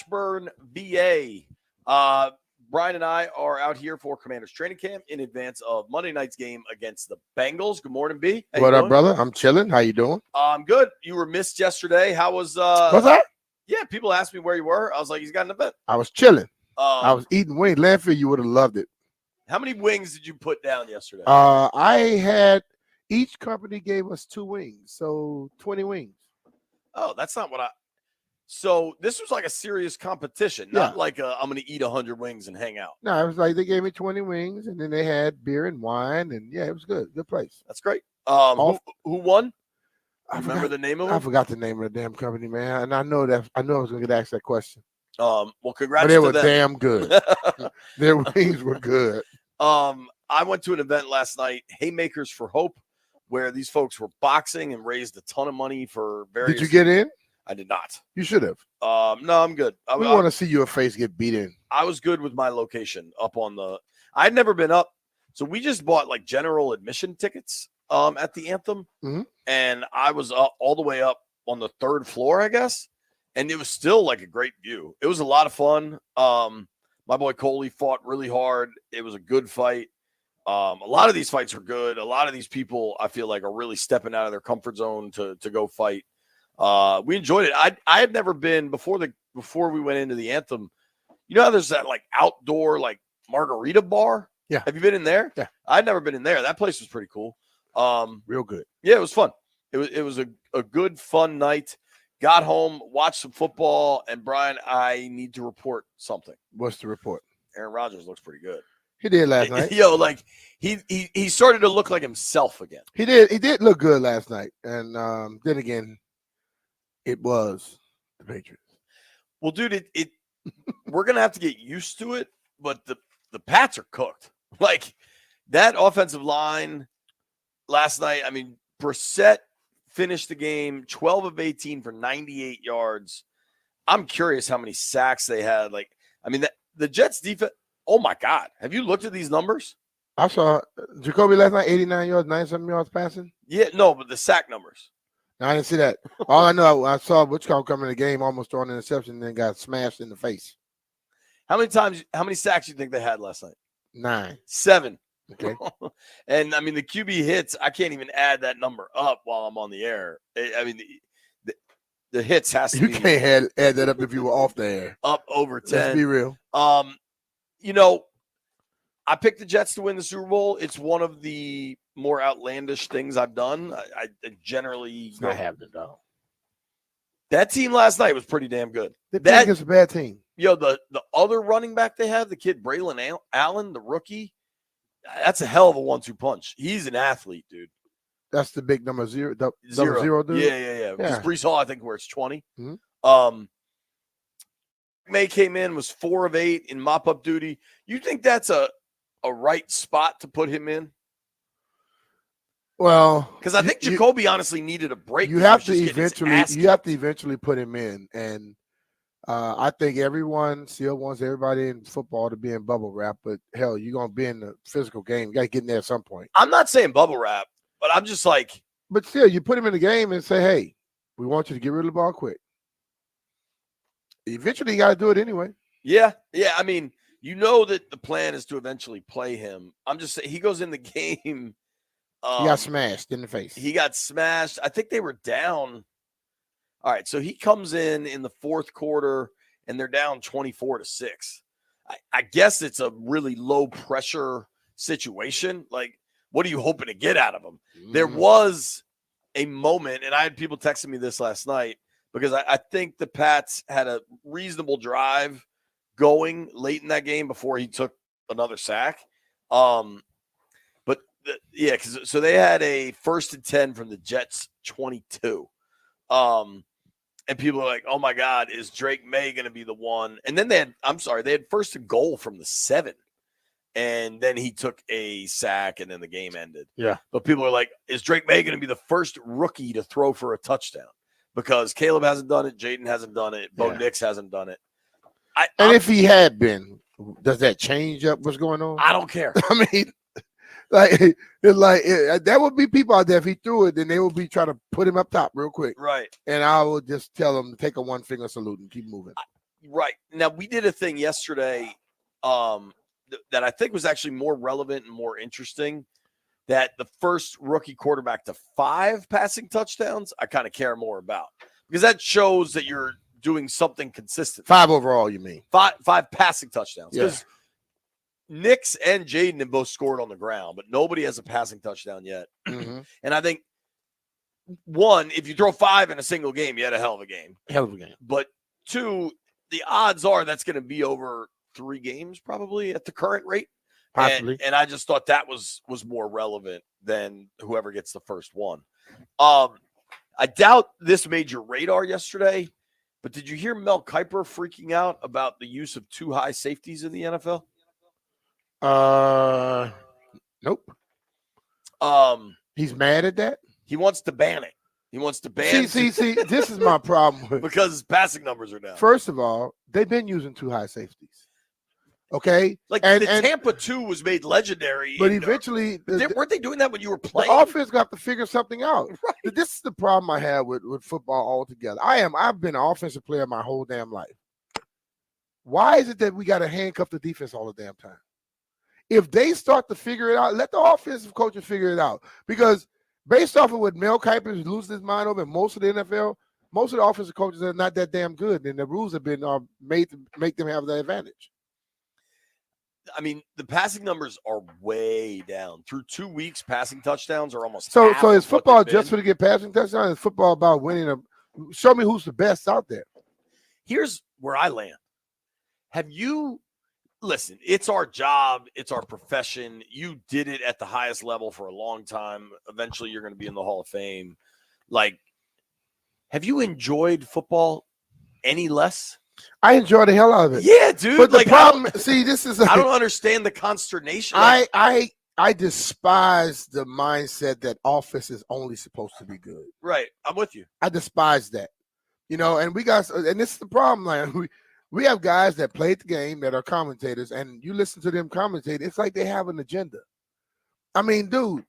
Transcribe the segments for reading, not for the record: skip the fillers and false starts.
Ashburn, VA. Brian and I are out here for Commanders training camp in advance of Monday night's game against the Bengals. Good morning, B. What up, brother? I'm chilling. How you doing? I'm good. You were missed yesterday. How was What's that? Yeah, people asked me where you were. I was like, he's got an event. I was chilling. I was eating wings. Landfill, you would have loved it. How many wings did you put down yesterday? I had each company gave us 2 wings, so 20 wings. Oh, that's not what I. So this was like a serious competition, not like I'm going to eat 100 wings and hang out. No, it was like they gave me 20 wings, and then they had beer and wine, and yeah, it was good. Good place. That's great. Who won? Remember the name of them? I forgot the name of the damn company, man. And I know I was going to get asked that question. Well, congrats. But they to were them. damn good. Their wings were good. I went to an event last night, Haymakers for Hope, where these folks were boxing and raised a ton of money for various. Did you get in? I did not. You should have. No, I'm good. We want to see your face get beat in. I was good with my location up on the. I'd never been up, so we just bought like general admission tickets at the Anthem, and I was up all the way up on the 3rd floor, I guess, and it was still like a great view. It was a lot of fun. My boy Coley fought really hard. It was a good fight. A lot of these fights were good. A lot of these people, I feel like, are really stepping out of their comfort zone to go fight. We enjoyed it. I had never been before we went into the Anthem. You know how there's that like outdoor like margarita bar? Yeah. Have you been in there? Yeah. I'd never been in there. That place was pretty cool. Real good. Yeah, it was fun. It was a good, fun night. Got home, watched some football, and Brian, I need to report something. What's the report? Aaron Rodgers looks pretty good. He did last night. Yo, like he started to look like himself again. He did look good last night. And then again, it was the Patriots. Well, dude, it we're gonna have to get used to it, but the Pats are cooked. Like that offensive line last night. I mean, Brissett finished the game 12 of 18 for 98 yards. I'm curious how many sacks they had. Like, I mean, the Jets defense. Oh my God, have you looked at these numbers? I saw Jacoby last night, 89 yards, 97 yards passing. Yeah, no, but the sack numbers. No, I didn't see that. All I know, I saw Witchcom come in the game, almost throwing an interception, and then got smashed in the face. How many sacks do you think they had last night? 9. 7. Okay. And I mean, the QB hits, I can't even add that number up while I'm on the air. I mean, the hits has to be. You can't add that up if you were off the air. Up over 10. Let's be real. You know, I picked the Jets to win the Super Bowl. It's one of the more outlandish things I've done. I generally I have to know. That team last night was pretty damn good. That is a bad team. Yo, the other running back they have, the kid Braylon Allen, the rookie, that's a hell of a 1-2 punch. He's an athlete, dude. That's the big number 0, zero dude. Yeah. Because Breece Hall, I think, wears 20. Mm-hmm. May came in, was 4 of 8 in mop-up duty. You think that's a right spot to put him in? Well, because I think Jacoby honestly needed a break. You have to eventually put him in, and I think everyone still wants everybody in football to be in bubble wrap. But hell, you're gonna be in the physical game. You got to get in there at some point. I'm not saying bubble wrap, but I'm just like. But still, you put him in the game and say, "Hey, we want you to get rid of the ball quick." Eventually, you got to do it anyway. Yeah. I mean, you know that the plan is to eventually play him. I'm just saying he goes in the game. He got smashed in the face. He got smashed. I think they were down. All right, so he comes in the 4th quarter, and they're down 24-6. I guess it's a really low pressure situation. Like, what are you hoping to get out of him? There was a moment, and I had people texting me this last night because I think the Pats had a reasonable drive going late in that game before he took another sack. So they had a 1st and 10 from the Jets 22. And people are like, oh my God, is Drake May going to be the one? And then they had 1st and goal from the 7. And then he took a sack and then the game ended. Yeah. But people are like, is Drake May going to be the first rookie to throw for a touchdown? Because Caleb hasn't done it. Jaden hasn't done it. Bo Nix hasn't done it. If he had been, does that change up what's going on? I don't care. I mean, that would be people out there. If he threw it, then they would be trying to put him up top real quick. Right. And I would just tell them to take a 1-finger salute and keep moving. Right. Now, we did a thing yesterday that I think was actually more relevant and more interesting, that the first rookie quarterback to 5 passing touchdowns, I kind of care more about, because that shows that you're doing something consistent. 5 overall, you mean? 5 passing touchdowns. Yeah. Because Nix and Jaden have both scored on the ground, but nobody has a passing touchdown yet. Mm-hmm. And I think, one, if you throw 5 in a single game, you had a hell of a game. Hell of a game. But 2, the odds are that's going to be over 3 games probably at the current rate. Possibly. And I just thought that was more relevant than whoever gets the first one. I doubt this made your radar yesterday, but did you hear Mel Kiper freaking out about the use of 2 high safeties in the NFL? Nope. He's mad at that. He wants to ban it. He wants to ban. See. This is my problem because passing numbers are down. First of all, they've been using 2 high safeties. Okay, like the Tampa 2 was made legendary, but eventually, weren't they doing that when you were playing? The offense got to figure something out. Right. This is the problem I have with football altogether. I've been an offensive player my whole damn life. Why is it that we got to handcuff the defense all the damn time? If they start to figure it out, let the offensive coaches figure it out. Because based off of what Mel Kiper is losing his mind over, most of the NFL, most of the offensive coaches are not that damn good, and the rules have been made to make them have that advantage. I mean, the passing numbers are way down. Through 2 weeks, passing touchdowns are almost so is football just for to get passing touchdowns? Is football about winning? Show me who's the best out there. Here's where I land. Have you listen? It's our job. It's our profession. You did it at the highest level for a long time. Eventually, you're going to be in the Hall of Fame. Like, have you enjoyed football any less? I enjoy the hell out of it. Yeah, dude. But the problem, this is. I don't understand the consternation. I despise the mindset that offense is only supposed to be good. Right, I'm with you. I despise that. And this is the problem. Like, we have guys that played the game that are commentators, and you listen to them commentate. It's like they have an agenda. I mean, dude,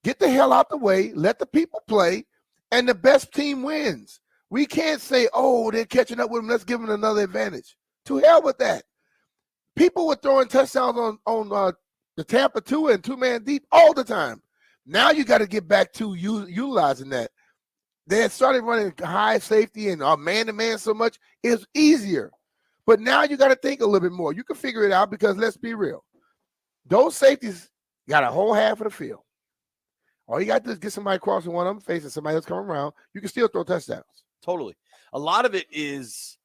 get the hell out the way. Let the people play, and the best team wins. We can't say, oh, they're catching up with them. Let's give them another advantage. To hell with that. People were throwing touchdowns on the Tampa 2 and 2-man deep all the time. Now you got to get back to utilizing that. They had started running high safety and man-to-man so much. It's easier. But now you got to think a little bit more. You can figure it out because let's be real. Those safeties got a whole half of the field. All you got to do is get somebody crossing one of them, facing somebody else coming around. You can still throw touchdowns. Totally. A lot of it is,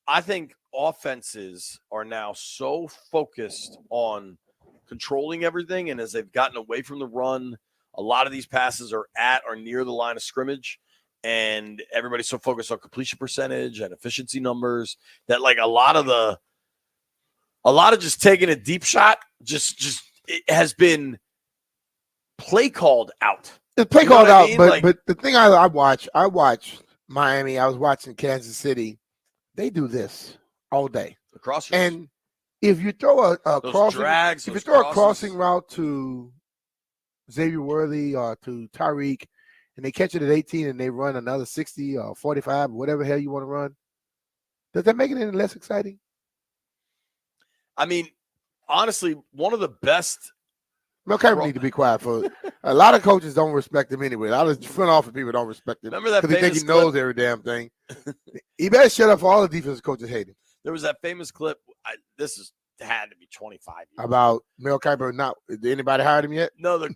I think offenses are now so focused on controlling everything. And as they've gotten away from the run, a lot of these passes are at or near the line of scrimmage. And everybody's so focused on completion percentage and efficiency numbers that like a lot of just taking a deep shot, just it has been play called out. It's play called out, but the thing I watch Miami. I was watching Kansas City. They do this all day. The crossers. And if you throw a crossing, drags, if you throw a crossing route to Xavier Worthy or to Tyreek, and they catch it at 18 and they run another 60 or 45, whatever hell you want to run, does that make it any less exciting? I mean, honestly, one of the best. Mel Kiper need to be quiet for a lot of coaches don't respect him anyway. A lot of front office people don't respect him. Remember that because they think he knows every damn thing. He better shut up for all the defensive coaches hate him. There was that famous clip. This had to be 25 years about Mel Kiper. Not did anybody hired him yet? No, the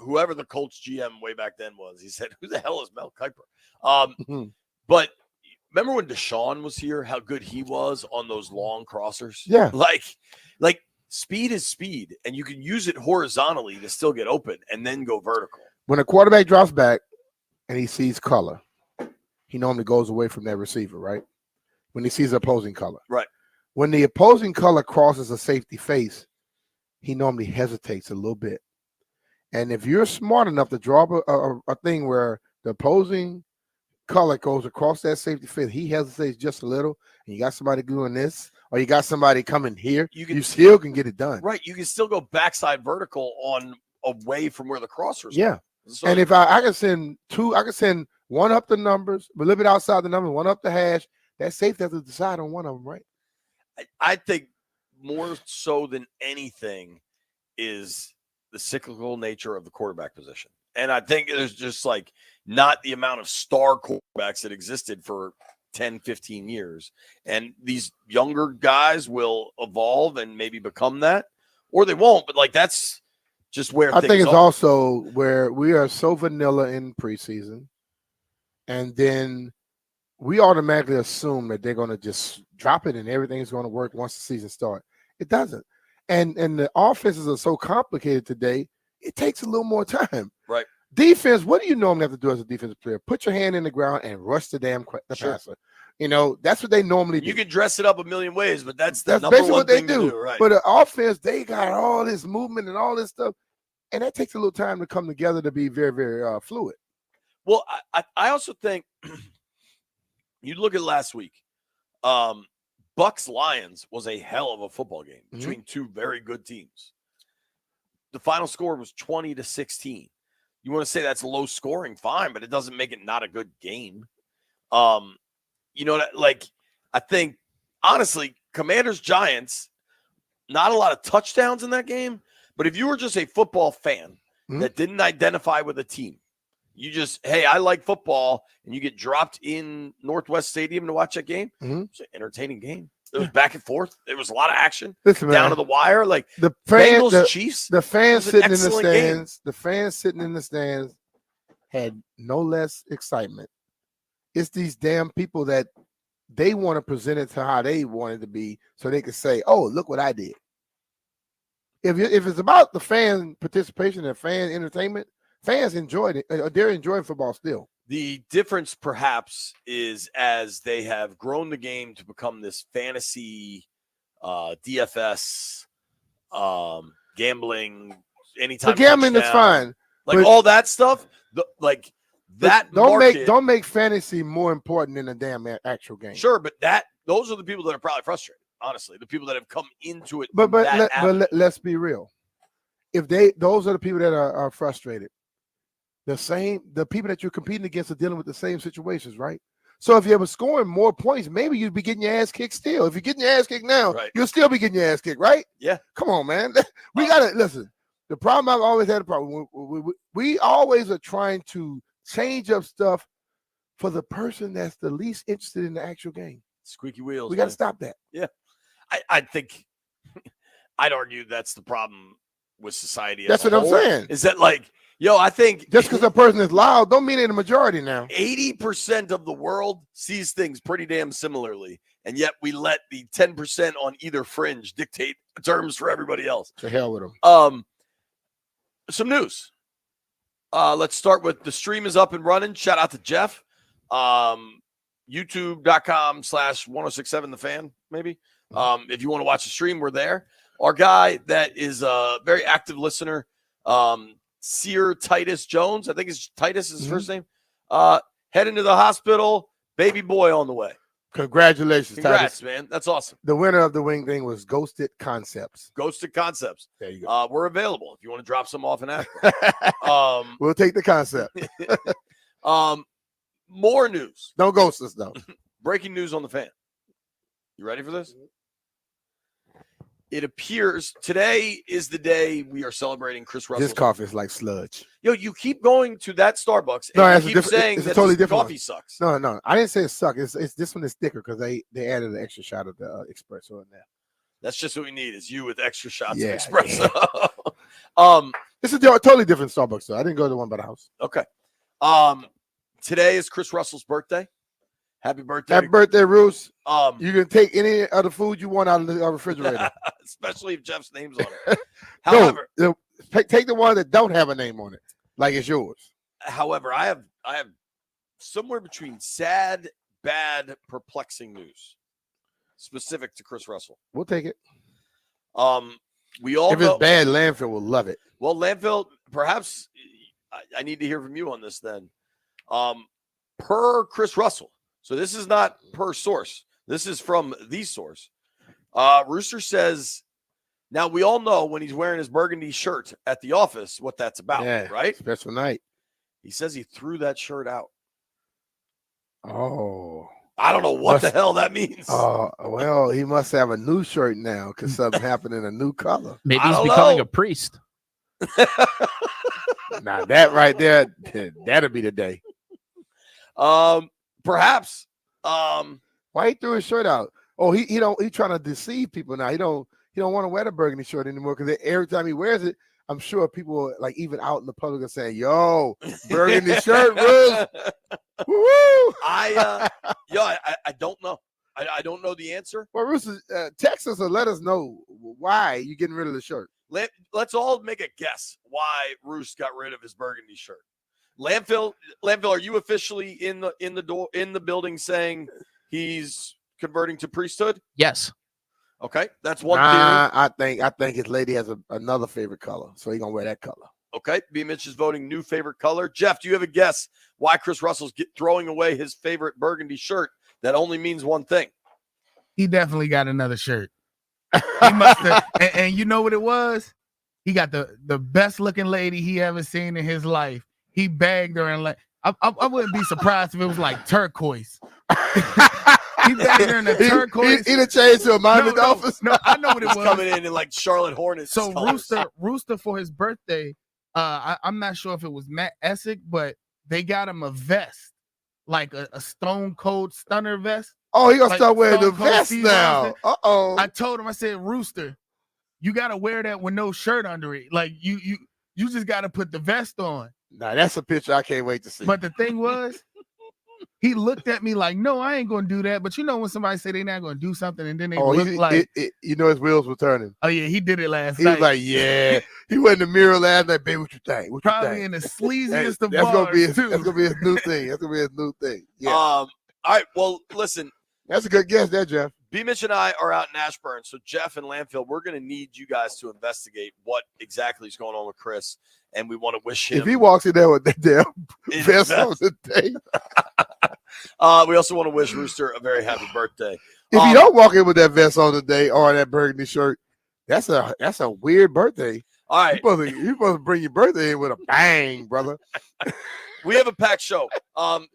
whoever the Colts GM way back then was. He said, "Who the hell is Mel Kiper?" But remember when Deshaun was here? How good he was on those long crossers. Yeah, like. Speed is speed, and you can use it horizontally to still get open and then go vertical. When a quarterback drops back and he sees color, he normally goes away from that receiver, right? When he sees opposing color. Right. When the opposing color crosses a safety face, he normally hesitates a little bit. And if you're smart enough to draw a thing where the opposing color goes across that safety face, he hesitates just a little, and you got somebody doing this, or you got somebody coming here, you still can get it done. Right. You can still go backside vertical on away from where the crossers are. So, and if I can send two, I can send one up the numbers, a little bit outside the numbers, one up the hash. that safety has to decide on one of them, right? I think more so than anything is the cyclical nature of the quarterback position. And I think there's just like not the amount of star quarterbacks that existed for 10, 15 years. And these younger guys will evolve and maybe become that, or they won't. But like that's just where I think it's also where we are so vanilla in preseason, and then we automatically assume that they're going to just drop it and everything is going to work once the season starts. It doesn't. And the offenses are so complicated today, it takes a little more time. Right. Defense, what do you normally have to do as a defensive player? Put your hand in the ground and rush the passer. You know, that's what they normally do. You can dress it up a million ways, but that's basically what they do. Right. But the offense, they got all this movement and all this stuff, and that takes a little time to come together to be very, very fluid. Well, I also think you look at last week, Bucks Lions was a hell of a football game between two very good teams. The final score was 20-16. You want to say that's low scoring, fine, but it doesn't make it not a good game. You know, like I think honestly, Commanders Giants, not a lot of touchdowns in that game. But if you were just a football fan that didn't identify with a team, you just, hey, I like football, and you get dropped in Northwest Stadium to watch that game. It's an entertaining game. It was back and forth. There was a lot of action. Listen, down to the wire. Like the Bengals, Chiefs. The fans sitting in the stands. Game. The fans sitting in the stands had no less excitement. It's these damn people that they want to present it to how they want it to be, so they can say, "Oh, look what I did." If it's about the fan participation and fan entertainment, fans enjoyed it. They're enjoying football still. The difference, perhaps, is as they have grown the game to become this fantasy, DFS, gambling, anytime. The gambling is fine, like all that stuff. Don't make fantasy more important than a damn actual game. Sure, but those are the people that are probably frustrated. Honestly, the people that have come into it. But let's be real. If those are the people that are frustrated. The people that you're competing against are dealing with the same situations, right? So if you were scoring more points, maybe you'd be getting your ass kicked still. If you're getting your ass kicked now, you'll still be getting your ass kicked, right? Yeah. Come on, man. We got to listen. The problem I've always had a problem. We always are trying to change up stuff for the person that's the least interested in the actual game. Squeaky wheels. We got to stop that. Yeah. I think I'd argue that's the problem with society. That's what I'm saying. Is that like, I think just because a person is loud don't mean they're the majority now. 80% of the world sees things pretty damn similarly, and yet we let the 10% on either fringe dictate terms for everybody else. To hell with them. Some news. Let's start with the stream is up and running. Shout out to Jeff. YouTube.com/1067 The Fan, maybe. If you want to watch the stream, we're there. Our guy that is a very active listener, Sear Titus Jones, I think it's Titus is his first name, heading to the hospital, baby boy on the way. Congrats, Titus, man. That's awesome. The winner of the wing thing was Ghosted Concepts. There you go. We're available if you want to drop some off and ask. We'll take the concept. More news. Don't ghost us, though. Breaking news on the Fan. You ready for this? It appears today is the day we are celebrating Chris Russell. This coffee is like sludge. You keep going to that Starbucks and you keep saying that totally different coffee sucks. No, I didn't say it sucks. It's this one is thicker because they added an extra shot of the espresso in there. That's just what we need is you with extra shots of espresso. This is a totally different Starbucks though. I didn't go to the one by the house. Okay. Today is Chris Russell's birthday. Happy birthday. Happy birthday, Roos. You can take any other food you want out of the refrigerator. Especially if Jeff's name's on it. However, take the one that don't have a name on it, like it's yours. However, I have somewhere between sad, bad, perplexing news specific to Chris Russell. We'll take it. We all if it's bad, Landfill will love it. Well, Landfill, perhaps I need to hear from you on this then. Per Chris Russell. So this is not per source. This is from the source. Rooster says, now we all know when he's wearing his burgundy shirt at the office what that's about, right? Special night. He says he threw that shirt out. Oh. I don't know what the hell that means. Well, he must have a new shirt now because something happened in a new color. Maybe he's becoming a priest. Now that right there, that'll be the day. Perhaps. Why he threw his shirt out? Oh, he trying to deceive people now. He don't want to wear the burgundy shirt anymore because every time he wears it, I'm sure people like even out in the public are saying, "Yo, burgundy shirt, Bruce." Woo! I don't know. I don't know the answer. Well, Bruce, text us or let us know why you getting rid of the shirt. Let's all make a guess why Roos got rid of his burgundy shirt. Landfill, are you officially in the building saying he's converting to priesthood? Yes. Okay, that's one theory. I think his lady has another favorite color, so he's gonna wear that color. Okay, B. Mitch is voting new favorite color. Jeff, do you have a guess why Chris Russell's throwing away his favorite burgundy shirt that only means one thing? He definitely got another shirt. He must have, and you know what it was? He got the best looking lady he ever seen in his life. He bagged her and like I wouldn't be surprised if it was like turquoise. He bagged her in the turquoise. He done changed to a Miami Dolphins. No, I know what it was. Coming in like Charlotte Hornets. So Rooster for his birthday. I'm not sure if it was Matt Essick, but they got him a vest, like a Stone Cold Stunner vest. Oh, he gonna start wearing the vest now. I told him, I said, Rooster, you gotta wear that with no shirt under it. Like you just gotta put the vest on. Nah, that's a picture I can't wait to see. But the thing was, he looked at me like, no, I ain't gonna do that. But you know when somebody say they're not gonna do something and then they look like you know his wheels were turning. Oh yeah, he did it last night. He was like, yeah. He went in the mirror last night, baby. What you think? Probably in the sleaziest of that's bars. That's gonna be his new thing. That's gonna be his new thing. Yeah. All right. Well, listen. That's a good guess there, Jeff. B. Mitch and I are out in Ashburn. So Jeff and Landfill, we're going to need you guys to investigate what exactly is going on with Chris. And we want to wish him. If he walks in there with that damn vest on the day. We also want to wish Rooster a very happy birthday. If you don't walk in with that vest on the day or that burgundy shirt, that's a weird birthday. All right. You're supposed to bring your birthday in with a bang, brother. We have a packed show.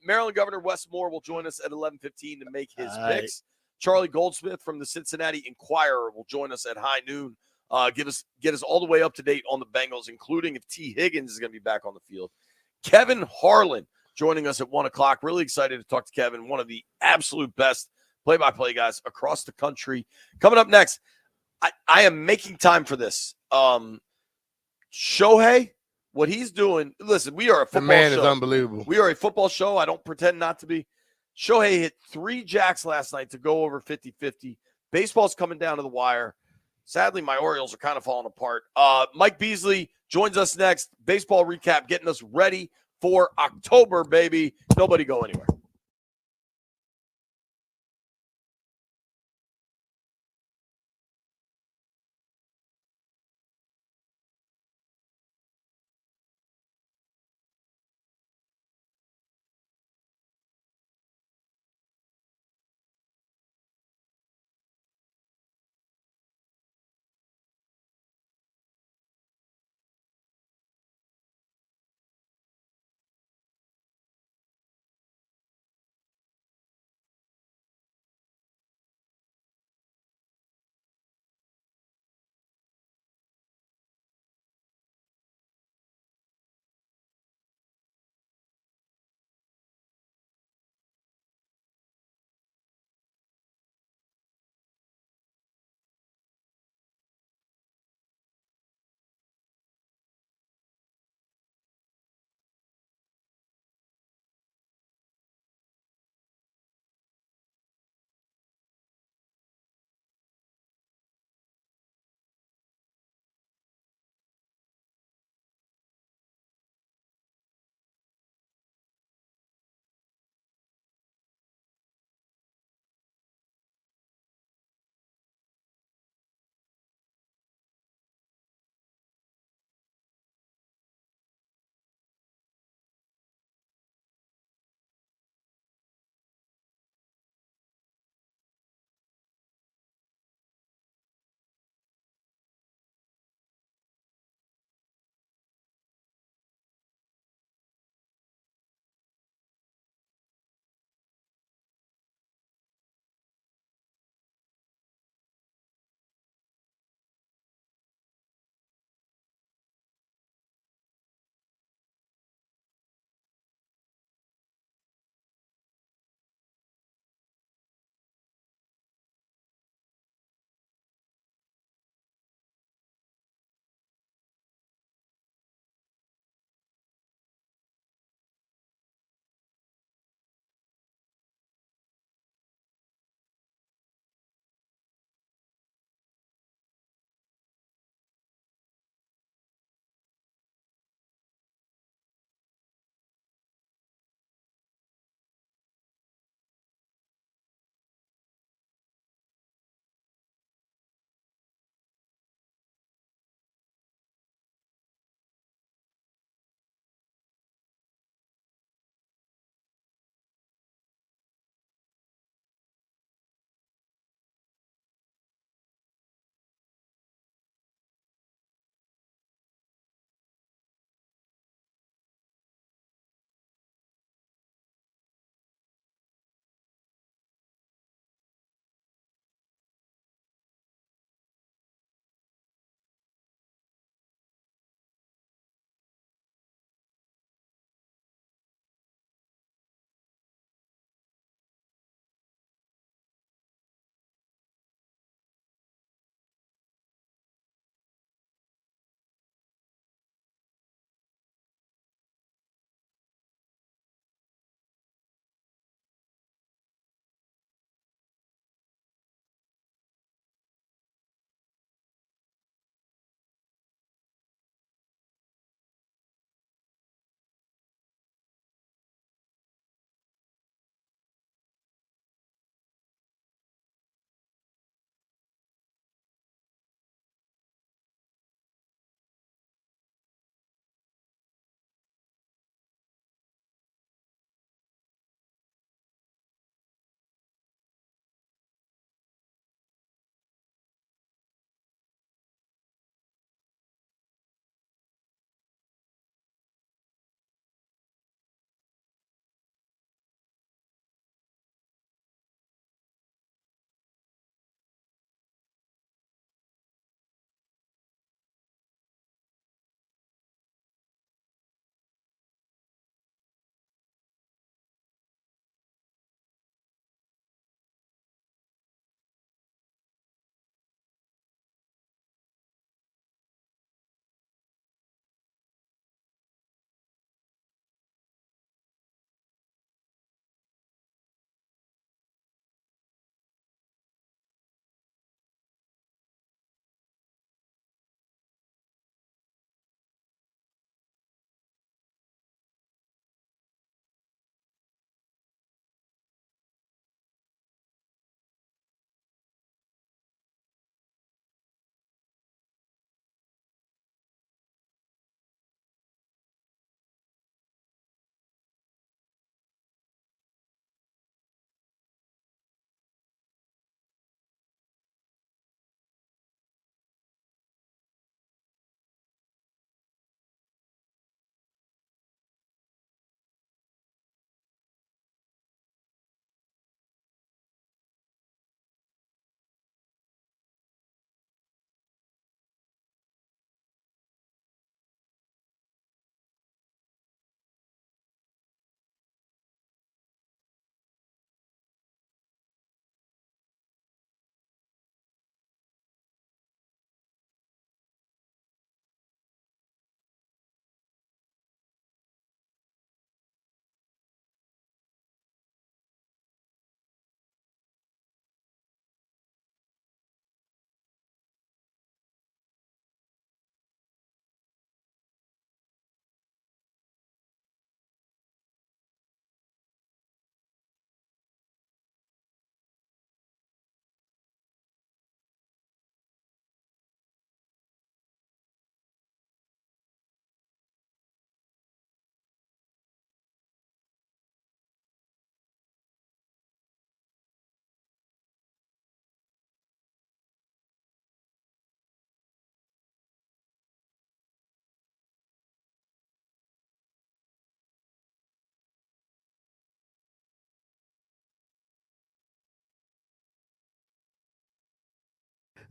Maryland Governor Wes Moore will join us at 11:15 to make his picks. Charlie Goldsmith from the Cincinnati Enquirer will join us at high noon. Get us all the way up to date on the Bengals, including if T. Higgins is going to be back on the field. Kevin Harland joining us at 1 o'clock. Really excited to talk to Kevin, one of the absolute best play-by-play guys across the country. Coming up next, I am making time for this. Shohei, what he's doing, listen, we are a football show. The man is unbelievable. We are a football show. I don't pretend not to be. Shohei hit 3 jacks last night to go over 50-50. Baseball's coming down to the wire. Sadly, my Orioles are kind of falling apart. Mike Beasley joins us next. Baseball recap, getting us ready for October, baby. Nobody go anywhere.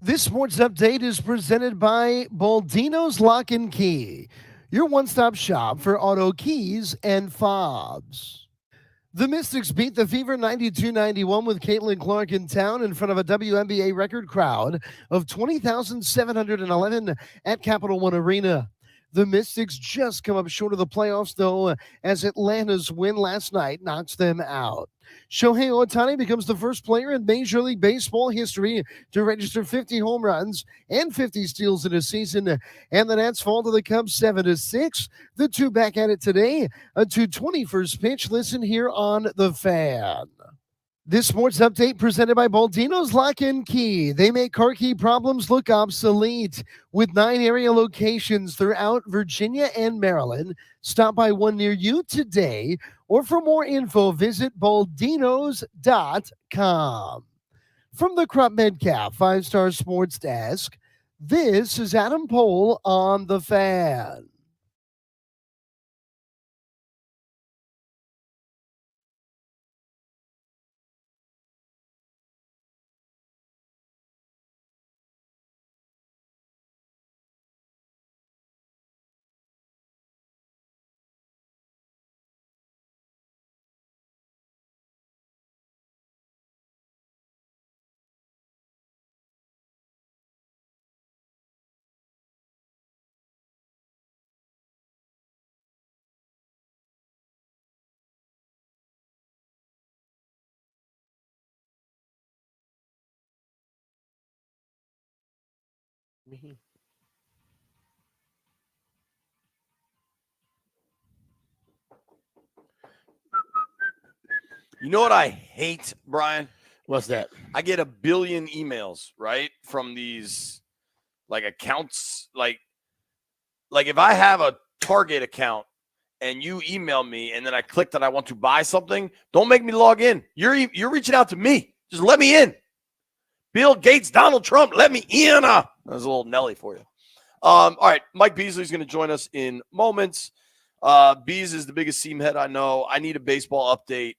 This sports update is presented by Baldino's Lock and Key, your one-stop shop for auto keys and fobs. The Mystics beat the Fever 92-91 with Caitlin Clark in town in front of a WNBA record crowd of 20,711 at Capital One Arena. The Mystics just come up short of the playoffs, though, as Atlanta's win last night knocks them out. Shohei Ohtani becomes the first player in Major League Baseball history to register 50 home runs and 50 steals in a season, and the Nats fall to the Cubs 7-6. The two back at it today, a 2:21 pitch. Listen here on The Fan. This sports update presented by Baldino's Lock and Key. They make car key problems look obsolete. With 9 area locations throughout Virginia and Maryland, stop by one near you today, or for more info, visit baldinos.com. From the Crop Medcalf 5-Star Sports Desk, this is Adam Pohl on The Fan. You know what I hate, Brian? What's that? I get a billion emails, right, from these like accounts. Like if I have a Target account and you email me and then I click that I want to buy something, don't make me log in. You're reaching out to me. Just let me in. Bill Gates, Donald Trump, let me in. That was a little Nelly for you. All right, Mike Beasley's going to join us in moments. Bees is the biggest seam head I know. I need a baseball update.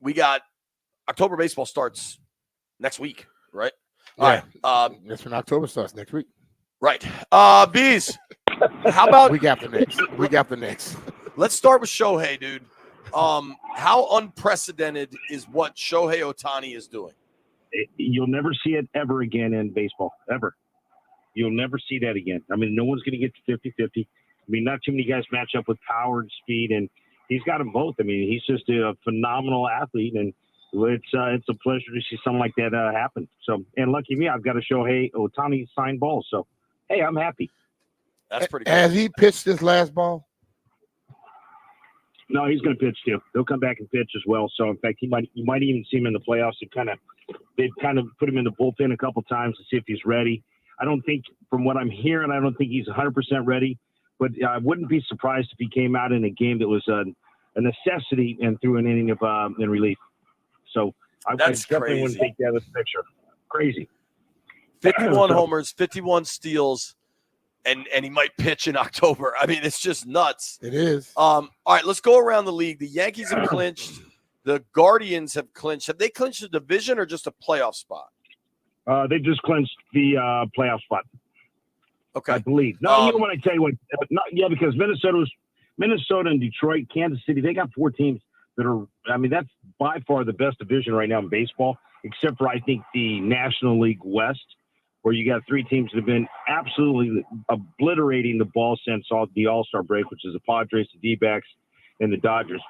We got October baseball starts next week, right? Yeah. All right. That's when October starts next week. Right. Bees, how about week after next? Let's start with Shohei, dude. How unprecedented is what Shohei Ohtani is doing? You'll never see it ever again in baseball, ever. You'll never see that again. I mean, no one's going to get to 50-50. I mean, not too many guys match up with power and speed, and he's got them both. I mean, he's just a phenomenal athlete, and it's a pleasure to see something like that happen. So, and lucky me, I've got a Shohei Ohtani signed ball. So, hey, I'm happy. That's pretty good. Has he pitched this last ball? No, he's going to pitch too. He'll come back and pitch as well. So, in fact, you might even see him in the playoffs. They've kind of put him in the bullpen a couple times to see if he's ready. I don't think, from what I'm hearing, I don't think he's 100% ready. But I wouldn't be surprised if he came out in a game that was a necessity and threw an inning of in relief. So I definitely wouldn't take that as a picture. Crazy. 51 homers, 51 steals, and he might pitch in October. I mean, it's just nuts. It is. All right, let's go around the league. The Yankees have clinched. The Guardians have clinched. Have they clinched a division or just a playoff spot? They just clinched the playoff spot. Okay. I believe. No, you know what I tell you what? Because Minnesota and Detroit, Kansas City, they got 4 teams that are, I mean, that's by far the best division right now in baseball, except for, I think, the National League West, where you got 3 teams that have been absolutely obliterating the ball since the All-Star break, which is the Padres, the D-backs, and the Dodgers.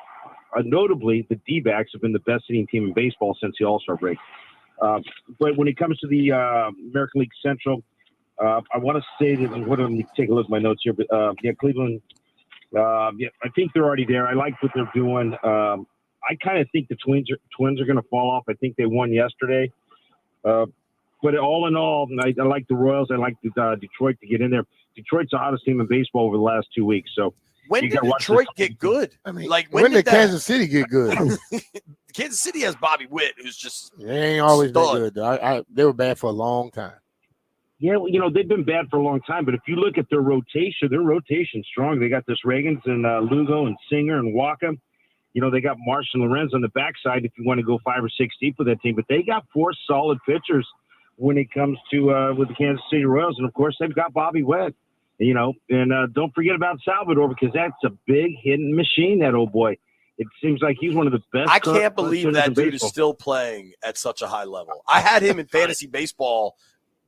Notably, the D-backs have been the best hitting team in baseball since the All-Star break. But when it comes to the American League Central, I want to say that, let me take a look at my notes here, but Cleveland, I think they're already there. I like what they're doing. I kind of think the Twins are going to fall off. I think they won yesterday. But all in all, I like the Royals. I like the Detroit to get in there. Detroit's the hottest team in baseball over the last 2 weeks. So when did Detroit get good? I mean, like when did Kansas City get good? Kansas City has Bobby Witt, who's just they ain't always been good. Though. They were bad for a long time. Yeah, they've been bad for a long time. But if you look at their rotation's strong. They got this Reagans and Lugo and Singer and Waka. They got Marsh and Lorenz on the backside if you want to go 5 or 6 deep with that team. But they got 4 solid pitchers when it comes to with the Kansas City Royals. And, of course, they've got Bobby Webb, you know. And don't forget about Salvador, because that's a big hitting machine, that old boy. It seems like he's one of the best. I can't believe that dude is still playing at such a high level. I had him in fantasy baseball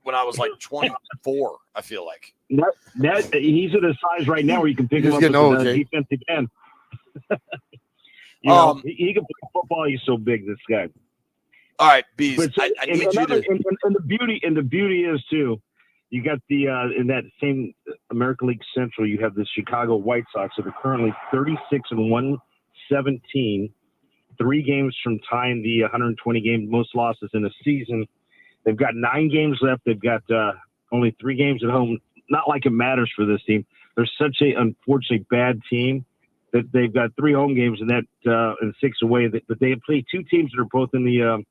when I was like 24, I feel like. He's at a size right now where you can pick him up with the defensive end. He can play football. He's so big, this guy. All right, Bees. I need you to. And the beauty is too, you got the in that same American League Central, you have the Chicago White Sox that are currently 36-117, 3 games from tying the 120 game most losses in a season. They've got 9 games left. They've got only 3 games at home. Not like it matters for this team. They're such a unfortunately bad team that they've got 3 home games and that and 6 away. But they play 2 teams that are both in the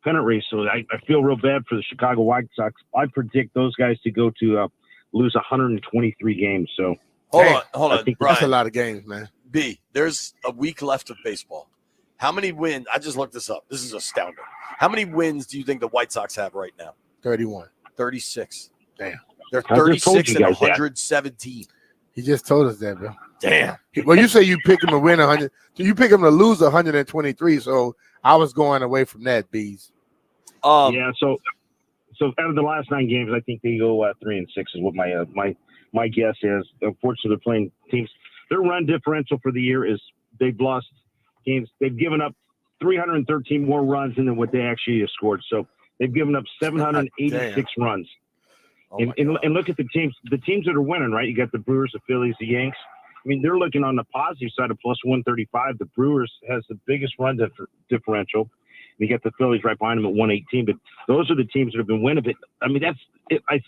pennant race. So I feel real bad for the Chicago White Sox. I predict those guys to go to lose 123 games. So hold on, Brian. That's a lot of games, man. B, there's a week left of baseball. How many wins? I just looked this up. This is astounding. How many wins do you think the White Sox have right now? 31. 36. Damn. They're 36-117. He just told us that, bro. Damn. Well, you say you pick him to win 100. You pick him to lose 123. So I was going away from that, Bees. Yeah. So out of the last 9 games, I think they go 3-6 is what my guess is. Unfortunately, they're playing teams. Their run differential for the year is they've lost games. They've given up 313 more runs than what they actually have scored. So they've given up 786 runs. Oh and look at the teams that are winning, right? You got the Brewers, the Phillies, the Yanks. I mean, they're looking on the positive side of plus 135. The Brewers has the biggest run differential. And you got the Phillies right behind them at 118. But those are the teams that have been winning. But I mean, I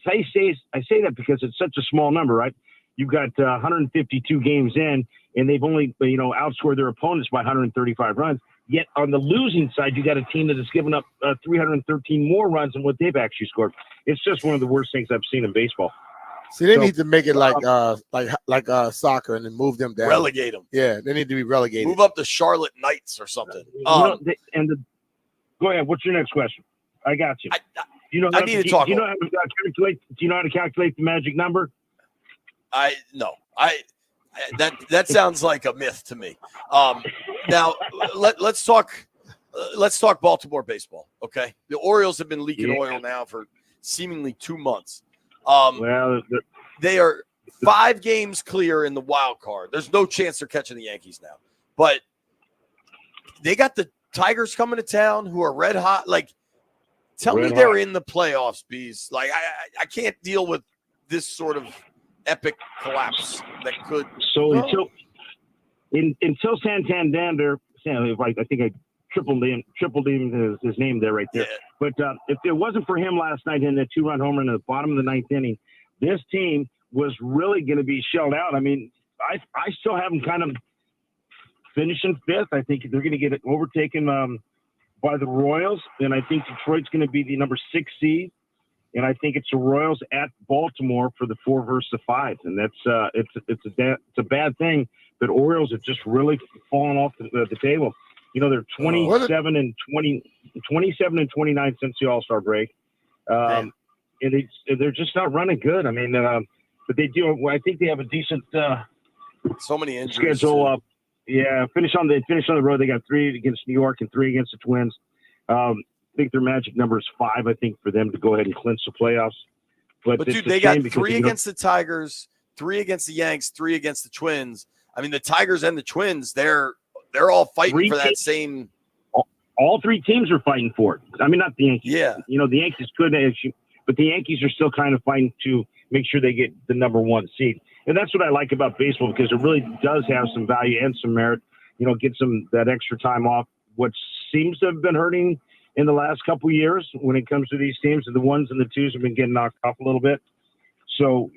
say that because it's such a small number, right? You've got 152 games in, and they've only outscored their opponents by 135 runs. Yet on the losing side, you got a team that has given up 313 more runs than what they've actually scored. It's just one of the worst things I've seen in baseball. See, they need to make it like soccer and then move them down. Relegate them. Yeah, they need to be relegated. Move up to Charlotte Knights or something. Go ahead. What's your next question? I got you. I need to talk. Do you know how to calculate the magic number? No. That sounds like a myth to me. Now let's talk Baltimore baseball. Okay, the Orioles have been leaking oil now for seemingly 2 months. They are 5 games clear in the wild card. There's no chance they're catching the Yankees now, but they got the Tigers coming to town who are red hot. Like, tell me they're in the playoffs, Bees. Like, I can't deal with this sort of epic collapse that could. So until Santander, I think I tripled him his name there right there. Yeah. But if it wasn't for him last night in the 2-run homer in the bottom of the 9th inning, this team was really going to be shelled out. I mean, I still have them kind of finishing 5th. I think they're going to get overtaken by the Royals, and I think Detroit's going to be the number 6 seed. And I think it's the Royals at Baltimore for the 4 versus the 5, and that's it's a bad thing. But Orioles have just really fallen off the table. They're 27 and 29 since the All-Star break, and they're just not running good. I mean, but they do. I think they have a decent so many injuries schedule. Finish on the road. They got 3 against New York and 3 against the Twins. I think their magic number is 5. I think for them to go ahead and clinch the playoffs. But dude, they got 3 against the Tigers, 3 against the Yanks, 3 against the Twins. I mean, the Tigers and the Twins, they're all fighting for that same. All 3 teams are fighting for it. I mean, not the Yankees. Yeah. The Yankees could, but the Yankees are still kind of fighting to make sure they get the number 1 seed. And that's what I like about baseball, because it really does have some value and some merit. Get that extra time off, what seems to have been hurting in the last couple of years when it comes to these teams, and the 1s and the 2s have been getting knocked off a little bit. So,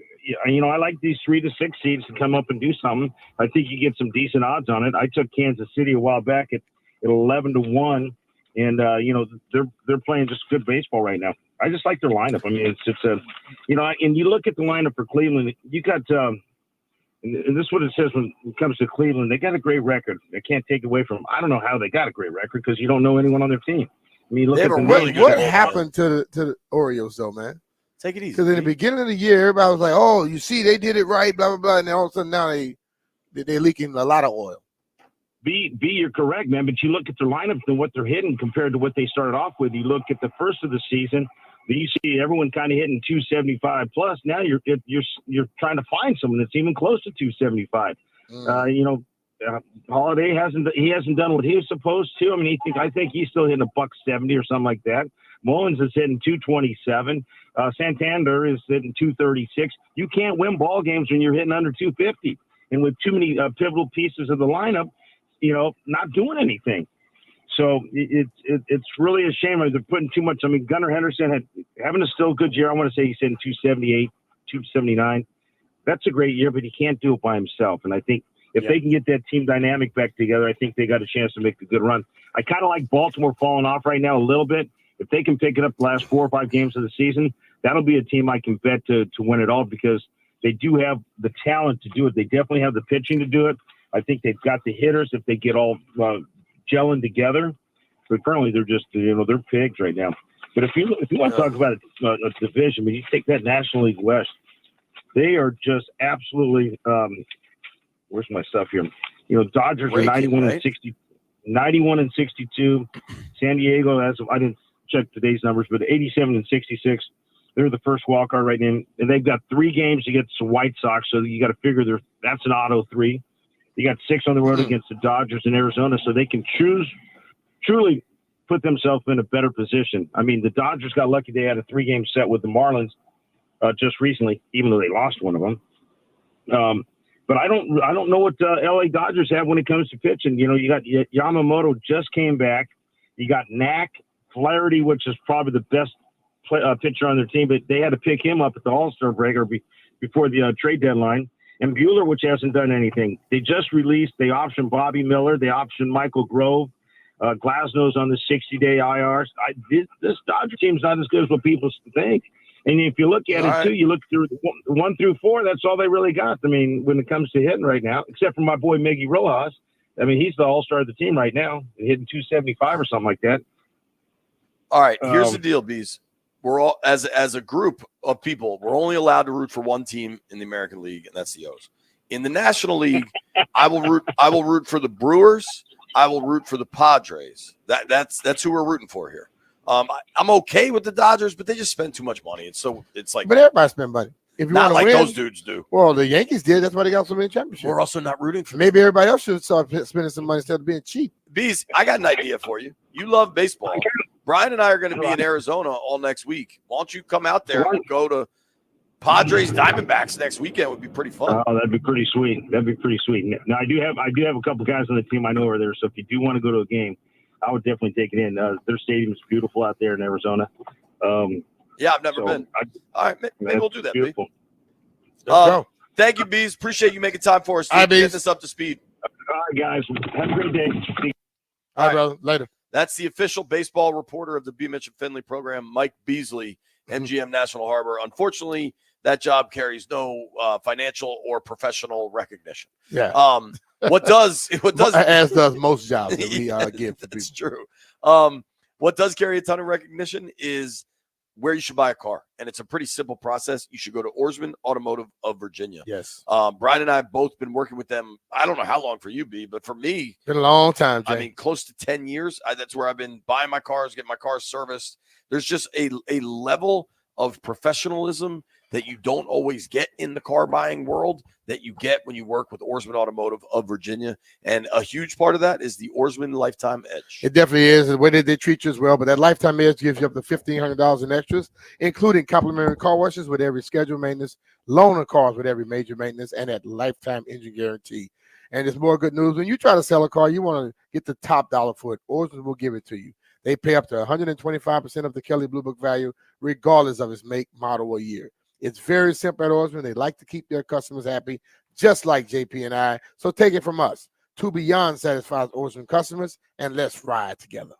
I like these 3 to 6 seeds to come up and do something. I think you get some decent odds on it. I took Kansas City a while back at 11-1, and they're playing just good baseball right now. I just like their lineup. I mean, it's a and you look at the lineup for Cleveland. You got and this is what it says when it comes to Cleveland. They got a great record. They can't take away from them. I don't know how they got a great record, because you don't know anyone on their team. I mean, look They at have the a names. really good What role happened to the Orioles though, man? Take it easy. Because in the beginning of the year, everybody was like, "Oh, you see, they did it right," blah blah blah, and then all of a sudden now they're leaking a lot of oil. B, you're correct, man. But you look at their lineup and what they're hitting compared to what they started off with. You look at the first of the season, you see everyone kind of hitting 275 plus. Now you're trying to find someone that's even close to 275. Holiday hasn't done what he was supposed to. I mean, I think he's still hitting $170 or something like that. Mullins is hitting 227. Santander is hitting 236. You can't win ball games when you're hitting under 250, and with too many pivotal pieces of the lineup, not doing anything. So it's really a shame. They're putting too much. I mean, Gunnar Henderson having a still good year. I want to say he's hitting 278, 279. That's a great year, but he can't do it by himself. And I think if they can get that team dynamic back together, I think they got a chance to make a good run. I kind of like Baltimore falling off right now a little bit. If they can pick it up the last 4 or 5 games of the season, that'll be a team I can bet to win it all, because they do have the talent to do it. They definitely have the pitching to do it. I think they've got the hitters if they get all gelling together. But currently they're just, they're pigs right now. But if you want to talk about a division, when you take that National League West, they are just absolutely where's my stuff here? Dodgers are 91 and 60, 91 and 62. San Diego I didn't check today's numbers, but 87 and 66. They're the first wild card right now, and they've got 3 games against the White Sox, so you got to figure that's an auto 3. You got 6 on the road against the Dodgers in Arizona, so they can truly put themselves in a better position. I mean, the Dodgers got lucky; they had a 3-game set with the Marlins just recently, even though they lost one of them. But I don't know what LA Dodgers have when it comes to pitching. You got Yamamoto just came back. You got Knack, Flaherty, which is probably the best pitcher on their team, but they had to pick him up at the All-Star break or before the trade deadline. And Buehler, which hasn't done anything. They just released, they optioned Bobby Miller, they optioned Michael Grove, Glasnow's on the 60-day IRs. This Dodger team's not as good as what people think. And if you look at it, too, you look through 1 through 4, that's all they really got. I mean, when it comes to hitting right now, except for my boy Miggy Rojas. I mean, he's the all-star of the team right now, hitting 275 or something like that. All right, here's the deal, Bees. We're all, as a group of people, we're only allowed to root for one team in the American League, and that's the O's. In the National League, I will root for the Brewers. I will root for the Padres. That's who we're rooting for here. I'm okay with the Dodgers, but they just spend too much money. It's like, but everybody spend money. If you not want to like win, those dudes do. Well, the Yankees did. That's why they got so many championships. We're also not rooting for Maybe everybody else should start spending some money instead of being cheap. Bees, I got an idea for you. You love baseball. Brian and I are going to be in Arizona all next week. Why don't you come out there and go to Padres Diamondbacks next weekend? Would be pretty fun. Oh, that'd be pretty sweet. Now I do have a couple guys on the team I know are there. So if you do want to go to a game, I would definitely take it in. Their stadium's beautiful out there in Arizona. Yeah, I've never been. All right, maybe we'll do that. Beautiful. Thank you, Bees. Appreciate you making time for us. Getting us up to speed. All right, guys. Have a great day. All right, brother. Later. That's the official baseball reporter of the B. Mitch and Finley program, Mike Beasley, MGM National Harbor. Unfortunately, that job carries no financial or professional recognition. Yeah. What does as does most jobs that we give to That's people. true. What does carry a ton of recognition is where you should buy a car. And it's a pretty simple process. You should go to Oarsman Automotive of Virginia. Yes. Brian and I have both been working with them. I don't know how long for you, B, but for me, Been a long time, Jay. I mean, close to 10 years. That's where I've been buying my cars, getting my cars serviced. There's just a level of professionalism that you don't always get in the car buying world that you get when you work with Oarsman Automotive of Virginia. And a huge part of that is the Oarsman Lifetime Edge. It definitely is. The way that they treat you as well. But that Lifetime Edge gives you up to $1,500 in extras, including complimentary car washes with every scheduled maintenance, loaner cars with every major maintenance, and that lifetime engine guarantee. And there's more good news. When you try to sell a car, you want to get the top dollar for it. Oarsman will give it to you. They pay up to 125% of the Kelley Blue Book value, regardless of its make, model, or year. It's very simple at Oarsman. They like to keep their customers happy, just like JP and I. So take it from us. To Beyond satisfies Oarsman customers, and let's ride together.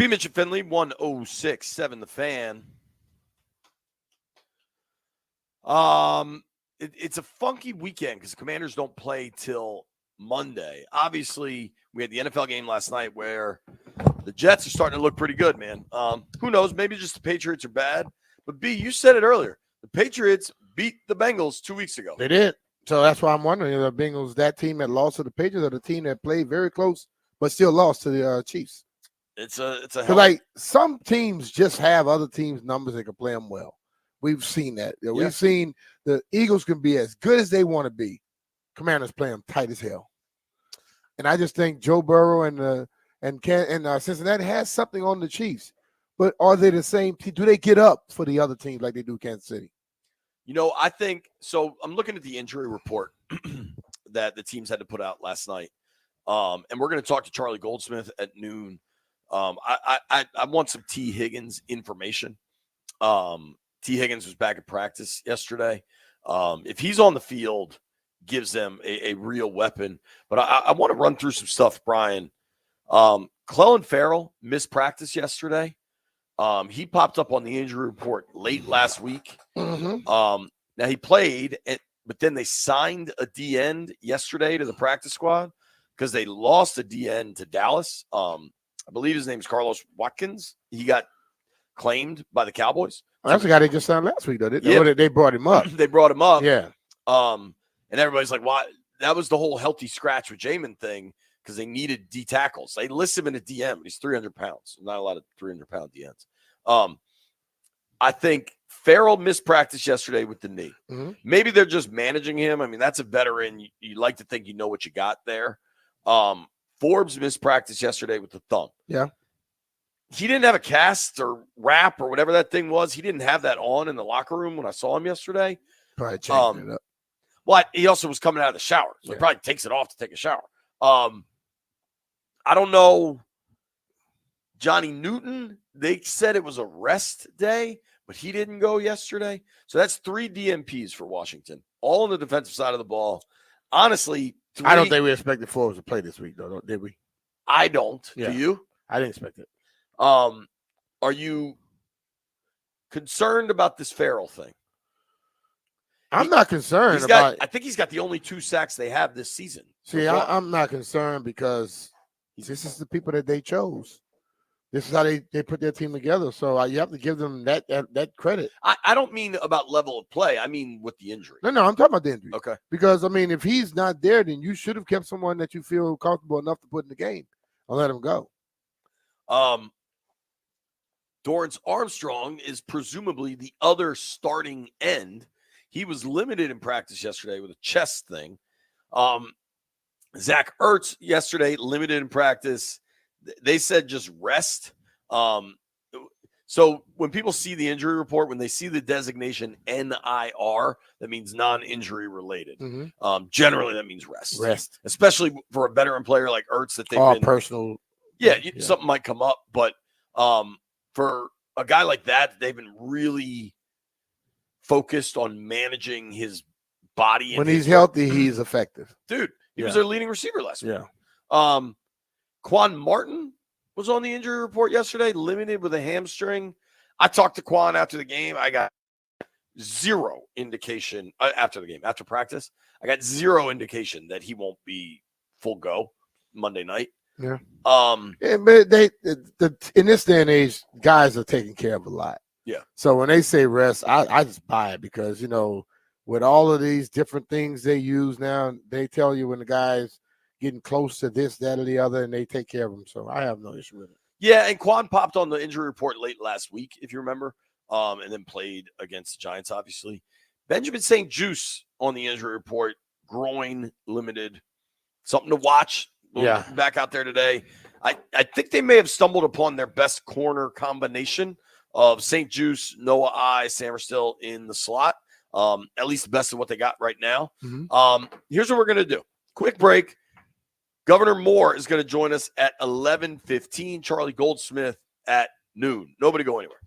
B. Mitch and Finley, 106.7 The Fan. It's a funky weekend because the Commanders don't play till Monday. Obviously, we had the NFL game last night where the Jets are starting to look pretty good, man. Who knows? Maybe just the Patriots are bad. But B, you said it earlier. The Patriots beat the Bengals 2 weeks ago. They did. So that's why I'm wondering if the Bengals, that team that lost to the Patriots, or the team that played very close but still lost to the Chiefs. It's a like some teams just have other teams' numbers that can play them well. We've seen that. Yeah. We've seen the Eagles can be as good as they want to be. Commanders play them tight as hell. And I just think Joe Burrow and Cincinnati has something on the Chiefs. But are they the same team? Do they get up for the other teams like they do Kansas City? You know, I think so. I'm looking at the injury report that the teams had to put out last night. And we're going to talk to Charlie Goldsmith at noon. I want some T. Higgins information. T. Higgins was back at practice yesterday. If he's on the field, gives them a real weapon. But I want to run through some stuff, Brian. Clelin Ferrell missed practice yesterday. He popped up on the injury report late last week. Mm-hmm. Now he played, but then they signed a D-end yesterday to the practice squad because they lost a D-end to Dallas. I believe his name's Carlos Watkins. He got claimed by the Cowboys. That's the guy they just signed last week, though. They brought him up. They brought him up. Yeah. And everybody's like, why? That was the whole healthy scratch with Jamin thing because they needed D tackles. They list him in a DM, but he's 300 pounds. Not a lot of 300-pound DNs. I think Farrell missed practice yesterday with the knee. Mm-hmm. Maybe they're just managing him. I mean, that's a veteran. You like to think you know what you got there. Forbes missed practice yesterday with the thumb. Yeah. He didn't have a cast or wrap or whatever that thing was. He didn't have that on in the locker room when I saw him yesterday. Probably changing it up. Well, he also was coming out of the shower. So he probably takes it off to take a shower. I don't know. Johnny Newton, they said it was a rest day, but he didn't go yesterday. So that's 3 DMPs for Washington, all on the defensive side of the ball. Honestly, I don't think we expected Forbes to play this week, though, did we? I don't. Yeah. Do you? I didn't expect it. Are you concerned about this Farrell thing? I'm not concerned I think he's got the only 2 sacks they have this season. See, I'm not concerned because this is the people that they chose. This is how they put their team together. So you have to give them that credit. I don't mean about level of play. I mean with the injury. No, I'm talking about the injury. Okay. Because, I mean, if he's not there, then you should have kept someone that you feel comfortable enough to put in the game and let him go. Dorrance Armstrong is presumably the other starting end. He was limited in practice yesterday with a chest thing. Zach Ertz yesterday, limited in practice. They said just rest. So when people see the injury report, when they see the designation NIR, that means non-injury related. Mm-hmm. Generally, that means rest. Rest. Especially for a veteran player like Ertz that they've been personal. Yeah, something might come up. But for a guy like that, they've been really focused on managing his body. When he's healthy, he's effective. Dude, he was their leading receiver last week. Yeah. Quan Martin was on the injury report yesterday, limited with a hamstring. I talked to Quan after the game. I got zero indication after practice. I got zero indication that he won't be full go Monday night. Yeah. But in this day and age, guys are taking care of a lot. Yeah. So when they say rest, I just buy it because, with all of these different things they use now, they tell you when the guy's getting close to this, that, or the other, and they take care of them. So I have no issue with it. Yeah, and Quan popped on the injury report late last week, if you remember, and then played against the Giants, obviously. Benjamin St. Juice on the injury report, groin limited, something to watch. Yeah. Back out there today. I think they may have stumbled upon their best corner combination of St. Juice, Noah I, Samerstill in the slot. At least the best of what they got right now. Mm-hmm. Here's what we're going to do. Quick break. Governor Moore is going to join us at 11:15. Charlie Goldsmith at noon. Nobody go anywhere.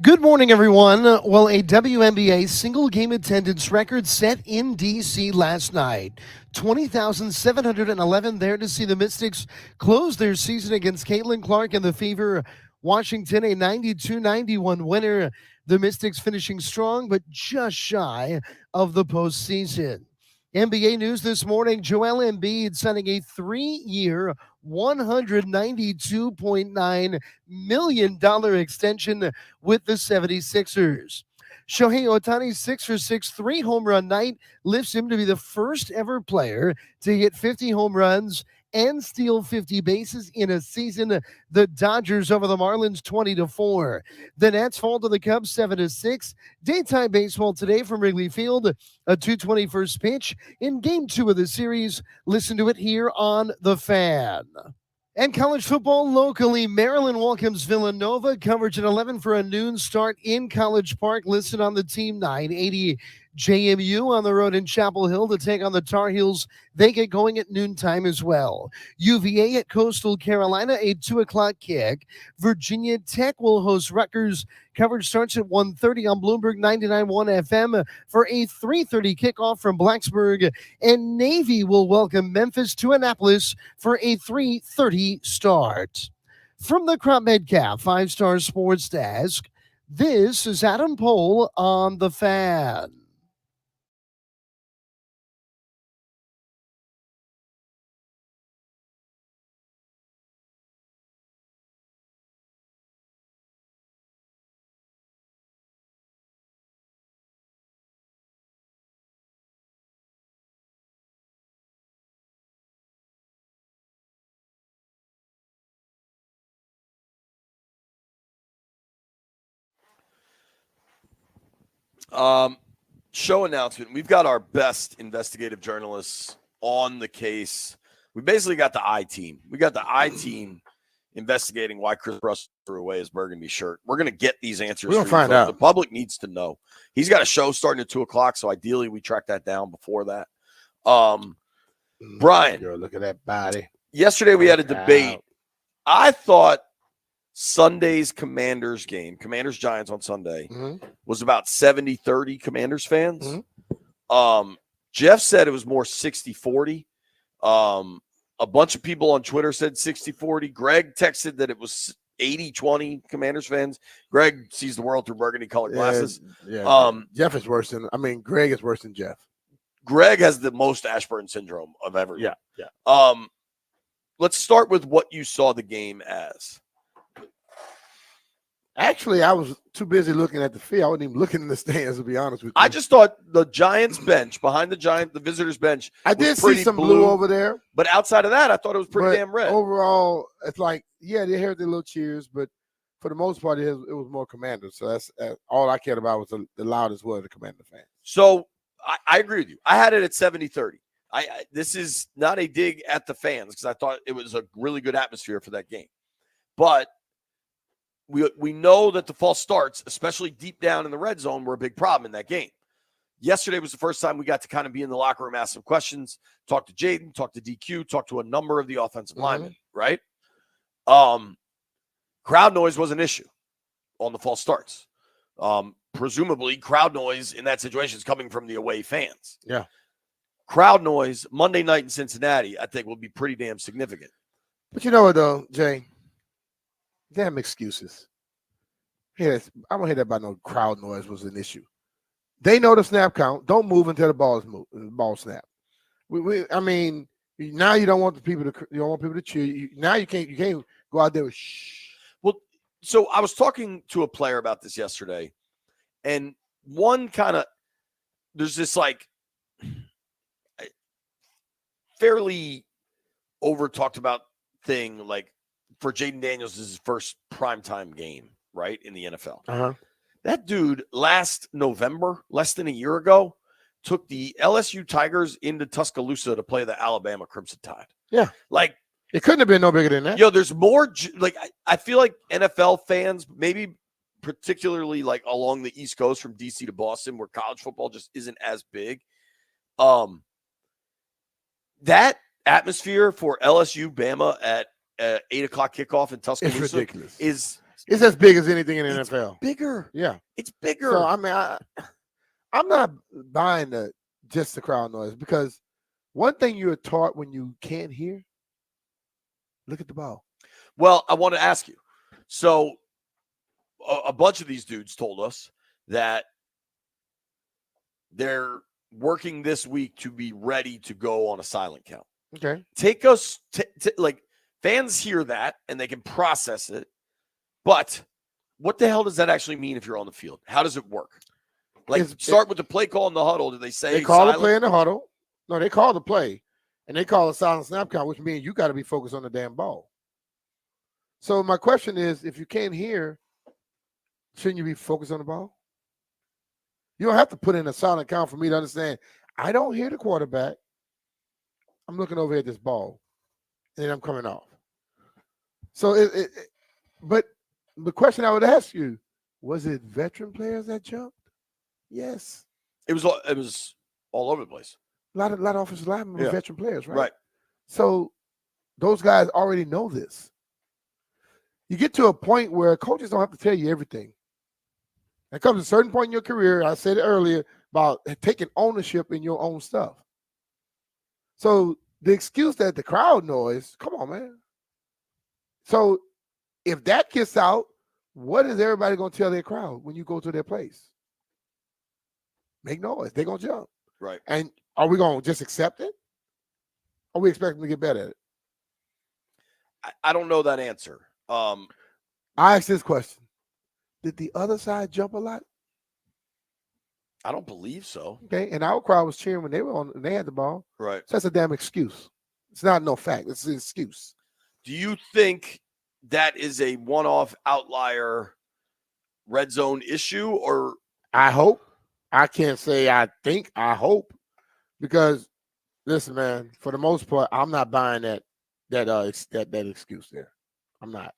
Good morning, everyone. Well, a WNBA single game attendance record set in D.C. last night. 20,711 there to see the Mystics close their season against Caitlin Clark and the Fever. Washington, a 92-91 winner. The Mystics finishing strong, but just shy of the postseason. NBA news this morning, Joel Embiid signing a 3-year, $192.9 million extension with the 76ers. Shohei Ohtani's 6-for-6 3-home run night lifts him to be the first ever player to hit 50 home runs and steal 50 bases in a season. The Dodgers over the Marlins 20-4. The Nats fall to the Cubs 7-6. Daytime baseball today from Wrigley Field, a 2:21 pitch in Game 2 of the series. Listen to it here on The Fan. And college football locally, Maryland welcomes Villanova. Coverage at 11 for a noon start in College Park. Listen on the Team 980. JMU on the road in Chapel Hill to take on the Tar Heels. They get going at noontime as well. UVA at Coastal Carolina, a 2 o'clock kick. Virginia Tech will host Rutgers. Coverage starts at 1:30 on Bloomberg 99.1 FM for a 3:30 kickoff from Blacksburg. And Navy will welcome Memphis to Annapolis for a 3:30 start. From the Crop Medcalf 5-Star Sports Desk, this is Adam Pohl on The Fan. Show announcement. We've got our best investigative journalists on the case. We basically got the I-team. We got the I-team investigating why Chris Russell threw away his burgundy shirt. We're going to get these answers. We're going to find out. The public needs to know. He's got a show starting at 2 o'clock, so ideally we track that down before that. Brian. Girl, look at that body. Yesterday we had a debate. I thought Sunday's Commanders game, Commanders-Giants on Sunday, was about 70-30 Commanders fans. Jeff said it was more 60-40. A bunch of people on Twitter said 60-40. Greg texted that it was 80-20 Commanders fans. Greg sees the world through burgundy-colored glasses. Yeah. Jeff is worse than – Greg is worse than Jeff. Greg has the most Ashburn syndrome of ever. Yeah. Let's start with what you saw the game as. Actually, I was too busy looking at the field. I wasn't even looking in the stands, to be honest with you. I just thought the Giants bench, behind the visitors bench, I did see some blue over there. But outside of that, I thought it was pretty damn red. Overall, it's like, yeah, they heard their little cheers, but for the most part, it was more Commanders. So that's all I cared about was the loudest were the Commander fans. So I agree with you. I had it at 70-30. This is not a dig at the fans because I thought it was a really good atmosphere for that game. But we know that the false starts, especially deep down in the red zone, were a big problem in that game. Yesterday was the first time we got to kind of be in the locker room, ask some questions, talk to Jaden, talk to DQ, talk to a number of the offensive linemen, right? Crowd noise was an issue on the false starts. Presumably, crowd noise in that situation is coming from the away fans. Yeah. Crowd noise Monday night in Cincinnati, I think, will be pretty damn significant. But you know what, though, Jay? Damn excuses. Yes, I don't hear that about no crowd noise was an issue. They know the snap count. Don't move until the ball is moved. The ball snap. Now you don't want people to cheer. Now you can't go out there with shh. Well, so I was talking to a player about this yesterday, and there's this like fairly over talked about thing like. For Jaden Daniels, this is his first primetime game, right, in the NFL. That dude, last November, less than a year ago, took the LSU Tigers into Tuscaloosa to play the Alabama Crimson Tide. Yeah. Like, it couldn't have been no bigger than that. There's more, like, I feel like NFL fans, maybe particularly like along the East Coast from DC to Boston, where college football just isn't as big. That atmosphere for LSU Bama at 8 o'clock kickoff in Tuscaloosa ridiculous. is quarterbacks. It's as big as anything in the It's NFL. bigger. Yeah. It's bigger. So, I mean, I'm not buying just the crowd noise, because one thing you're taught when you can't hear, look at the ball. Well, I want to ask you. So a bunch of these dudes told us that they're working this week to be ready to go on a silent count. Okay. Take us like fans hear that and they can process it, but what the hell does that actually mean if you're on the field? How does it work? Like, start with the play call in the huddle. Did they say they call silent? the play in the huddle? No, they call the play, and they call a silent snap count, which means you got to be focused on the damn ball. So my question is, if you can't hear, shouldn't you be focused on the ball? You don't have to put in a silent count for me to understand. I don't hear the quarterback. I'm looking over at this ball, and then I'm coming off. So, but the question I would ask you, was it veteran players that jumped? Yes. It was all over the place. A lot of offensive linemen were veteran players, right? Right. So those guys already know this. You get to a point where coaches don't have to tell you everything. There comes a certain point in your career, I said it earlier, about taking ownership in your own stuff. So the excuse that the crowd noise, come on, man. So if that gets out, what is everybody going to tell their crowd when you go to their place? Make noise. They're going to jump. Right. And are we going to just accept it? Or are we expecting to get better at it? I don't know that answer. I asked this question. Did the other side jump a lot? I don't believe so. Okay. And our crowd was cheering when they had the ball. Right. So that's a damn excuse. It's not no fact. It's an excuse. Do you think that is a one-off outlier red zone issue, or I hope. I can't say I think. I hope, because listen, man. For the most part, I'm not buying that excuse there. I'm not.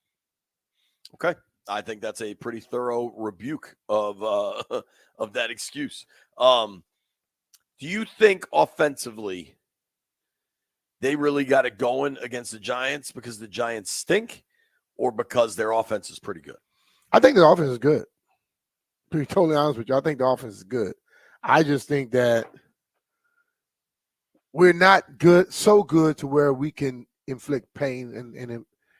Okay, I think that's a pretty thorough rebuke of that excuse. Do you think offensively they really got it going against the Giants because the Giants stink, or because their offense is pretty good? I think the offense is good. To be totally honest with you, I think the offense is good. I just think that we're not good, so good to where we can inflict pain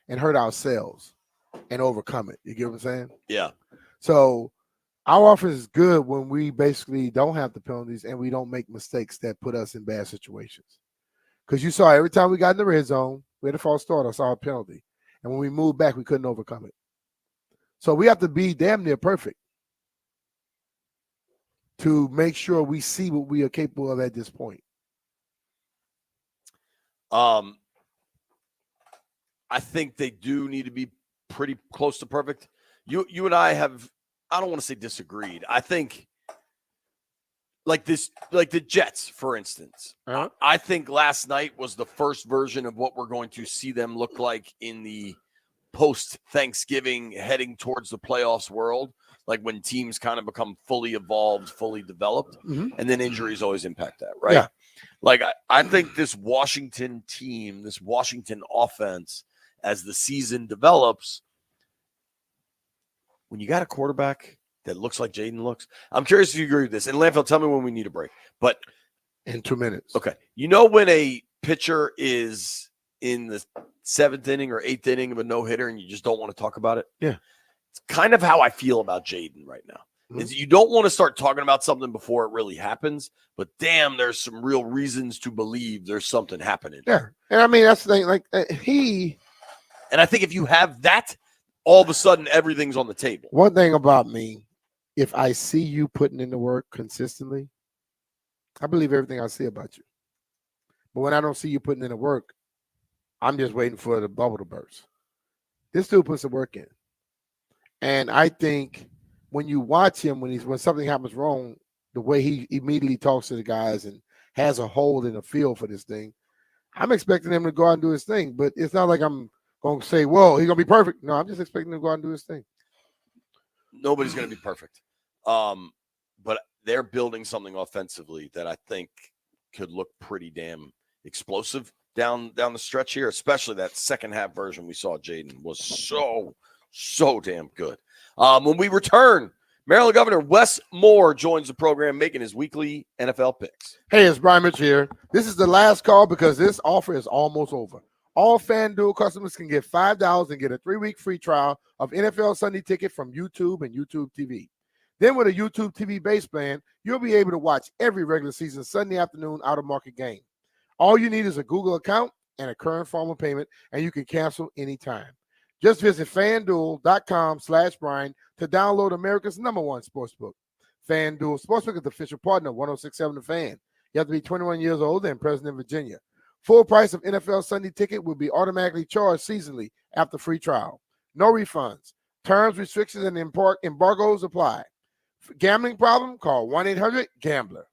and hurt ourselves and overcome it. You get what I'm saying? Yeah. So our offense is good when we basically don't have the penalties and we don't make mistakes that put us in bad situations. Because you saw every time we got in the red zone, we had a false start, I saw a penalty. And when we moved back, we couldn't overcome it. So we have to be damn near perfect to make sure we see what we are capable of at this point. I think they do need to be pretty close to perfect. You and I have, I don't want to say disagreed. I think like the Jets, for instance. Uh-huh. I think last night was the first version of what we're going to see them look like in the post-Thanksgiving heading towards the playoffs world, like when teams kind of become fully evolved, fully developed, and then injuries always impact that, right? Yeah. Like I think this Washington team, this Washington offense, as the season develops, when you got a quarterback that looks like Jaden looks, I'm curious if you agree with this. And Landfill, tell me when we need a break. But in 2 minutes. Okay. You know when a pitcher is in the 7th inning or 8th inning of a no-hitter and you just don't want to talk about it? Yeah. It's kind of how I feel about Jaden right now. Is you don't want to start talking about something before it really happens, but damn, there's some real reasons to believe there's something happening. Yeah. And I mean, that's the thing. Like and I think if you have that, all of a sudden everything's on the table. One thing about me, if I see you putting in the work consistently, I believe everything I see about you. But when I don't see you putting in the work, I'm just waiting for the bubble to burst. This dude puts the work in. And I think when you watch him, when something happens wrong, the way he immediately talks to the guys and has a hold in the field for this thing, I'm expecting him to go out and do his thing. But it's not like I'm going to say, whoa, he's going to be perfect. No, I'm just expecting him to go out and do his thing. Nobody's going to be perfect. But they're building something offensively that I think could look pretty damn explosive down the stretch here, especially that second half version we saw. Jaden was So damn good. When we return, Maryland Governor Wes Moore joins the program, making his weekly NFL picks. Hey, it's Brian Mitch here. This is the last call because this offer is almost over. All FanDuel customers can get $5 and get a 3-week free trial of NFL Sunday Ticket from YouTube and YouTube TV. Then with a YouTube TV base plan, you'll be able to watch every regular season Sunday afternoon out-of-market game. All you need is a Google account and a current form of payment, and you can cancel anytime. Just visit FanDuel.com/Brian to download America's #1 sportsbook. FanDuel Sportsbook is the official partner of 106.7 The Fan. You have to be 21 years old and present in Virginia. Full price of NFL Sunday Ticket will be automatically charged seasonally after free trial. No refunds. Terms, restrictions, and embargoes apply. Gambling problem? Call 1-800-GAMBLER.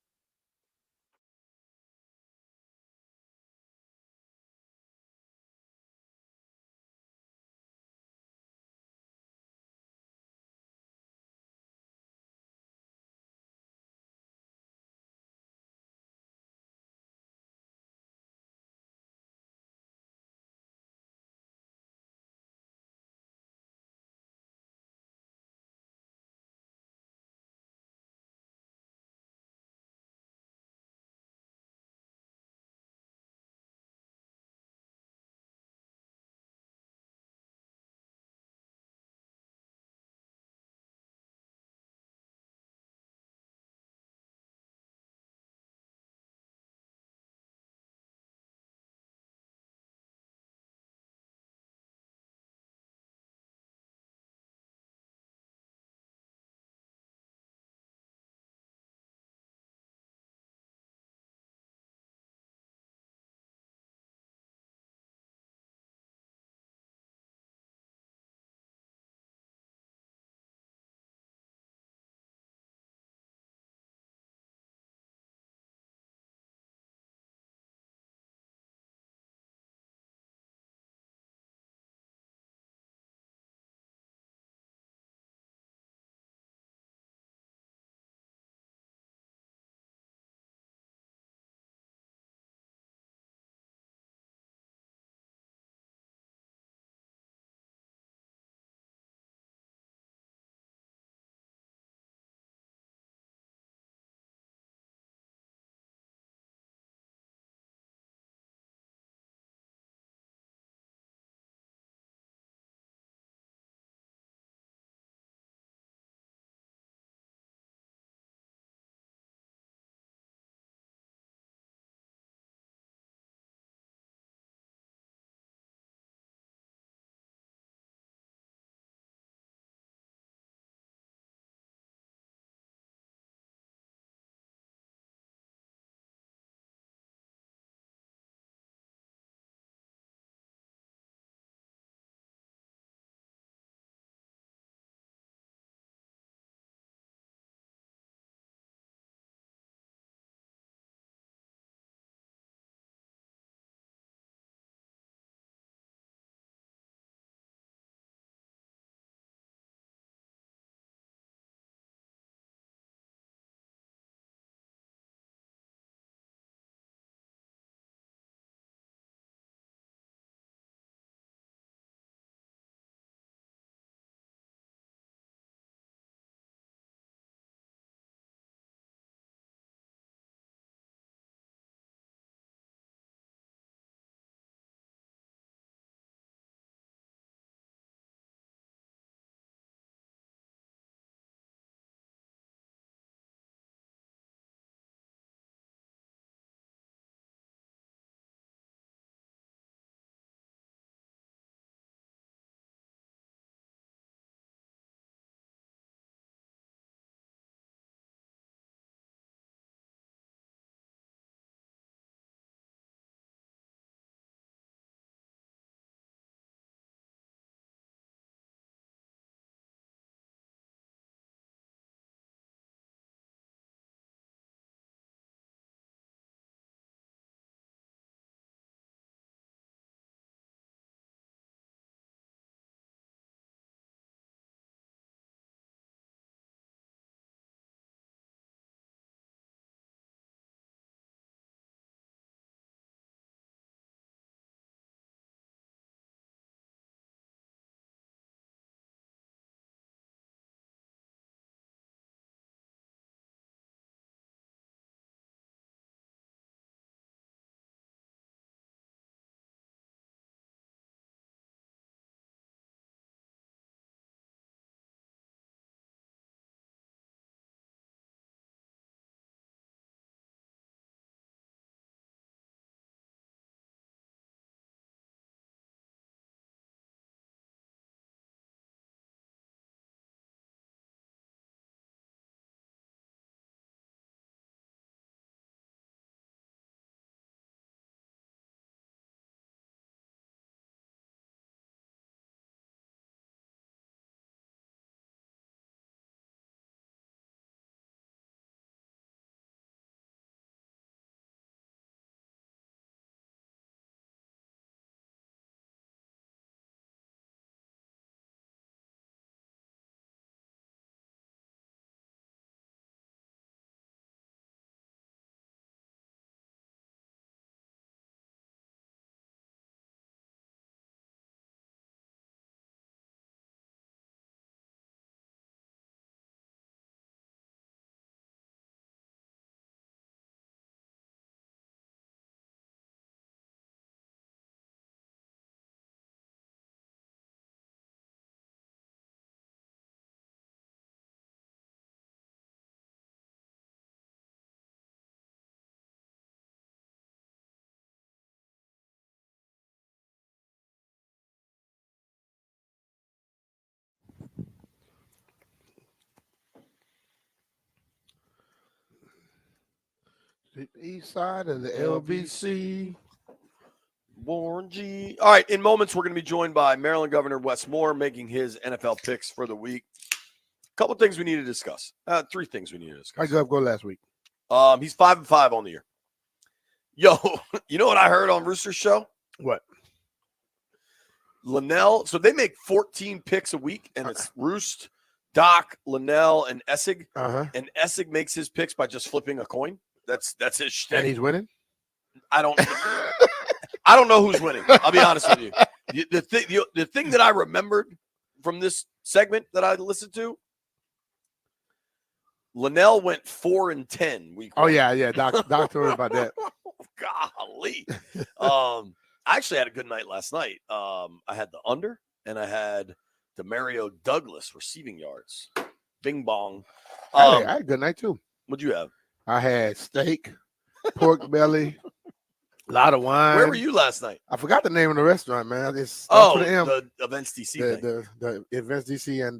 The east side of the LBC. Warren G. All right, in moments, we're going to be joined by Maryland Governor Wes Moore making his NFL picks for the week. A couple things we need to discuss. 3 things we need to discuss. I go last week. He's 5-5 on the year. Yo, you know what I heard on Rooster's show? What? Linnell. So they make 14 picks a week, and it's Roost, Doc, Linnell, and Essig. And Essig makes his picks by just flipping a coin. That's his shtick. And he's winning? I don't know who's winning. I'll be honest with you. The thing that I remembered from this segment that I listened to, Linnell went 4-10 week 1. Oh, yeah. Doc told me about that. Golly. I actually had a good night last night. I had the under, and I had Demario Douglas receiving yards. Bing bong. I had a good night, too. What'd you have? I had steak, pork belly, a lot of wine. Where were you last night? I forgot the name of the restaurant, man. The Events DC thing. The Events DC and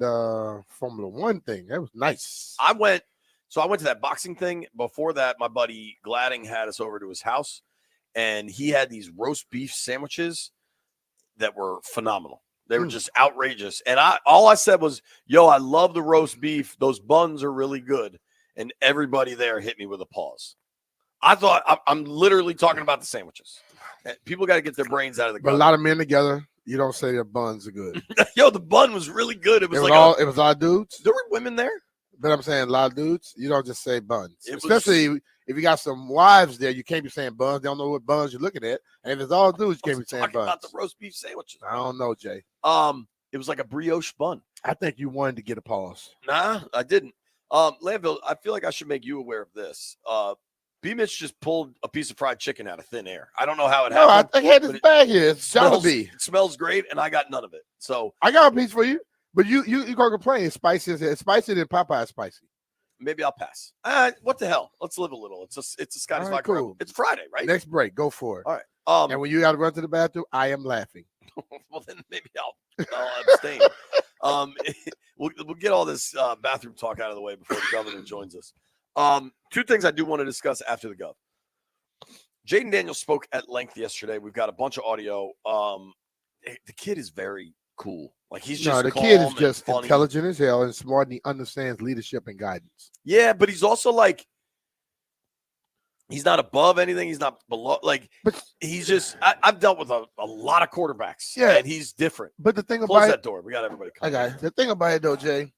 Formula One thing. That was nice. I went to that boxing thing. Before that, my buddy Gladding had us over to his house, and he had these roast beef sandwiches that were phenomenal. They were just outrageous. And all I said was, yo, I love the roast beef. Those buns are really good. And everybody there hit me with a pause. I thought I'm literally talking about the sandwiches. People got to get their brains out of the gutter. But a lot of men together, you don't say their buns are good. Yo, the bun was really good. It was all dudes. There were women there. But I'm saying a lot of dudes, you don't just say buns. Especially if you got some wives there, you can't be saying buns. They don't know what buns you're looking at. And if it's all dudes, you can't be saying buns. About the roast beef sandwiches. I don't know, Jay. It was like a brioche bun. I think you wanted to get a pause. Nah, I didn't. Landville, I feel like I should make you aware of this. B-Mitch just pulled a piece of fried chicken out of thin air. I don't know how it happened. I had this bag here. It's it smells great, and I got none of it. So I got a piece for you, but you gonna complain. It's spicy. It's spicier than Popeye spicy. Maybe I'll pass. What the hell? Let's live a little. It's a Scottish vodka. Cool. It's Friday, right? Next break. Go for it. All right. And when you got to run to the bathroom, I am laughing. Well, then maybe I'll abstain. We'll get all this bathroom talk out of the way before the governor joins us. 2 things I do want to discuss after the gov. Jaden Daniels spoke at length yesterday. We've got a bunch of audio. The kid is very cool. Like he's just the kid is just funny. Intelligent as hell and smart, and he understands leadership and guidance. Yeah, but he's also like he's not above anything. He's not below. Like, but he's just. I've dealt with a lot of quarterbacks. Yeah, and he's different. But the thing Close about that door. We got everybody. The thing about it though, Jay,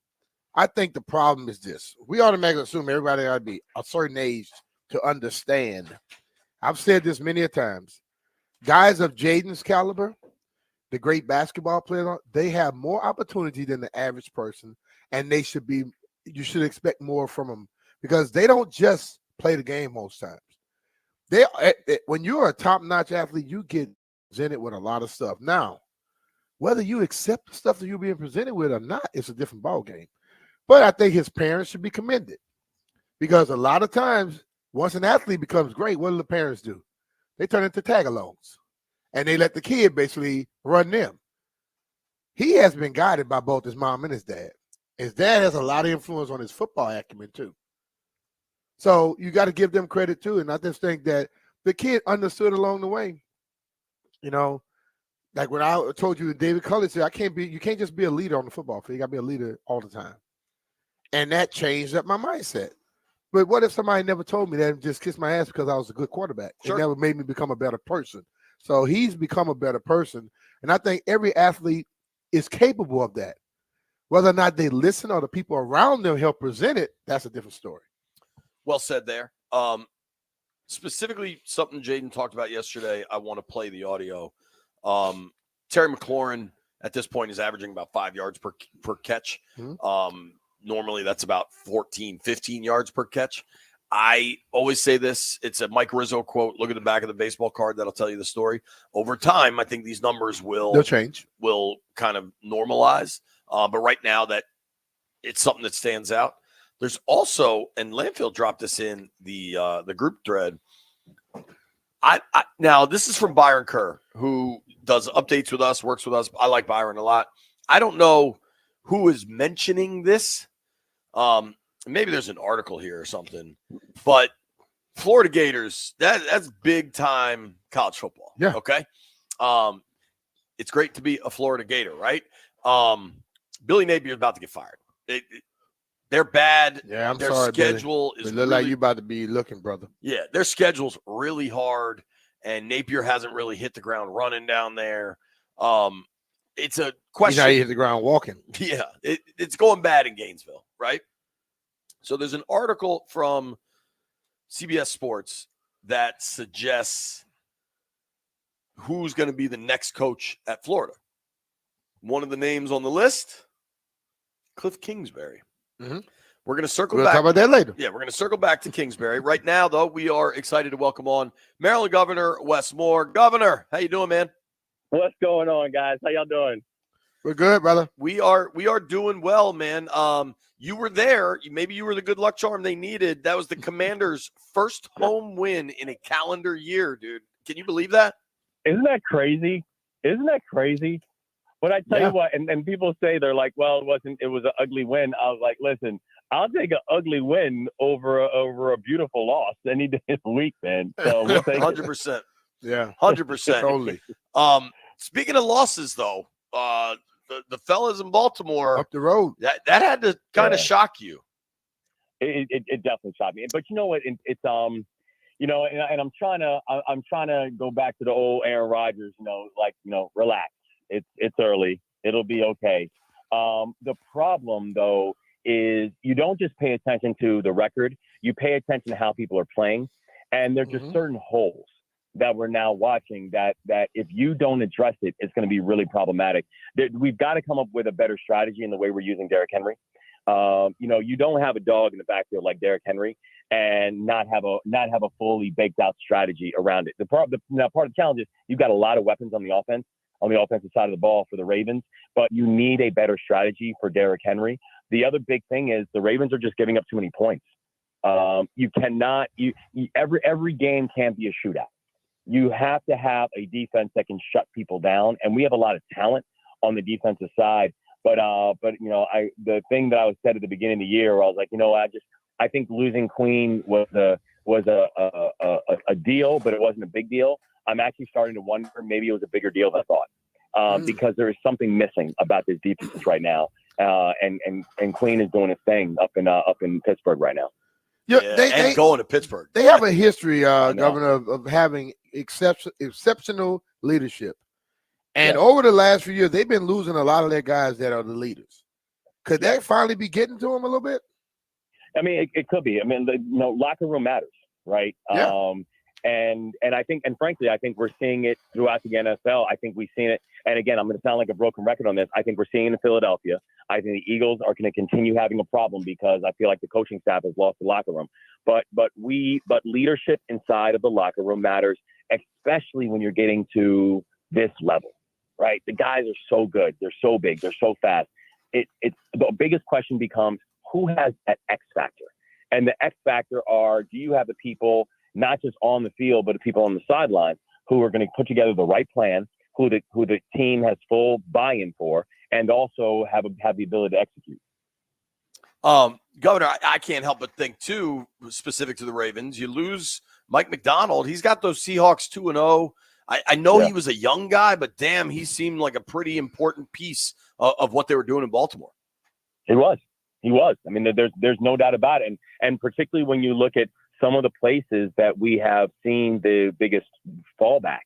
I think the problem is this: we automatically assume everybody ought to be a certain age to understand. I've said this many a times. Guys of Jaden's caliber, the great basketball players, they have more opportunity than the average person, and you should expect more from them because they don't just play the game most times. When you're a top-notch athlete, you get presented with a lot of stuff. Now, whether you accept the stuff that you're being presented with or not, it's a different ballgame. But I think his parents should be commended because a lot of times, once an athlete becomes great, what do the parents do? They turn into tag-alongs, and they let the kid basically run them. He has been guided by both his mom and his dad. His dad has a lot of influence on his football acumen, too. So you got to give them credit, too. And I just think that the kid understood along the way. You know, like when I told you David Culley said, you can't just be a leader on the football field. You got to be a leader all the time. And that changed up my mindset. But what if somebody never told me that and just kissed my ass because I was a good quarterback? Sure. It never made me become a better person. So he's become a better person. And I think every athlete is capable of that. Whether or not they listen or the people around them help present it, that's a different story. Well said there. Specifically, something Jaden talked about yesterday, I want to play the audio. Terry McLaurin, at this point, is averaging about 5 yards per catch. Mm-hmm. Normally, that's about 14, 15 yards per catch. I always say this. It's a Mike Rizzo quote. Look at the back of the baseball card. That'll tell you the story. Over time, I think these numbers will change, will kind of normalize. But right now, that it's something that stands out. There's also, and Landfill dropped this in the group thread. Now, this is from Byron Kerr, who does updates with us, works with us. I like Byron a lot. I don't know who is mentioning this. Maybe there's an article here or something, but Florida Gators, that's big time college football. Yeah. Okay. It's great to be a Florida Gator, right? Billy Napier's about to get fired. They're bad. Yeah, I'm their sorry, schedule Billy. is It look really, like you about to be looking, brother. Yeah, their schedule's really hard, and Napier hasn't really hit the ground running down there. It's a question. He's not hit the ground walking. Yeah, it's going bad in Gainesville, right? So there's an article from CBS Sports that suggests who's going to be the next coach at Florida. One of the names on the list, Cliff Kingsbury. Mm-hmm. We're going to circle We'll back. talk about that later. Yeah, we're going to circle back to Kingsbury. Right now, though, we are excited to welcome on Maryland Governor Wes Moore. Governor, how you doing, man? What's going on, guys? How y'all doing? We're good, brother. We are doing well, man. You were there. Maybe you were the good luck charm they needed. That was the Commanders' first home win in a calendar year, dude. Can you believe that? Isn't that crazy? When I tell you what, and people say they're like, well, it was an ugly win. I was like, listen, I'll take an ugly win over a beautiful loss any day of the week, man. So we'll take 100%. Yeah. 100%. Totally. Speaking of losses, though, the fellas in Baltimore Up the road. that had to kind of shock you. It definitely shocked me. But you know what? It's you know, and I'm trying to go back to the old Aaron Rodgers. Relax. It's early. It'll be okay. The problem though is you don't just pay attention to the record. You pay attention to how people are playing, and there's just certain holes that we're now watching that if you don't address it, it's going to be really problematic. We've got to come up with a better strategy in the way we're using Derrick Henry. You don't have a dog in the backfield like Derrick Henry and not have a fully baked out strategy around it. Part of the challenge is you've got a lot of weapons on the offensive side of the ball for the Ravens, but you need a better strategy for Derrick Henry. The other big thing is the Ravens are just giving up too many points. You cannot, every game can't be a shootout. You have to have a defense that can shut people down. And we have a lot of talent on the defensive side. But the thing that I was said at the beginning of the year, I was like, I think losing Queen was a deal, but it wasn't a big deal. I'm actually starting to wonder maybe it was a bigger deal than I thought, because there is something missing about this defense right now. And Queen is doing his thing up in Pittsburgh right now. They going to Pittsburgh. They have a history, Governor, of having exceptional leadership. And over the last few years, they've been losing a lot of their guys that are the leaders. Could that finally be getting to them a little bit? I mean, it could be. I mean, locker room matters, right? Yeah. And I think, and frankly, I think we're seeing it throughout the NFL. I think we've seen it. And again, I'm going to sound like a broken record on this. I think we're seeing it in Philadelphia. I think the Eagles are going to continue having a problem because I feel like the coaching staff has lost the locker room. But leadership inside of the locker room matters, especially when you're getting to this level, right? The guys are so good. They're so big. They're so fast. It's the biggest question becomes who has that X factor? And the X factor are, do you have the people not just on the field, but the people on the sideline who are going to put together the right plan, who the team has full buy-in for, and also have the ability to execute. Governor, I can't help but think too, specific to the Ravens, you lose Mike McDonald. He's got those Seahawks 2-0. I know he was a young guy, but damn, he seemed like a pretty important piece of what they were doing in Baltimore. He was. I mean, there's no doubt about it. And particularly when you look at some of the places that we have seen the biggest fallback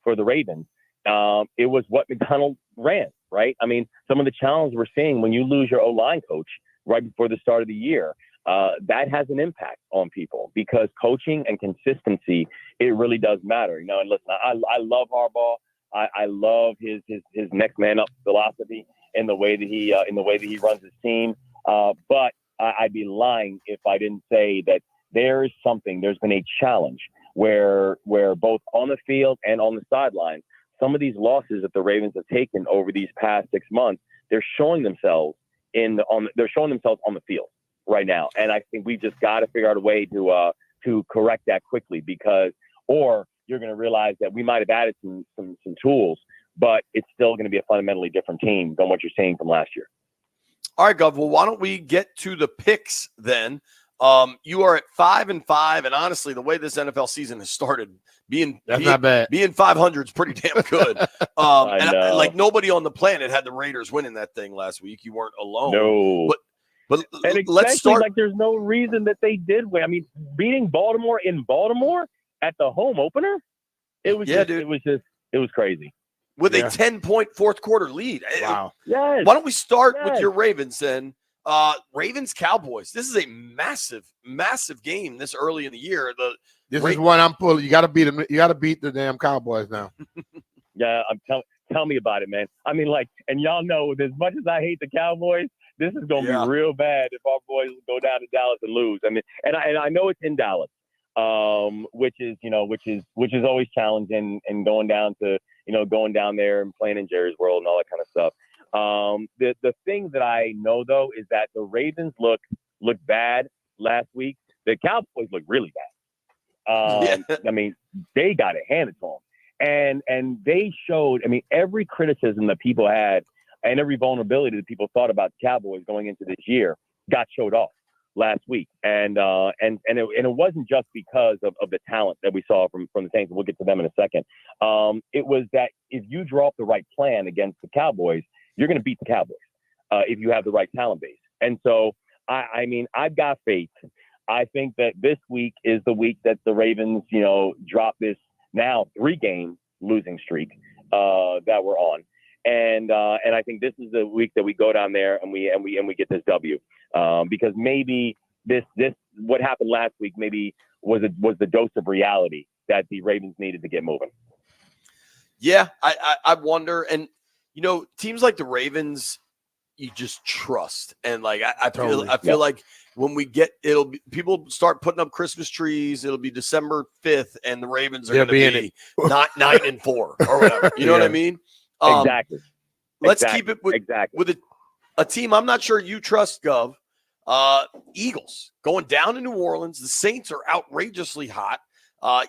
for the Ravens, it was what McDonald ran, right? I mean, some of the challenges we're seeing when you lose your O-line coach right before the start of the year, that has an impact on people because coaching and consistency, it really does matter. And listen, I love Harbaugh. I love his next man up philosophy in the way that he runs his team. But I'd be lying if I didn't say that there's been a challenge where both on the field and on the sideline, some of these losses that the Ravens have taken over these past 6 months, they're showing themselves on the field right now. And I think we've just got to figure out a way to correct that quickly or you're going to realize that we might have added some tools, but it's still going to be a fundamentally different team than what you're seeing from last year. All right, Gov. Well, why don't we get to the picks then? You are at 5-5, and honestly, the way this NFL season has started, not bad. Being 500 is pretty damn good. Like nobody on the planet had the Raiders winning that thing last week. You weren't alone. No. But and let's start. Like, there's no reason that they did win. I mean, beating Baltimore in Baltimore at the home opener, it was crazy. With a 10-point fourth quarter lead. Wow. Yes. Why don't we start with your Ravens then? Ravens Cowboys. This is a massive, massive game this early in the year. This is one I'm pulling. You got to beat them. You got to beat the damn Cowboys now. Yeah, tell me about it, man. I mean, like, and y'all know, as much as I hate the Cowboys, this is going to be real bad if our boys go down to Dallas and lose. I mean, and I know it's in Dallas, which is always challenging, and going down there and playing in Jerry's World and all that kind of stuff. The thing that I know though is that the Ravens look bad last week. The Cowboys look really bad. I mean, they got it handed to them, and they showed. I mean, every criticism that people had and every vulnerability that people thought about the Cowboys going into this year got showed off last week, and it wasn't just because of the talent that we saw from the Saints. We'll get to them in a second. It was that if you draw up the right plan against the Cowboys, you're going to beat the Cowboys if you have the right talent base. And so, I mean, I've got faith. I think that this week is the week that the Ravens, drop this now 3-game losing streak that we're on. And I think this is the week that we go down there and we get this W, because maybe this what happened last week maybe was the dose of reality that the Ravens needed to get moving. Yeah, I wonder, and teams like the Ravens, you just trust, and like I feel like when we get people start putting up Christmas trees, it'll be December 5th, and the Ravens are going to be 9-4 or whatever. You know what I mean? Exactly. Let's keep it with a team I'm not sure you trust, Gov. Eagles going down to New Orleans. The Saints are outrageously hot.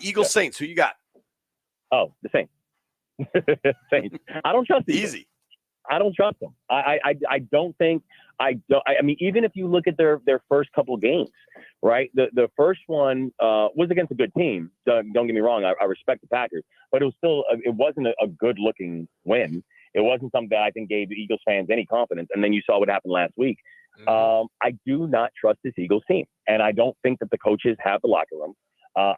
Eagles Saints. Who you got? Oh, the Saints. Saints. I don't trust them. Easy. I don't trust them. I don't think. I mean, even if you look at their first couple of games, right? The first one was against a good team. Don't get me wrong. I respect the Packers, but it was still it wasn't a good looking win. It wasn't something that I think gave the Eagles fans any confidence. And then you saw what happened last week. Mm-hmm. I do not trust this Eagles team, and I don't think that the coaches have the locker room.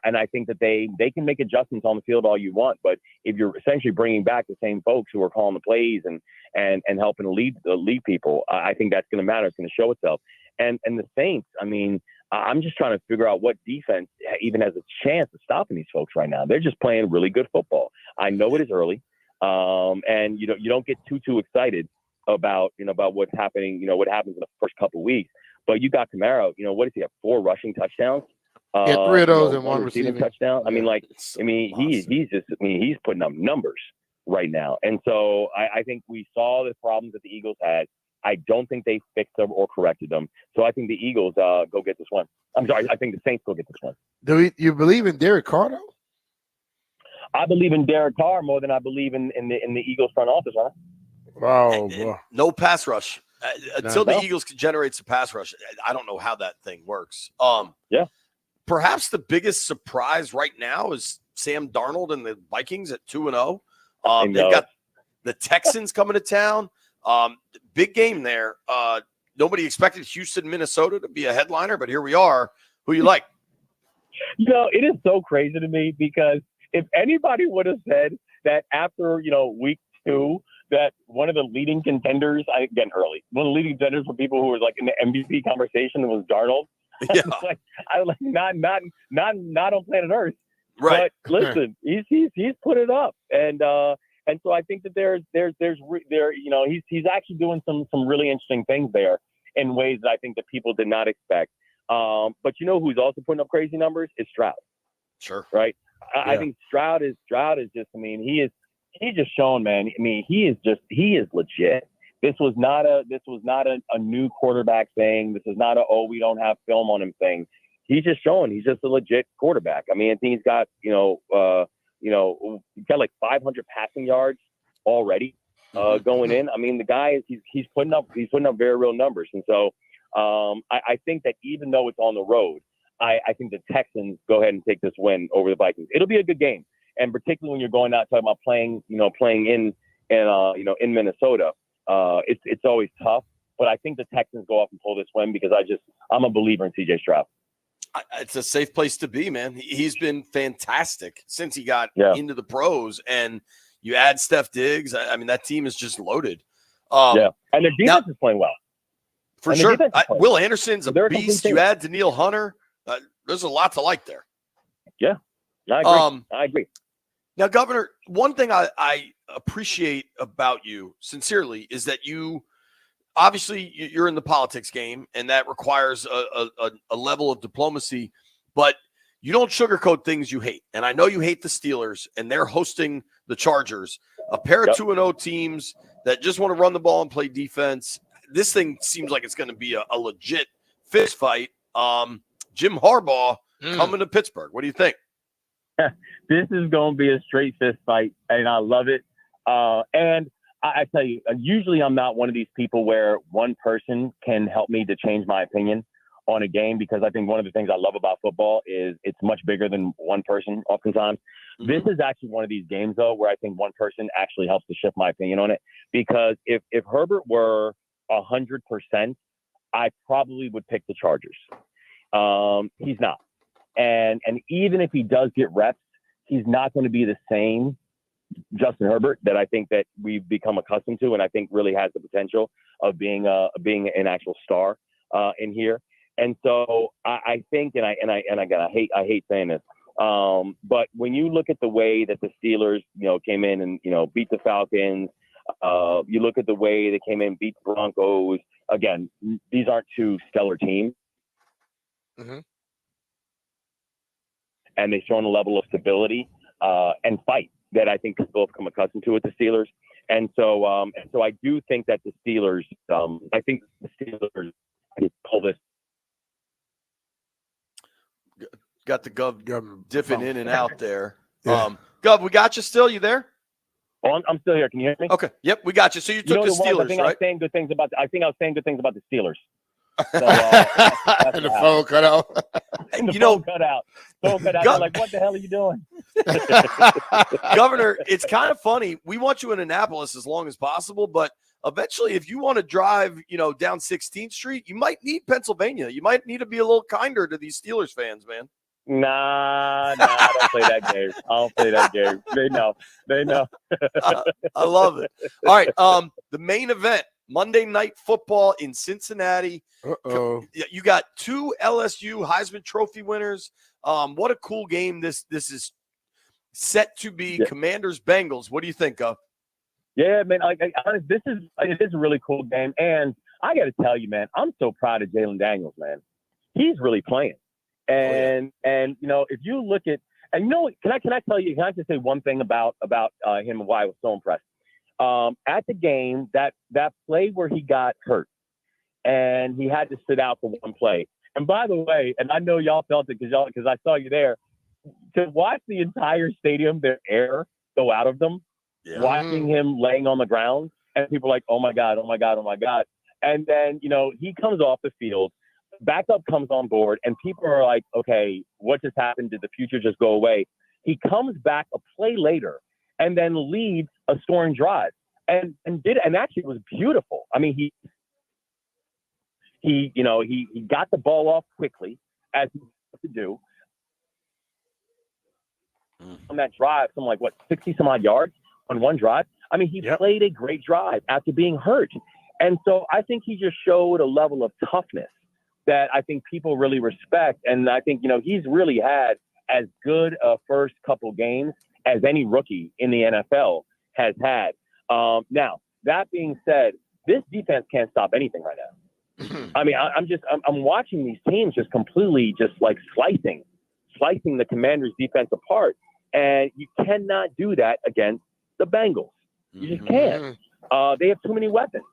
And I think that they can make adjustments on the field all you want, but if you're essentially bringing back the same folks who are calling the plays and helping lead people, I think that's going to matter. It's going to show itself. And the Saints, I mean, I'm just trying to figure out what defense even has a chance of stopping these folks right now. They're just playing really good football. I know it is early, and you don't get too excited about what's happening. What happens in the first couple of weeks. But you got Kamara. What does he have? 4 rushing touchdowns. 3 of those and 1 receiving touchdown. He's putting up numbers right now. And so I think we saw the problems that the Eagles had. I don't think they fixed them or corrected them. So I think the Eagles go get this one. I'm sorry. I think the Saints go get this one. Do you believe in Derek Carr, though? I believe in Derek Carr more than I believe in the Eagles front office, huh? Wow. No pass rush. Until the Eagles generates a pass rush, I don't know how that thing works. Yeah. Perhaps the biggest surprise right now is Sam Darnold and the Vikings at 2-0. They've got the Texans coming to town. Big game there. Nobody expected Houston, Minnesota to be a headliner, but here we are. Who you like? It is so crazy to me because if anybody would have said that after, week 2, that one of the leading contenders, one of the leading contenders for people who were like in the MVP conversation was Darnold. Yeah. I was like, not on planet Earth. Right. But listen, he's put it up, and so I think that he's actually doing some really interesting things there in ways that I think that people did not expect. But who's also putting up crazy numbers is Stroud. Sure. Right. I think Stroud is just. I mean, he's just shown, man. I mean, he is legit. This was not a new quarterback thing. This is not we don't have film on him thing. He's just showing he's just a legit quarterback. I mean, I think he's got he's got like 500 passing yards already going in. I mean, the guy he's putting up very real numbers. And so I think that even though it's on the road, I think the Texans go ahead and take this win over the Vikings. It'll be a good game, and particularly when you're going out talking about playing in Minnesota, it's always tough. But I think the Texans go off and pull this win because I'm a believer in C.J. Stroud. It's a safe place to be, man. He's been fantastic since he got into the pros, and you add Steph Diggs. I mean, that team is just loaded. And their defense is playing well. For sure. Will Anderson's a beast. You add Daniil Hunter. There's a lot to like there. Yeah, I agree. Now, Governor, one thing I appreciate about you sincerely is that obviously you're in the politics game, and that requires a level of diplomacy, but you don't sugarcoat things you hate. And I know you hate the Steelers, and they're hosting the Chargers, a pair of 2-0 teams that just want to run the ball and play defense. This thing seems like it's going to be a legit fist fight. Jim Harbaugh coming to Pittsburgh. What do you think? This is going to be a straight fist fight, and I love it. And I tell you, usually I'm not one of these people where one person can help me to change my opinion on a game, because I think one of the things I love about football is it's much bigger than one person oftentimes. Mm-hmm. This is actually one of these games, though, where I think one person actually helps to shift my opinion on it, because if Herbert were 100%, I probably would pick the Chargers. He's not. And even if he does get reps, he's not going to be the same Justin Herbert that I think that we've become accustomed to, and I think really has the potential of being an actual star in here. And so I think, and again, I hate saying this, but when you look at the way that the Steelers, came in and beat the Falcons, you look at the way they came in, beat the Broncos. Again, these aren't two stellar teams. Mm-hmm. And they've shown a level of stability and fight that I think people have come accustomed to with the Steelers. And so I do think that the Steelers, pull this. Got the Gov dipping in and out there. Yeah. Gov, we got you still? You there? Oh, I'm still here. Can you hear me? Okay. Yep, we got you. So you took the Steelers, right? I was saying good things about the Steelers. So, and the phone cut out. And the phone cut out. I'm like, what the hell are you doing? Governor, it's kind of funny. We want you in Annapolis as long as possible, but eventually, if you want to drive, down 16th Street, you might need Pennsylvania. You might need to be a little kinder to these Steelers fans, man. Nah, I don't play that game. I don't play that game. They know. I love it. All right, the main event, Monday Night Football in Cincinnati. Uh-oh. You got two LSU Heisman Trophy winners. What a cool game this is set to be. Yeah. Commanders Bengals. What do you think of? Yeah, man. It is a really cool game, and I got to tell you, man, I'm so proud of Jalen Daniels, man. He's really playing, and if you look at, and can I tell you? Can I just say one thing about him and why I was so impressed? At the game, that play where he got hurt and he had to sit out for one play. And by the way, and I know y'all felt it because I saw you there, to watch the entire stadium, their air go out of them, watching him laying on the ground, and people are like, oh my God. And then, he comes off the field, backup comes on board, and people are like, okay, what just happened? Did the future just go away? He comes back a play later and then leads a scoring drive, and actually it was beautiful. I mean, he got the ball off quickly, as he has to do. On that drive, something like 60 some odd yards on one drive. I mean, he played a great drive after being hurt, and so I think he just showed a level of toughness that I think people really respect, and I think he's really had as good a first couple games as any rookie in the NFL has had. Now, that being said, this defense can't stop anything right now. I mean, I'm watching these teams just completely just like slicing the Commanders' defense apart, and you cannot do that against the Bengals. You just can't. They have too many weapons.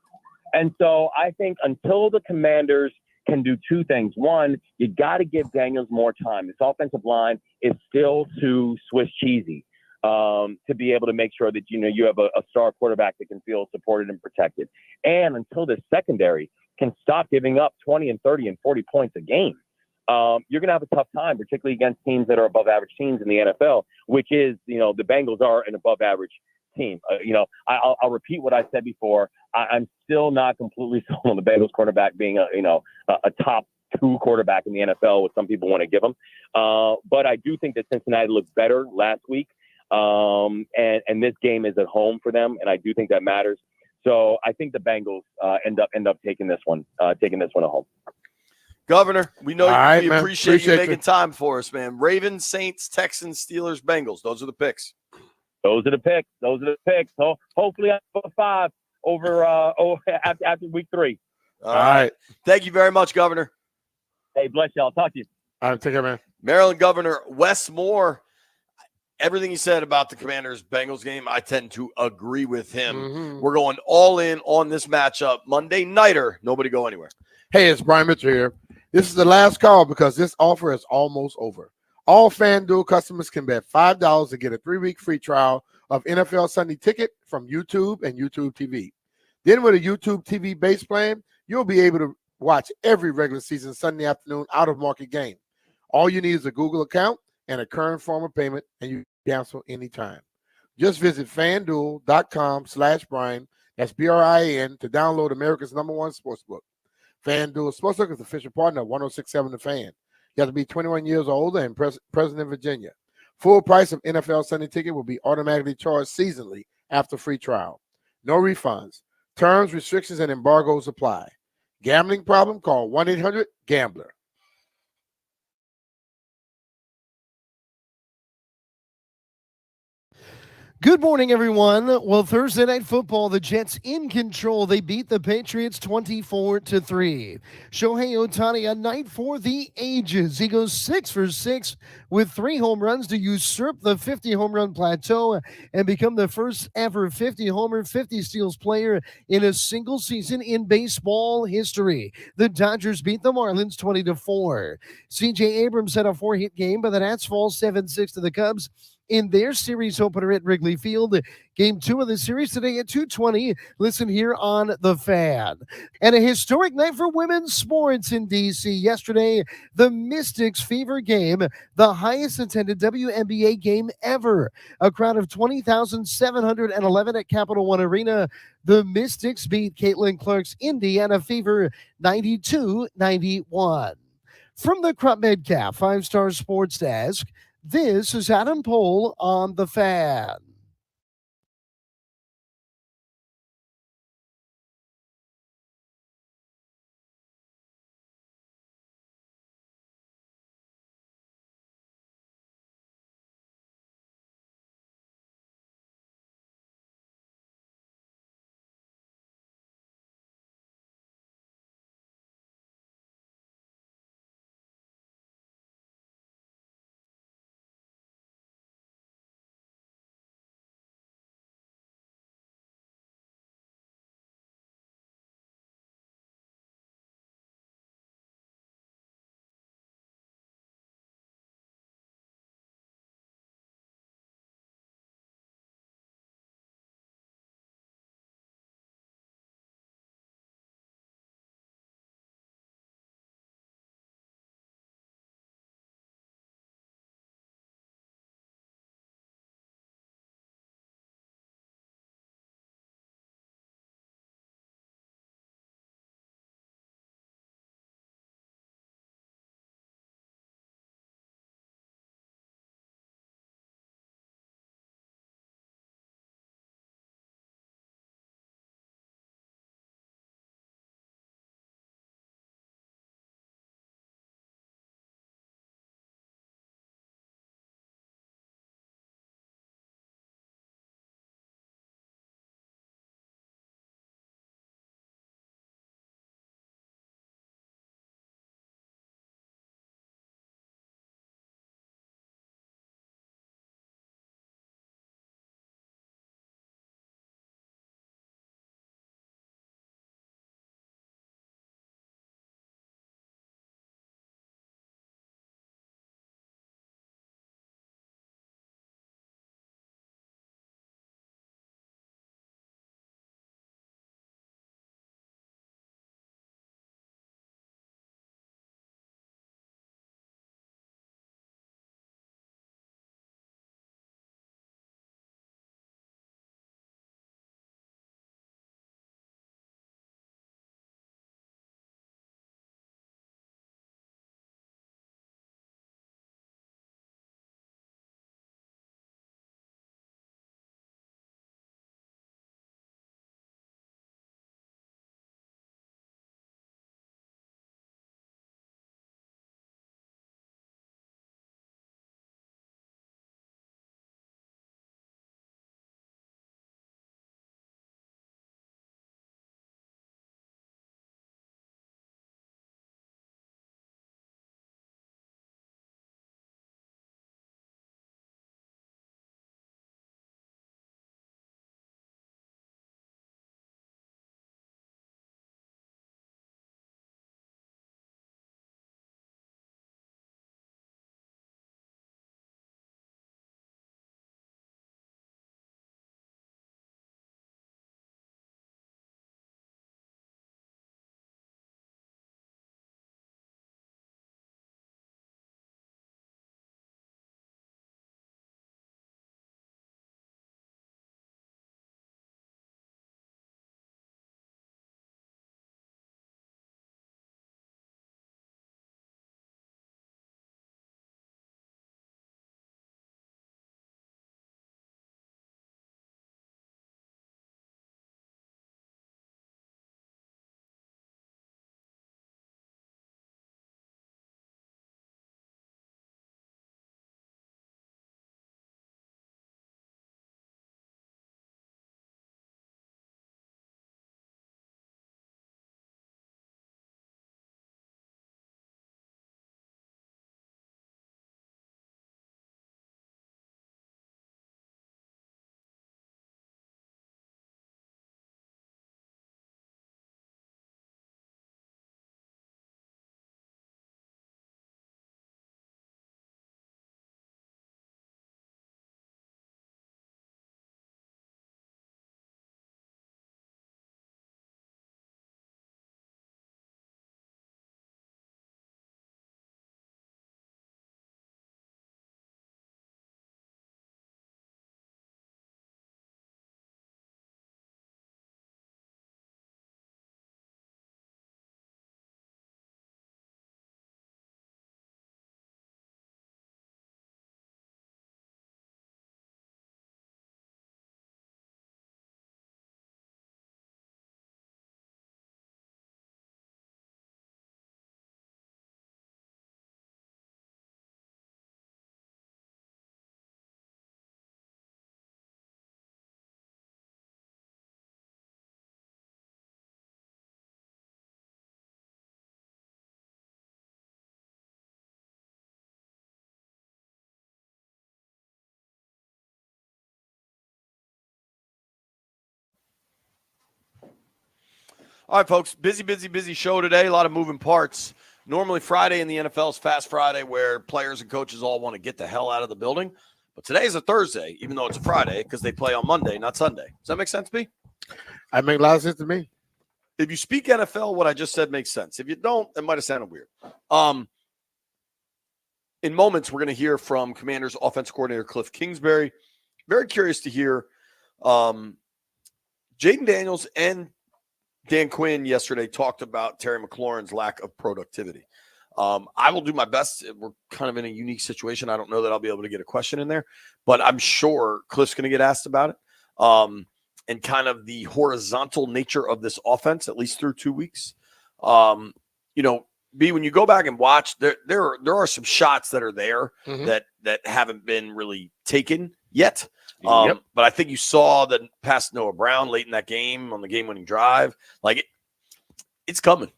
And so I think until the Commanders can do two things. One, you got to give Daniels more time. This offensive line is still too Swiss cheesy to be able to make sure that, you have a star quarterback that can feel supported and protected. And until the secondary can stop giving up 20 and 30 and 40 points a game, you're going to have a tough time, particularly against teams that are above average teams in the NFL, which is, the Bengals are an above average team. I'll repeat what I said before. I'm still not completely sold on the Bengals quarterback being a top 2 quarterback in the NFL, what some people want to give him. But I do think that Cincinnati looked better last week. And this game is at home for them. And I do think that matters. So I think the Bengals end up taking this one at home. Governor, we know right, we man. appreciate you Appreciate making time for us, man. Ravens, Saints, Texans, Steelers, Bengals. Those are the picks. Those are the picks. So hopefully I have a 5 over after week 3. All right. Thank you very much, Governor. Hey, bless y'all. Talk to you. All right, take care, man. Maryland Governor Wes Moore. Everything he said about the Commanders-Bengals game, I tend to agree with him. Mm-hmm. We're going all in on this matchup. Monday nighter. Nobody go anywhere. Hey, it's Brian Mitchell here. This is the last call because this offer is almost over. All FanDuel customers can bet $5 to get a 3-week free trial of NFL Sunday Ticket from YouTube and YouTube TV. Then with a YouTube TV base plan, you'll be able to watch every regular season Sunday afternoon out-of-market game. All you need is a Google account and a current form of payment, and you can cancel anytime. Just visit FanDuel.com/Brian, that's BRIN, to download America's #1 sportsbook. FanDuel Sportsbook is the official partner of 106.7 The Fan. You have to be 21 years or older and present in Virginia. Full price of NFL Sunday Ticket will be automatically charged seasonally after free trial. No refunds. Terms, restrictions, and embargoes apply. Gambling problem? Call 1-800-GAMBLER. Good morning, everyone. Well, Thursday Night Football, the Jets in control. They beat the Patriots 24-3. Shohei Ohtani, a night for the ages. He goes 6 for 6 with 3 home runs to usurp the 50-home run plateau and become the first ever 50-homer, 50-steals player in a single season in baseball history. The Dodgers beat the Marlins 20-4. C.J. Abrams had a 4-hit game, but the Nats fall 7-6 to the Cubs in their series opener at Wrigley Field. Game 2 of the series today at 2:20. Listen here on The Fan. And a historic night for women's sports in D.C. Yesterday, the Mystics Fever game, the highest attended WNBA game ever. A crowd of 20,711 at Capital One Arena. The Mystics beat Caitlin Clark's Indiana Fever 92-91. From the Crop Medcalf 5-Star Sports Desk, this is Adam Pohl on The Fan. All right, folks. Busy show today. A lot of moving parts. Normally Friday in the NFL is Fast Friday, where players and coaches all want to get the hell out of the building. But today is a Thursday, even though it's a Friday, because they play on Monday, not Sunday. Does that make sense, B? That makes a lot of sense to me. If you speak NFL, what I just said makes sense. If you don't, it might have sounded weird. In moments, we're going to hear from Commanders offensive coordinator Cliff Kingsbury. Very curious to hear Jaden Daniels and Dan Quinn yesterday talked about Terry McLaurin's lack of productivity. I will do my best. We're kind of in a unique situation. I don't know that I'll be able to get a question in there, but I'm sure Cliff's going to get asked about it. And kind of the horizontal nature of this offense, at least through 2 weeks. B, when you go back and watch, there are some shots that are there that haven't been really taken yet. But I think you saw the pass Noah Brown late in that game on the game-winning drive. Like it's coming.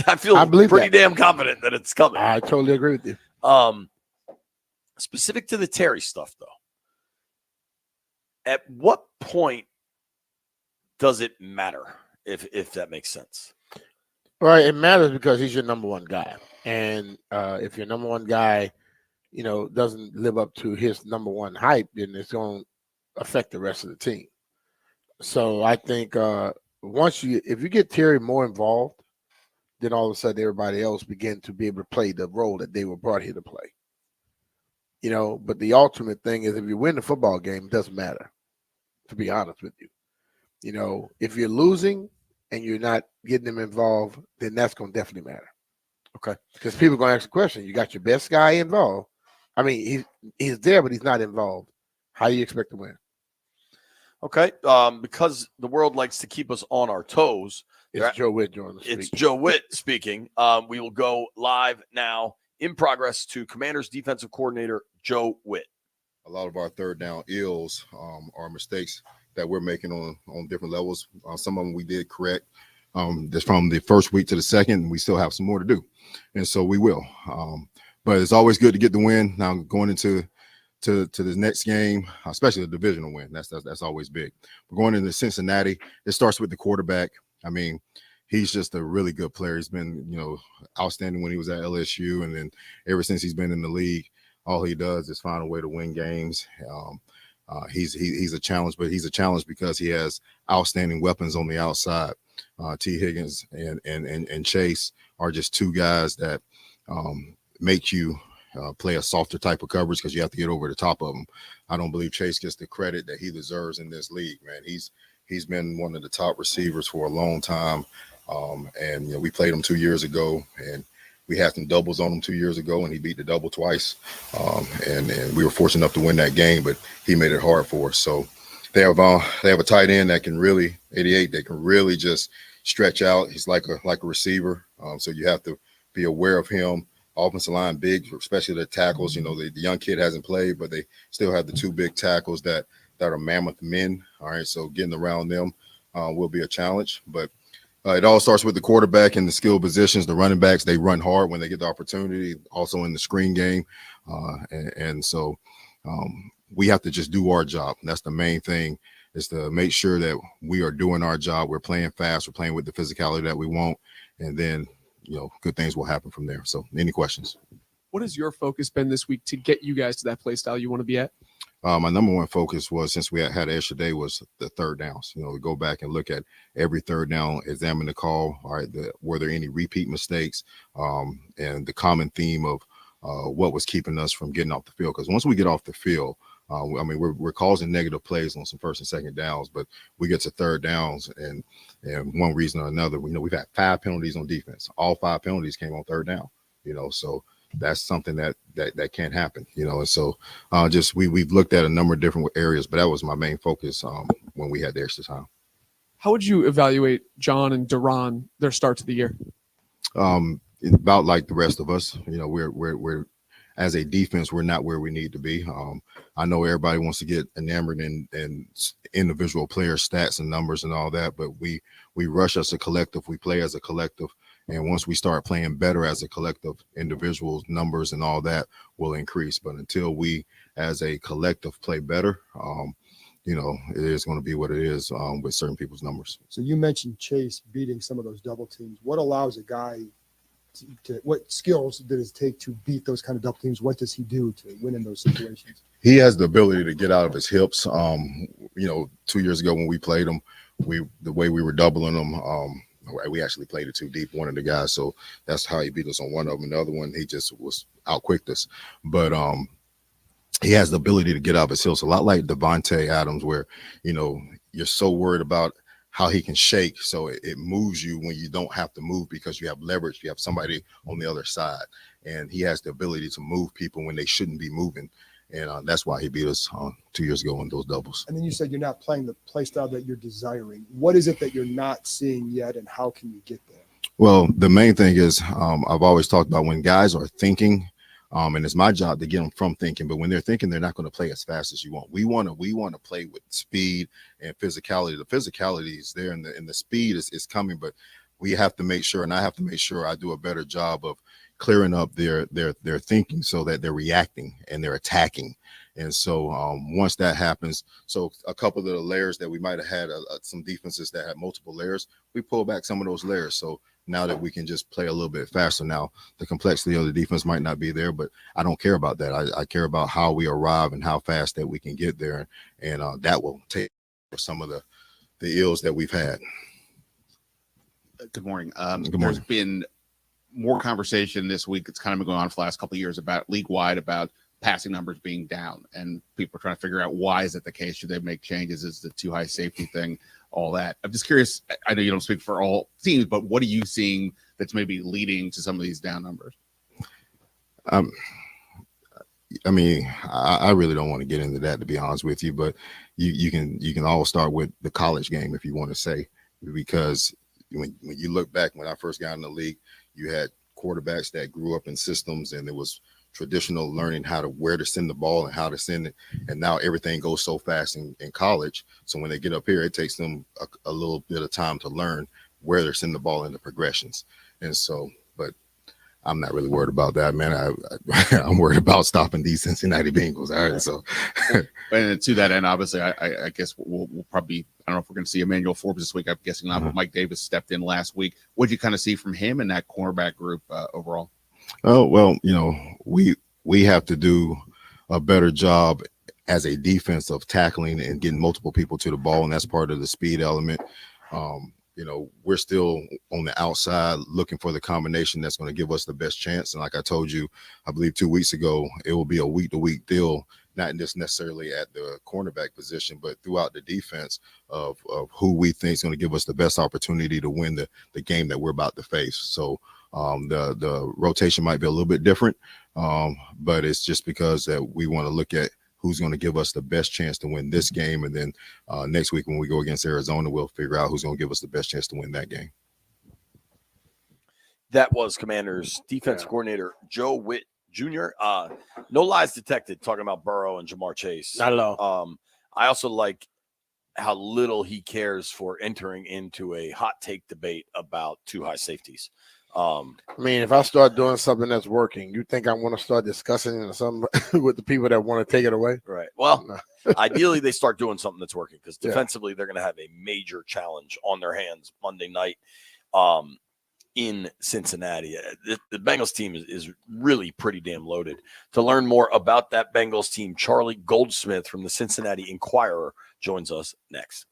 I feel pretty damn confident that it's coming. I totally agree with you. Specific to the Terry stuff, though, at what point does it matter, if that makes sense? Right, it matters because he's your number one guy. And if your number one guy, doesn't live up to his number one hype, then it's going to affect the rest of the team. So I think if you get Terry more involved, then all of a sudden everybody else begin to be able to play the role that they were brought here to play. But the ultimate thing is if you win the football game, it doesn't matter, to be honest with you. If you're losing and you're not getting them involved, then that's going to definitely matter. Okay. Because people are going to ask the question, you got your best guy involved. I mean, he's there, but he's not involved. How do you expect to win? Okay. Because the world likes to keep us on our toes. It's Joe Witt joining us. It's Joe Witt speaking. We will go live now in progress to Commanders defensive coordinator Joe Witt. A lot of our third down ills are mistakes that we're making on different levels. Some of them we did correct. Just from the first week to the second, we still have some more to do. And so we will. But it's always good to get the win. Now going into the next game, especially the divisional win, that's always big. We're going into Cincinnati. It starts with the quarterback. I mean, he's just a really good player. He's been, outstanding when he was at LSU. And then ever since he's been in the league, all he does is find a way to win games. He's a challenge, but he's a challenge because he has outstanding weapons on the outside. T. Higgins and Chase are just two guys that make you play a softer type of coverage because you have to get over the top of them. I don't believe Chase gets the credit that he deserves in this league, man. He's been one of the top receivers for a long time. And we played him 2 years ago, and we had some doubles on him 2 years ago, and he beat the double twice. And we were fortunate enough to win that game, but he made it hard for us. So they have a tight end that can really 88. They can really just stretch out. He's like a receiver. So you have to be aware of him. Offensive line big, especially the tackles. The young kid hasn't played, but they still have the two big tackles that are mammoth men. All right, so getting around them will be a challenge. But it all starts with the quarterback and the skill positions. The running backs, they run hard when they get the opportunity, also in the screen game. And so we have to just do our job. That's the main thing, is to make sure that we are doing our job. We're playing fast. We're playing with the physicality that we want. And then, good things will happen from there. So any questions? What has your focus been this week to get you guys to that play style you want to be at? My number one focus was, since we had an extra day, was the third downs. We go back and look at every third down, examine the call. All right, were there any repeat mistakes? And the common theme of what was keeping us from getting off the field. Because once we get off the field, we're causing negative plays on some first and second downs, but we get to third downs, and one reason or another, we've had 5 penalties on defense. All 5 penalties came on third down. So that's something that can't happen. And so we've looked at a number of different areas, but that was my main focus when we had the extra time. How would you evaluate John and Duran, their start to the year? About like the rest of us. We're as a defense, we're not where we need to be. I know everybody wants to get enamored in individual player stats and numbers and all that, but we rush as a collective. We play as a collective. And once we start playing better as a collective, individuals, numbers, and all that will increase. But until we, as a collective, play better, you know, it is going to be what it is with certain people's numbers. So you mentioned Chase beating some of those double teams. What allows a guy to what skills does it take to beat those kind of double teams? What does he do to win in those situations? He has the ability to get out of his hips. You know, 2 years ago when we played him, the way we were doubling him, we actually played it too deep, one of the guys. So that's how he beat us on one of them. The other one, he just was outquicked us. But he has the ability to get out of his hips, a lot like Devontae Adams, where, you know, you're so worried about how he can shake. So it moves you when you don't have to move because you have leverage. You have somebody on the other side. And he has the ability to move people when they shouldn't be moving. And that's why he beat us 2 years ago in those doubles. And then you said you're not playing the play style that you're desiring. What is it that you're not seeing yet, and how can you get there? Well, the main thing is I've always talked about when guys are thinking, and it's my job to get them from thinking. But when they're thinking, they're not going to play as fast as you want. We want to play with speed and physicality. The physicality is there, and the speed is coming. But we have to make sure, and I have to make sure I do a better job of clearing up their thinking so that they're reacting and they're attacking. And so once that happens, so a couple of the layers that we might have had, some defenses that had multiple layers, we pull back some of those layers. So now that we can just play a little bit faster. Now the complexity of the defense might not be there, but I don't care about that. I care about how we arrive and how fast that we can get there. And that will take some of the ills that we've had. Good morning. Good morning. There's been more conversation this week. It's kind of been going on for the last couple of years about league-wide about passing numbers being down, and people are trying to figure out why is it the case? Should they make changes? Is the too high safety thing? All that. I'm just curious. I know you don't speak for all teams, but what are you seeing that's maybe leading to some of these down numbers? I mean, I really don't want to get into that, to be honest with you, but you can all start with the college game if you want to say, because when you look back when I first got in the league, you had quarterbacks that grew up in systems, and it was traditional learning where to send the ball and how to send it. And now everything goes so fast in college. So when they get up here, it takes them a little bit of time to learn where they're sending the ball in the progressions. And so, but I'm not really worried about that, man. I'm worried about stopping these Cincinnati Bengals. All right. So, and to that end, obviously, I guess we'll probably, I don't know if we're going to see Emmanuel Forbes this week. I'm guessing not, but Mike Davis stepped in last week. What did you kind of see from him and that cornerback group overall? Oh, well, you know, we have to do a better job as a defense of tackling and getting multiple people to the ball, and that's part of the speed element. You know, we're still on the outside looking for the combination that's going to give us the best chance. And like I told you, I believe 2 weeks ago, it will be a week-to-week deal, not just necessarily at the cornerback position, but throughout the defense of who we think is going to give us the best opportunity to win the game that we're about to face. So the rotation might be a little bit different, but it's just because that we want to look at who's going to give us the best chance to win this game. And then next week when we go against Arizona, we'll figure out who's going to give us the best chance to win that game. That was Commanders defense coordinator Joe Witt Jr. No lies detected talking about Burrow and Jamar Chase. Not at all. I also like how little he cares for entering into a hot take debate about too high safeties. I mean, if I start doing something that's working, you think I want to start discussing something with the people that want to take it away? Right. Well, ideally, they start doing something that's working, because defensively, they're going to have a major challenge on their hands Monday night in Cincinnati. The Bengals team is really pretty damn loaded. To learn more about that Bengals team, Charlie Goldsmith from the Cincinnati Enquirer joins us next.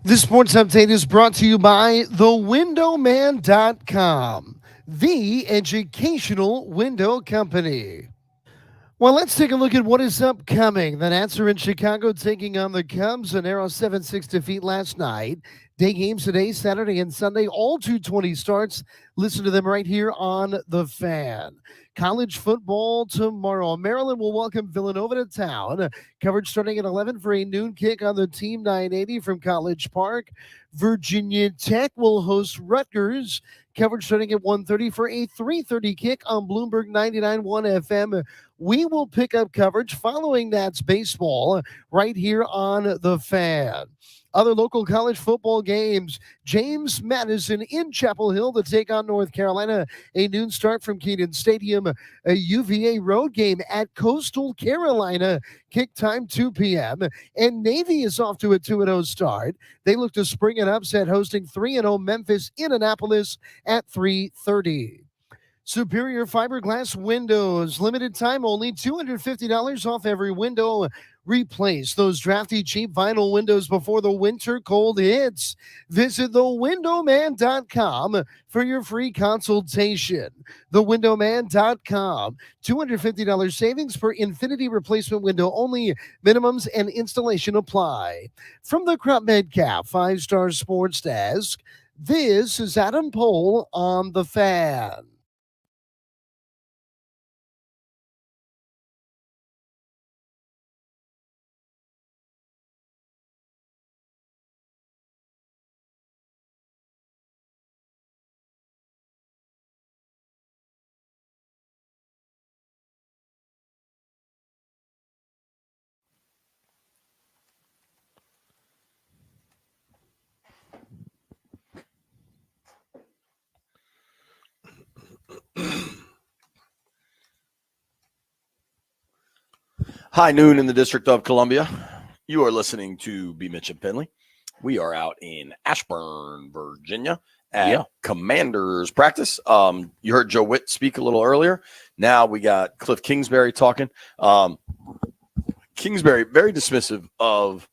This sports update is brought to you by thewindowman.com, the educational window company. Well, let's take a look at what is upcoming. The Nats are in Chicago taking on the Cubs. A narrow 7-6 defeat last night. Day games today, Saturday and Sunday, all 2:20 starts. Listen to them right here on The Fan. College football tomorrow. Maryland will welcome Villanova to town. Coverage starting at 11 for a noon kick on the Team 980 from College Park. Virginia Tech will host Rutgers. Coverage starting at 1:30 for a 3:30 kick on Bloomberg 99.1 FM. We will pick up coverage following Nats baseball right here on The Fan. Other local college football games, James Madison in Chapel Hill to take on North Carolina. A noon start from Kenan Stadium. A UVA road game at Coastal Carolina. Kick time 2 p.m. And Navy is off to a 2-0 start. They look to spring an upset hosting 3-0 Memphis in Annapolis at 3:30. Superior fiberglass windows, limited time only, $250 off every window. Replace those drafty cheap vinyl windows before the winter cold hits. Visit thewindowman.com for your free consultation. Thewindowman.com, $250 savings per Infinity replacement window only. Minimums and installation apply. From the Crop Medcalf 5-Star Sports Desk, this is Adam Pohl on The Fan. High noon in the District of Columbia. You are listening to B. Mitch and Penley. We are out in Ashburn, Virginia at Commanders practice. You heard Joe Witt speak a little earlier. Now we got Cliff Kingsbury talking. Kingsbury, very dismissive of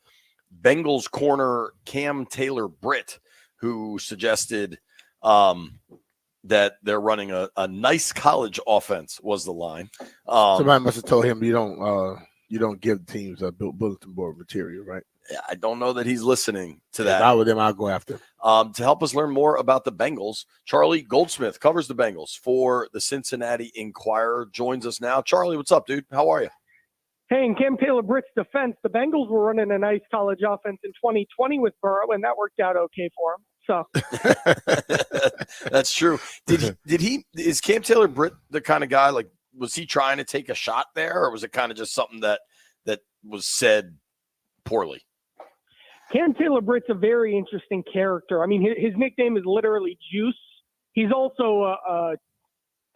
Bengals corner Cam Taylor-Britt, who suggested that they're running a nice college offense, was the line. Somebody must have told him you don't give teams a bulletin board material, right? I don't know that he's listening to that. If I were them, I'll go after him. To help us learn more about the Bengals, Charlie Goldsmith covers the Bengals for the Cincinnati Enquirer, joins us now. Charlie, what's up, dude? How are you? Hey, in Cam Taylor-Britt's defense, the Bengals were running a nice college offense in 2020 with Burrow, and that worked out okay for him. So that's true. Is Cam Taylor-Britt the kind of guy, like, was he trying to take a shot there, or was it kind of just something that was said poorly? Cam Taylor-Britt's a very interesting character. I mean, his nickname is literally Juice. He's also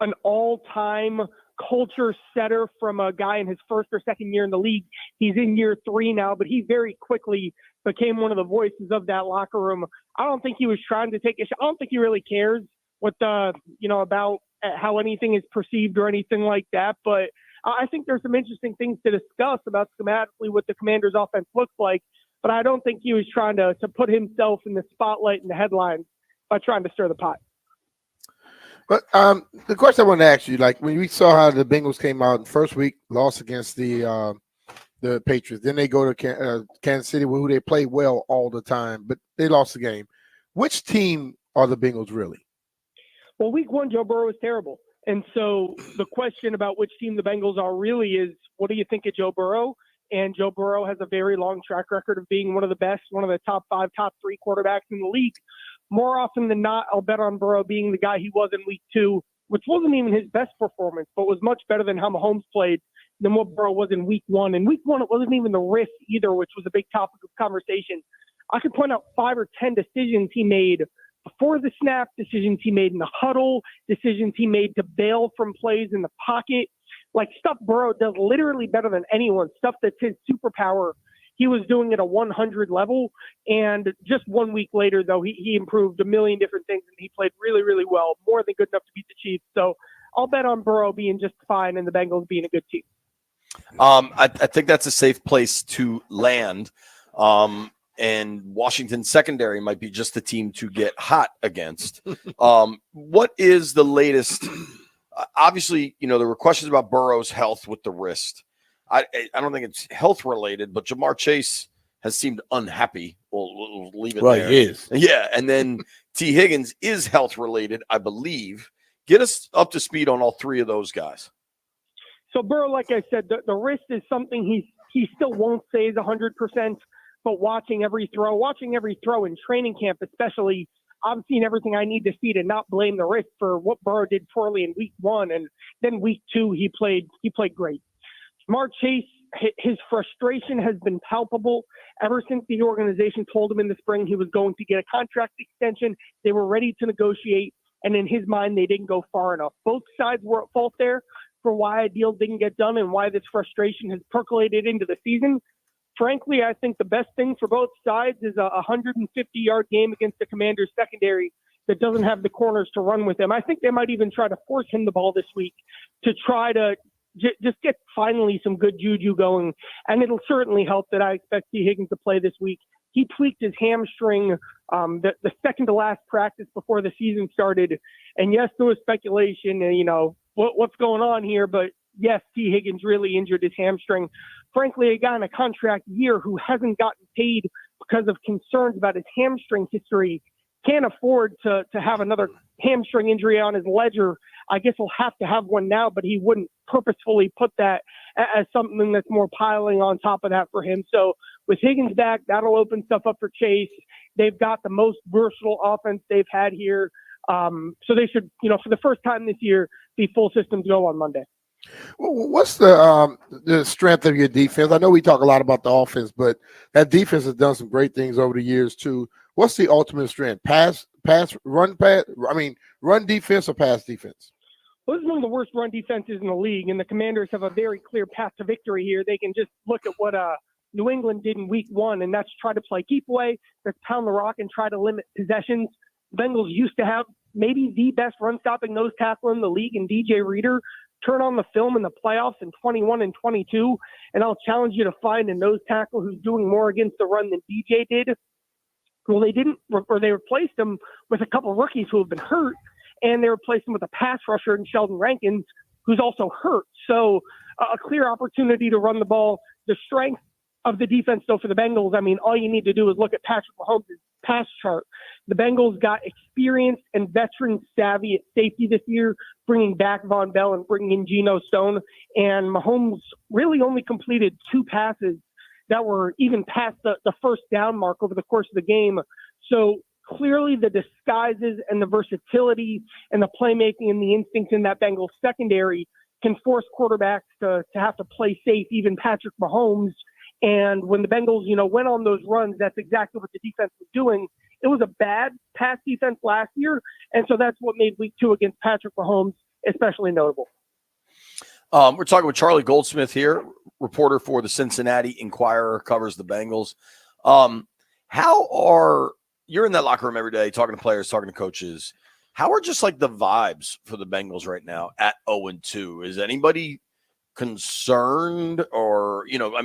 an all-time culture setter from a guy in his first or second year in the league. He's in year 3 now, but he very quickly became one of the voices of that locker room. I don't think he was trying to take a shot. I don't think he really cares what about how anything is perceived or anything like that. But I think there's some interesting things to discuss about schematically what the Commanders' offense looks like. But I don't think he was trying to put himself in the spotlight and the headlines by trying to stir the pot. But the question I want to ask you, like when we saw how the Bengals came out in the first week, lost against the Patriots, then they go to Kansas City, who they play well all the time, but they lost the game. Which team are the Bengals really? Well, week 1, Joe Burrow was terrible. And so the question about which team the Bengals are really is, what do you think of Joe Burrow? And Joe Burrow has a very long track record of being one of the best, one of the top 5, top 3 quarterbacks in the league. More often than not, I'll bet on Burrow being the guy he was in week 2, which wasn't even his best performance, but was much better than how Mahomes played than what Burrow was in week 1. In week 1, it wasn't even the risk either, which was a big topic of conversation. I could point out 5 or 10 decisions he made before the snap, decisions he made in the huddle, decisions he made to bail from plays in the pocket, like stuff Burrow does literally better than anyone, stuff that's his superpower. He was doing at a 100 level, and just 1 week later, though, he improved a million different things, and he played really, really well, more than good enough to beat the Chiefs. So I'll bet on Burrow being just fine and the Bengals being a good team. I think that's a safe place to land. and Washington's secondary might be just the team to get hot against. What is the latest? Obviously, there were questions about Burrow's health with the wrist. I don't think it's health related, but Jamar Chase has seemed unhappy. We'll leave it there. He is. Yeah, and then T. Higgins is health related, I believe. Get us up to speed on all three of those guys. So Burrow, like I said, the wrist is something he still won't say is 100%, but watching every throw in training camp especially, I'm seeing everything I need to see to not blame the wrist for what Burrow did poorly in week 1. And then week 2, he played great. Jamar Chase, his frustration has been palpable ever since the organization told him in the spring he was going to get a contract extension. They were ready to negotiate, and in his mind, they didn't go far enough. Both sides were at fault there for why a deal didn't get done and why this frustration has percolated into the season. Frankly, I think the best thing for both sides is a 150-yard game against the Commanders' secondary that doesn't have the corners to run with him. I think they might even try to force him the ball this week to try to just get finally some good juju going. And it'll certainly help that I expect T. Higgins to play this week. He tweaked his hamstring the second to last practice before the season started. And yes, there was speculation, what's going on here, but yes, T. Higgins really injured his hamstring. Frankly, a guy in a contract year who hasn't gotten paid because of concerns about his hamstring history can't afford to have another hamstring injury on his ledger. I guess he'll have to have one now, but he wouldn't purposefully put that as something that's more piling on top of that for him. So with Higgins back, that'll open stuff up for Chase. They've got the most versatile offense they've had here. So they should, for the first time this year, be full systems go on Monday. What's the strength of your defense? I know we talk a lot about the offense, but that defense has done some great things over the years too. What's the ultimate strength? Run defense or pass defense? Well, this is one of the worst run defenses in the league, and the Commanders have a very clear path to victory here. They can just look at what New England did in week 1, and that's try to play keep away, that's pound the rock and try to limit possessions. The Bengals used to have maybe the best run-stopping nose tackle in the league in DJ Reader. Turn on the film in the playoffs in 21 and 22, and I'll challenge you to find a nose tackle who's doing more against the run than DJ did. Well, they didn't, or they replaced him with a couple of rookies who have been hurt, and they replaced him with a pass rusher in Sheldon Rankins, who's also hurt. So a clear opportunity to run the ball. The strength of the defense, though, for the Bengals, all you need to do is look at Patrick Mahomes' pass chart. The Bengals got experienced and veteran savvy at safety this year, bringing back Von Bell and bringing in Geno Stone. And Mahomes really only completed 2 passes that were even past the first down mark over the course of the game. So clearly the disguises and the versatility and the playmaking and the instincts in that Bengals secondary can force quarterbacks to have to play safe, even Patrick Mahomes. And when the Bengals, went on those runs, that's exactly what the defense was doing. It was a bad pass defense last year, and so that's what made week 2 against Patrick Mahomes especially notable. We're talking with Charlie Goldsmith here, reporter for the Cincinnati Enquirer, covers the Bengals. You're in that locker room every day, talking to players, talking to coaches. How are just like the vibes for the Bengals right now at 0-2? Is anybody concerned or,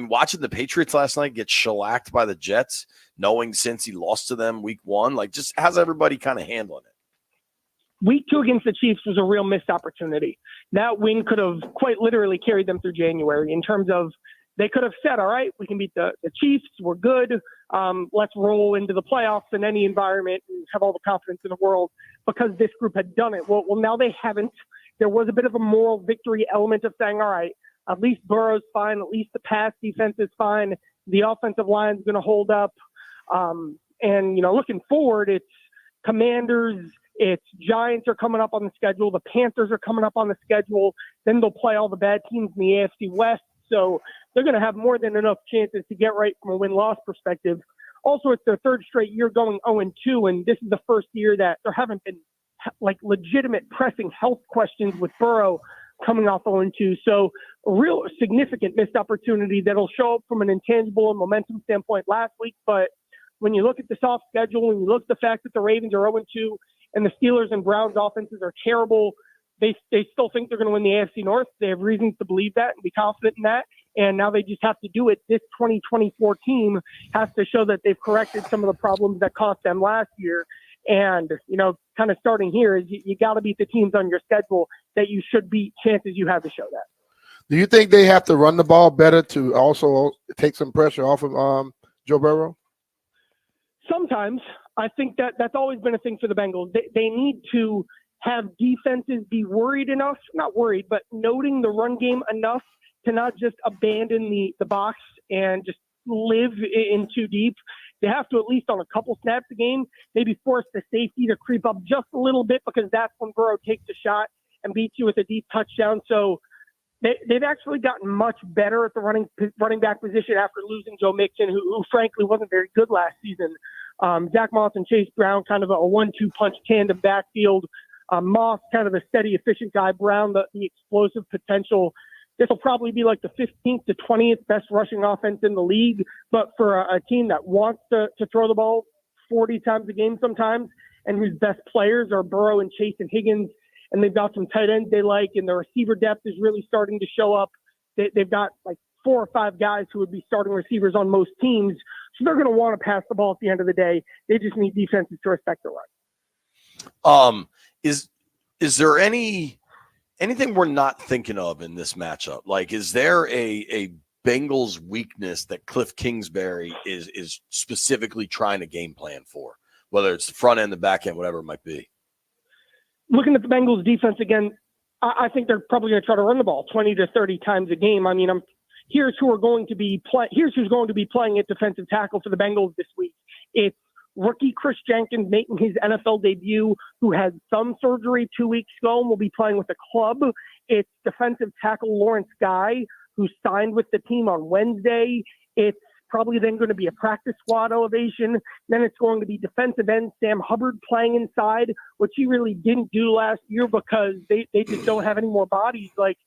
watching the Patriots last night get shellacked by the Jets, knowing since he lost to them week 1, just how's everybody kind of handling it? Week 2 against the Chiefs was a real missed opportunity. That win could have quite literally carried them through January in terms of they could have said, all right, we can beat the Chiefs. We're good. Let's roll into the playoffs in any environment and have all the confidence in the world because this group had done it. Well, now they haven't. There was a bit of a moral victory element of saying, all right, at least Burrow's fine. At least the pass defense is fine. The offensive line's going to hold up. And looking forward, it's Commanders, it's Giants are coming up on the schedule. The Panthers are coming up on the schedule. Then they'll play all the bad teams in the AFC West. So they're going to have more than enough chances to get right from a win-loss perspective. Also, it's their 3rd straight year going 0-2, and this is the first year that there haven't been legitimate pressing health questions with Burrow coming off 0-2. So a real significant missed opportunity that'll show up from an intangible and momentum standpoint last week. But when you look at the soft schedule, when you look at the fact that the Ravens are 0-2 and the Steelers and Browns offenses are terrible, they still think they're going to win the AFC North. They have reasons to believe that and be confident in that. and now they just have to do it. This 2024 team has to show that they've corrected some of the problems that cost them last year. And, kind of starting here is you got to beat the teams on your schedule that you should beat. Chances you have to show that. Do you think they have to run the ball better to also take some pressure off of Joe Burrow? Sometimes. I think that's always been a thing for the Bengals. They need to have defenses be worried enough, not worried, but noting the run game enough to not just abandon the box and just live in too deep. They have to, at least on a couple snaps a game, maybe force the safety to creep up just a little bit, because that's when Burrow takes a shot and beats you with a deep touchdown. So they've actually gotten much better at the running back position after losing Joe Mixon, who frankly wasn't very good last season. Zach Moss and Chase Brown, kind of a 1-2 punch tandem backfield. Moss, kind of the steady, efficient guy. Brown, the explosive potential. This will probably be like the 15th to 20th best rushing offense in the league. But for a team that wants to throw the ball 40 times a game sometimes, and whose best players are Burrow and Chase and Higgins, and they've got some tight ends they like, and their receiver depth is really starting to show up. They've got like 4 or 5 guys who would be starting receivers on most teams. So they're going to want to pass the ball at the end of the day. They just need defenses to respect the run. Is there anything we're not thinking of in this matchup? Like, is there a Bengals weakness that Cliff Kingsbury is specifically trying to game plan for, whether it's the front end, the back end, whatever it might be? Looking at the Bengals defense again, I think they're probably going to try to run the ball 20 to 30 times a game. I mean, here's who's going to be playing at defensive tackle for the Bengals this week. It's rookie Chris Jenkins making his NFL debut, who had thumb surgery 2 weeks ago and will be playing with the club. It's defensive tackle Lawrence Guy, who signed with the team on Wednesday. It's probably then going to be a practice squad elevation. Then it's going to be defensive end Sam Hubbard playing inside, which he really didn't do last year because they just don't have any more bodies. Like,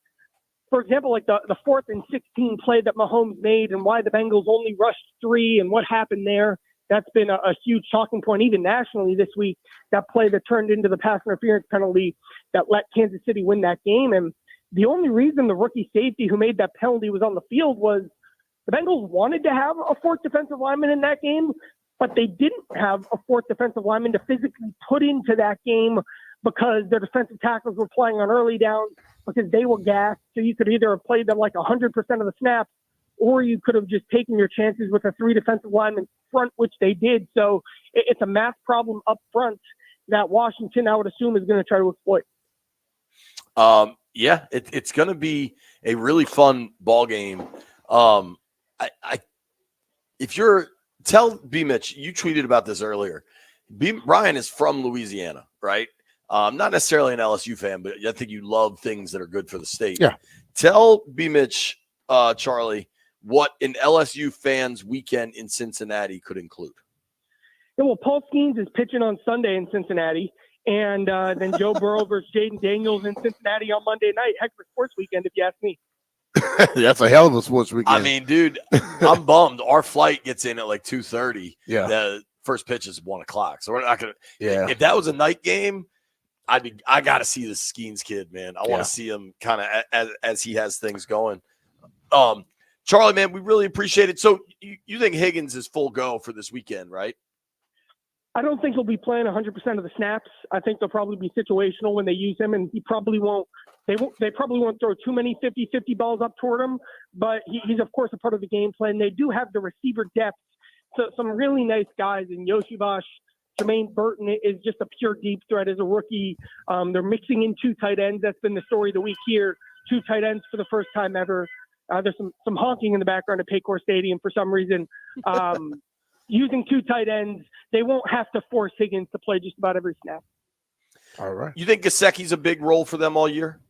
for example, like the 4th and 16 play that Mahomes made and why the Bengals only rushed 3 and what happened there. That's been a huge talking point, even nationally this week, that play that turned into the pass interference penalty that let Kansas City win that game. And the only reason the rookie safety who made that penalty was on the field was the Bengals wanted to have a 4th defensive lineman in that game, but they didn't have a 4th defensive lineman to physically put into that game because their defensive tackles were playing on early downs because they were gassed. So you could either have played them like 100% of the snaps, or you could have just taken your chances with a 3 defensive lineman front, which they did. So it's a math problem up front that Washington, I would assume, is going to try to exploit. Yeah, it's going to be a really fun ball game. If you're tell B Mitch, you tweeted about this earlier. Brian is from Louisiana, right? Not necessarily an LSU fan, but I think you love things that are good for the state. Yeah. Tell B Mitch, Charlie, what an LSU fans weekend in Cincinnati could include. Yeah, well, Paul Skeens is pitching on Sunday in Cincinnati, and then Joe Burrow versus Jaden Daniels in Cincinnati on Monday night. Heck of a sports weekend, if you ask me. That's a hell of a sports weekend. I mean, dude, I'm bummed. Our flight gets in at like 2:30. Yeah. The first pitch is 1:00, so we're not gonna. Yeah. If that was a night game, I got to see the Skeens kid, man. I want to see him kind of as he has things going. Charlie, man, we really appreciate it. So you think Higgins is full go for this weekend, right? I don't think he'll be playing 100% of the snaps. I think they'll probably be situational when they use him, and he probably won't. They probably won't throw too many 50-50 balls up toward him, but he's of course a part of the game plan. They do have the receiver depth, so some really nice guys in Yoshivash. Jermaine Burton is just a pure deep threat as a rookie. They're mixing in 2 tight ends. That's been the story of the week here. 2 tight ends for the first time ever. There's some honking in the background at Paycor Stadium for some reason. Using 2 tight ends, they won't have to force Higgins to play just about every snap. All right. You think Gesicki's a big role for them all year?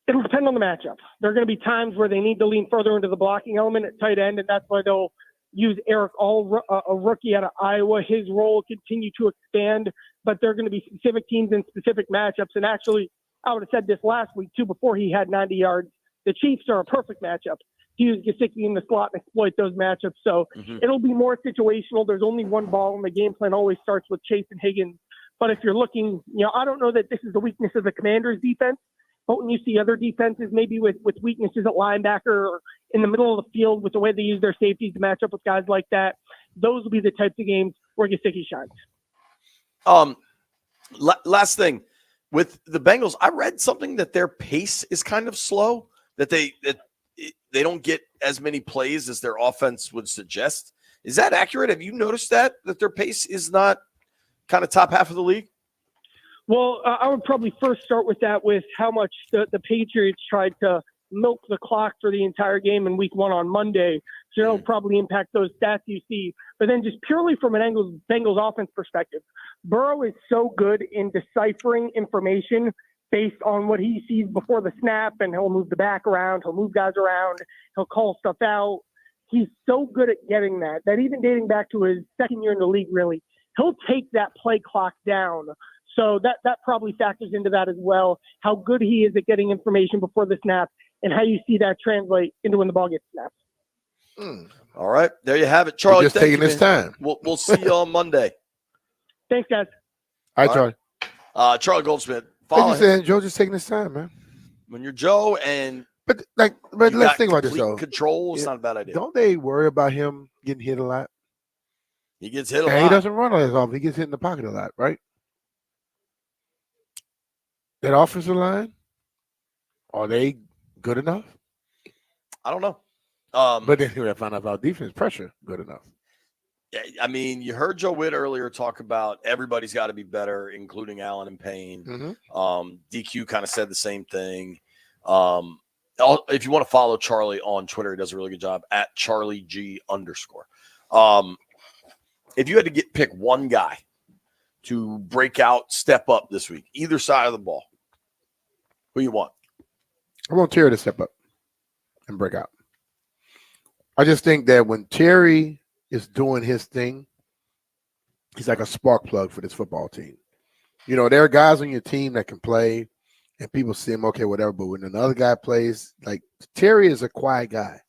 It'll depend on the matchup. There are going to be times where they need to lean further into the blocking element at tight end, and that's why they'll use Eric All, a rookie out of Iowa. His role will continue to expand, but there are going to be specific teams and specific matchups. And actually, I would have said this last week, too, before he had 90 yards. The Chiefs are a perfect matchup to use Gesicki in the slot and exploit those matchups. So it'll be more situational. There's only one ball, and the game plan always starts with Chase and Higgins. But if you're looking, I don't know that this is the weakness of the Commanders' defense. But when you see other defenses, maybe with weaknesses at linebacker or in the middle of the field with the way they use their safeties to match up with guys like that, those will be the types of games where Gesicki shines. Last thing with the Bengals, I read something that their pace is kind of slow, that they don't get as many plays as their offense would suggest. Is that accurate? Have you noticed that their pace is not kind of top half of the league? Well, I would probably first start with that, with how much the Patriots tried to milk the clock for the entire game in week 1 on Monday. So that'll probably impact those stats you see. But then just purely from an Bengals offense perspective, Burrow is so good in deciphering information based on what he sees before the snap, and he'll move the back around, he'll move guys around, he'll call stuff out. He's so good at getting that even dating back to his second year in the league, really, he'll take that play clock down. So that probably factors into that as well, how good he is at getting information before the snap and how you see that translate into when the ball gets snapped. All right. There you have it. Charlie, just taking his time. We'll see you on Monday. Thanks, guys. All right, Charlie. Charlie Goldsmith. Like you said, Joe just taking his time, man. When you're Joe and but let's think about this though. Control is not a bad idea. Don't they worry about him getting hit a lot? He gets hit a lot. He doesn't run as often. He gets hit in the pocket a lot, right? That offensive line, are they good enough? I don't know. But then I found out about defense pressure good enough. I mean, you heard Joe Witt earlier talk about everybody's got to be better, including Allen and Payne. Mm-hmm. DQ kind of said the same thing. If you want to follow Charlie on Twitter, he does a really good job at CharlieG_. If you had to pick one guy to break out, step up this week, either side of the ball, who you want? I want Terry to step up and break out. I just think that when Terry is doing his thing, he's like a spark plug for this football team. You know, there are guys on your team that can play, and people see him, okay, whatever. But when another guy plays, like Terry is a quiet guy,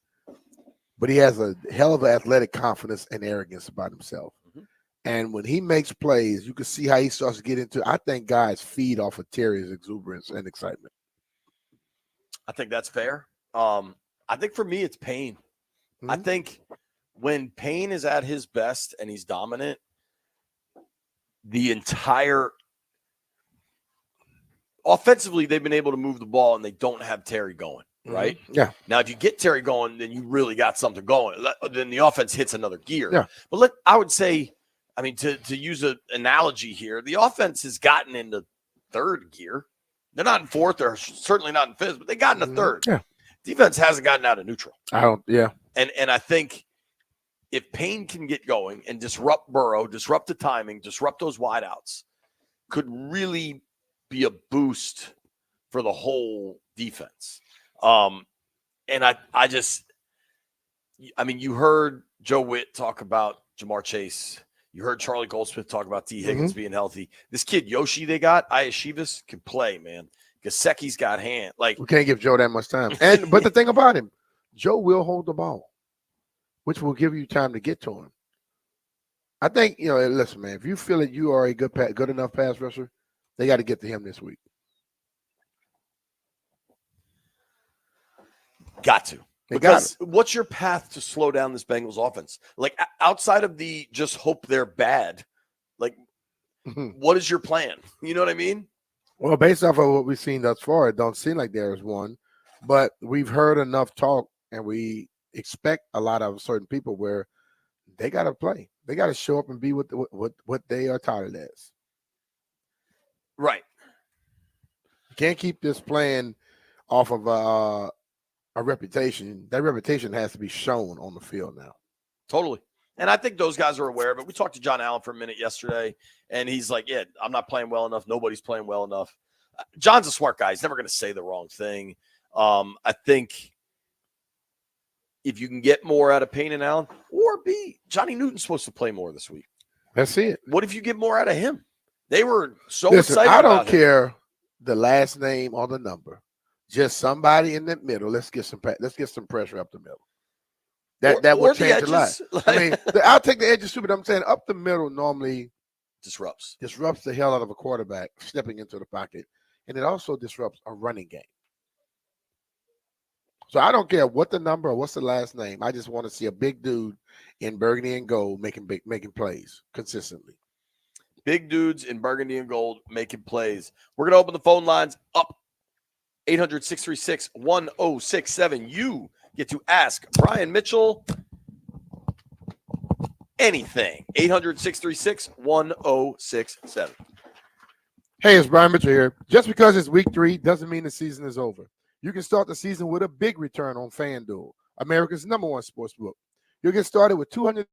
but he has a hell of an athletic confidence and arrogance about himself. And when he makes plays, you can see how he starts to get into. I think guys feed off of Terry's exuberance and excitement. I think that's fair. I think for me, it's Payne. Mm-hmm. I think when Payne is at his best and he's dominant, the entire offensively, they've been able to move the ball and they don't have Terry going, right? Mm-hmm. Yeah. Now, if you get Terry going, then you really got something going. Then the offense hits another gear. Yeah. But I would say, I mean, to use an analogy here, the offense has gotten into third gear. They're not in fourth. They're certainly not in fifth, but they got into third. Yeah. Defense hasn't gotten out of neutral. Yeah. And I think if Payne can get going and disrupt Burrow, disrupt the timing, disrupt those wideouts, could really be a boost for the whole defense. And I mean, you heard Joe Witt talk about Jamar Chase. You heard Charlie Goldsmith talk about T. Higgins being healthy. This kid, Yoshi, they got, Ayashivas, can play, man. Gesicki's got hand. Like, we can't give Joe that much time. But the thing about him, Joe will hold the ball, which will give you time to get to him. I think, listen, man, if you feel that you are a good enough pass rusher, they got to get to him this week. Got to. Because what's your path to slow down this Bengals offense? Like, outside of the just hope they're bad, like, what is your plan? You know what I mean? Well, based off of what we've seen thus far, it don't seem like there is one. But we've heard enough talk, and we expect a lot of certain people where they got to play. They got to show up and be what they are touted as. Right. You can't keep this playing off of a reputation. That reputation has to be shown on the field now. Totally. And I think those guys are aware of it. We talked to John Allen for a minute yesterday, and he's like, yeah, I'm not playing well enough. Nobody's playing well enough. John's a smart guy. He's never going to say the wrong thing. I think if you can get more out of Payne and Allen, or B, Johnny Newton's supposed to play more this week. Let's see it. What if you get more out of him? They were so Listen, excited I about don't care the last name or the number. Just somebody in the middle. Let's get some pressure up the middle. That will change a lot. I mean, I'll take the edges too, but I'm saying up the middle normally disrupts the hell out of a quarterback stepping into the pocket. and it also disrupts a running game. So I don't care what the number or what's the last name. I just want to see a big dude in burgundy and gold making plays consistently. Big dudes in burgundy and gold making plays. We're going to open the phone lines up. 800-636-1067. You get to ask Brian Mitchell anything. 800-636-1067. Hey, it's Brian Mitchell here. Just because it's week 3 doesn't mean the season is over. You can start the season with a big return on FanDuel, America's #1 sportsbook. You'll get started with $200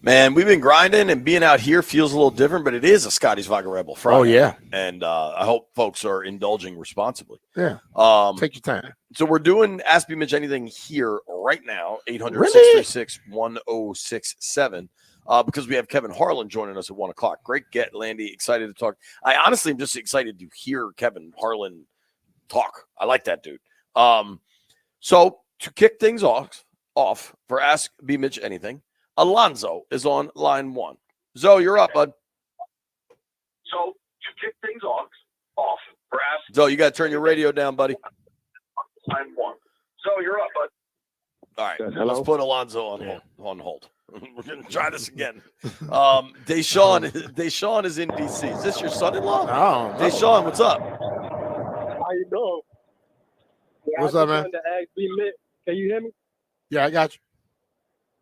Man, we've been grinding, and being out here feels a little different, but it is a Scotty's Vodka Rebel Friday. Oh, yeah. And I hope folks are indulging responsibly. Yeah. Take your time. So we're doing Ask Me Mitch Anything here right now, 800-636-1067, because we have Kevin Harland joining us at 1 o'clock. Great get, Landy. Excited to talk. I honestly am just excited to hear Kevin Harland talk. I like that dude. So to kick things off for Ask Me Mitch Anything, Alonzo is on line 1. Zoe, you're up, bud. So to kick things off for Ask. Zoe, you got to turn your radio down, buddy. Line 1. So you're up, bud. All right, Hello? let's put Alonzo on hold. We're going to try this again. Deshaun is in D.C. Is this your son-in-law? Oh, Deshaun, what's up? How you doing? Yeah, What's I up, just man? wanted to ask B-Mitch. Can you hear me? Yeah, I got you.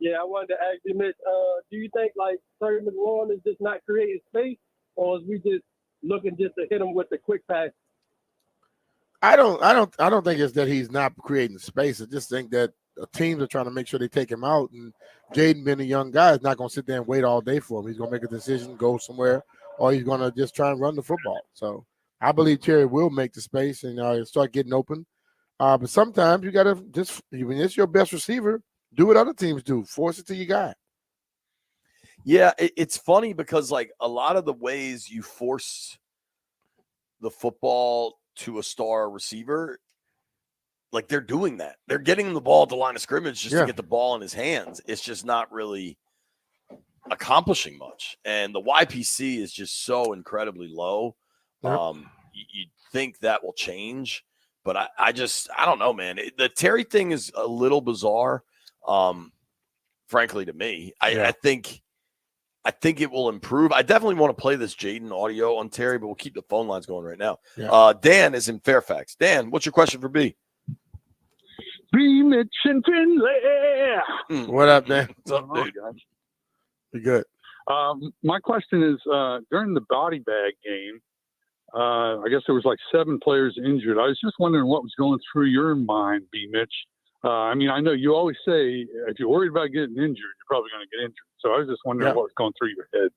Yeah, I wanted to ask B-Mitch, do you think, like, Terry McLaurin is just not creating space, or is we just looking just to hit him with the quick pass? I don't think it's that he's not creating space. I just think that teams are trying to make sure they take him out, and Jaden, being a young guy, is not going to sit there and wait all day for him. He's going to make a decision, go somewhere, or he's going to just try and run the football. So I believe Terry will make the space and start getting open. But sometimes you got to just, when it's your best receiver, do what other teams do. Force it to your guy. Yeah, it's funny because, like, a lot of the ways you force the football to a star receiver, like, they're doing that. They're getting the ball at the line of scrimmage just to get the ball in his hands. It's just not really accomplishing much. And the YPC is just so incredibly low. Yep. You'd think that will change, but I don't know, man. The Terry thing is a little bizarre, frankly, to me. I think it will improve. I definitely want to play this Jaden audio on Terry, but we'll keep the phone lines going right now. Yeah. Dan is in Fairfax. Dan, what's your question for B? B. Mitch and Finlay. What up, Dan? What's up, dude? Be good. My question is, during the body bag game, I guess there was like 7 players injured. I was just wondering what was going through your mind, B. Mitch. I mean, I know you always say if you're worried about getting injured, you're probably going to get injured. So I was just wondering what was going through your head.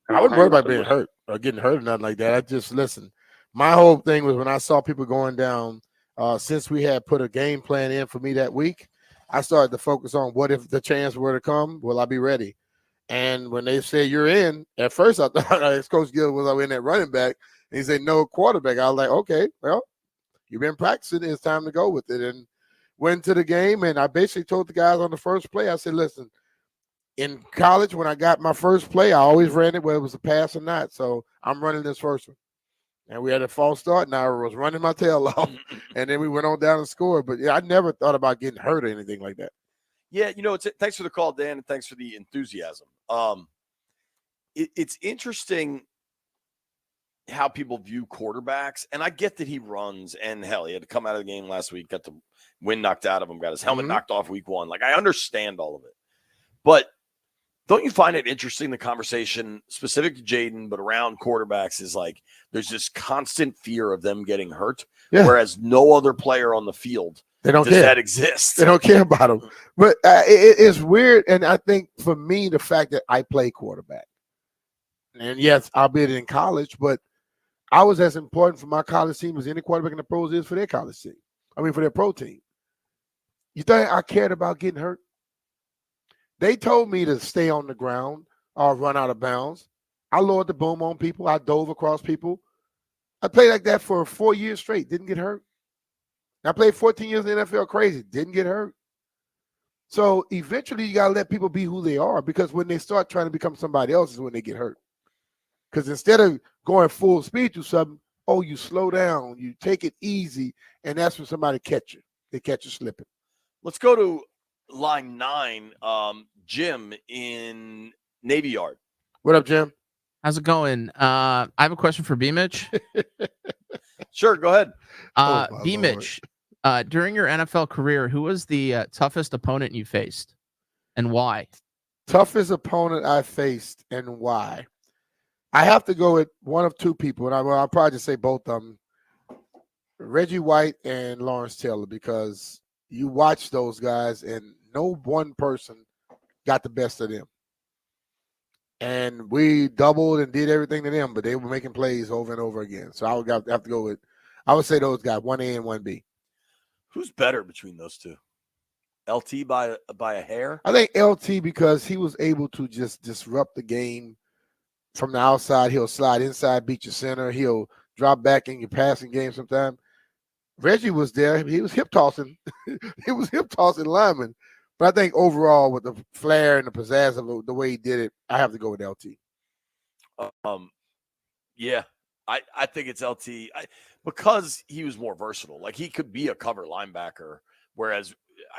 I wouldn't worry about being hurt or getting hurt or nothing like that. I just listen. My whole thing was when I saw people going down, since we had put a game plan in for me that week, I started to focus on what if the chance were to come, will I be ready? And when they said you're in, at first I thought Coach Gill was in that running back, and he said no quarterback. I was like, okay, well, you've been practicing. It's time to go with it. And went to the game, and I basically told the guys on the first play, I said, listen, in college, when I got my first play, I always ran it whether it was a pass or not. So I'm running this first one. And we had a false start, and I was running my tail off. And then we went on down and scored. But, yeah, I never thought about getting hurt or anything like that. Yeah, thanks for the call, Dan, and thanks for the enthusiasm. It's interesting how people view quarterbacks, and I get that he runs, and hell, he had to come out of the game last week, got the wind knocked out of him, got his helmet knocked off week 1. Like, I understand all of it. But don't you find it interesting, the conversation specific to Jaden, but around quarterbacks is like there's this constant fear of them getting hurt, whereas no other player on the field does that exist. They don't care about them. But it's weird, and I think for me, the fact that I play quarterback, and yes, albeit in college, but I was as important for my college team as any quarterback in the pros is for their college team. I mean, for their pro team. You think I cared about getting hurt? They told me to stay on the ground or run out of bounds. I lowered the boom on people. I dove across people. I played like that for 4 years straight. Didn't get hurt. I played 14 years in the NFL crazy. Didn't get hurt. So eventually you got to let people be who they are, because when they start trying to become somebody else is when they get hurt. Because instead of going full speed to something, you slow down, you take it easy, and that's when somebody catch you. They catch you slipping. Let's go to line 9, Jim in Navy Yard. What up, Jim? How's it going? I have a question for B-Mitch. Sure, go ahead. B-Mitch, during your NFL career, who was the toughest opponent you faced and why? Toughest opponent I faced and why? I have to go with one of two people, and I'll probably just say both of them, Reggie White and Lawrence Taylor, because you watch those guys and no one person got the best of them. And we doubled and did everything to them, but they were making plays over and over again. So I would have to go with, I would say those guys, 1A and 1B. Who's better between those two? LT by a hair? I think LT, because he was able to just disrupt the game from the outside. He'll slide inside, beat your center. He'll drop back in your passing game sometime. Reggie was there. He was hip tossing. He was hip tossing linemen. But I think overall, with the flair and the pizzazz of the way he did it, I have to go with LT. Yeah, I think it's LT because he was more versatile. Like he could be a cover linebacker, whereas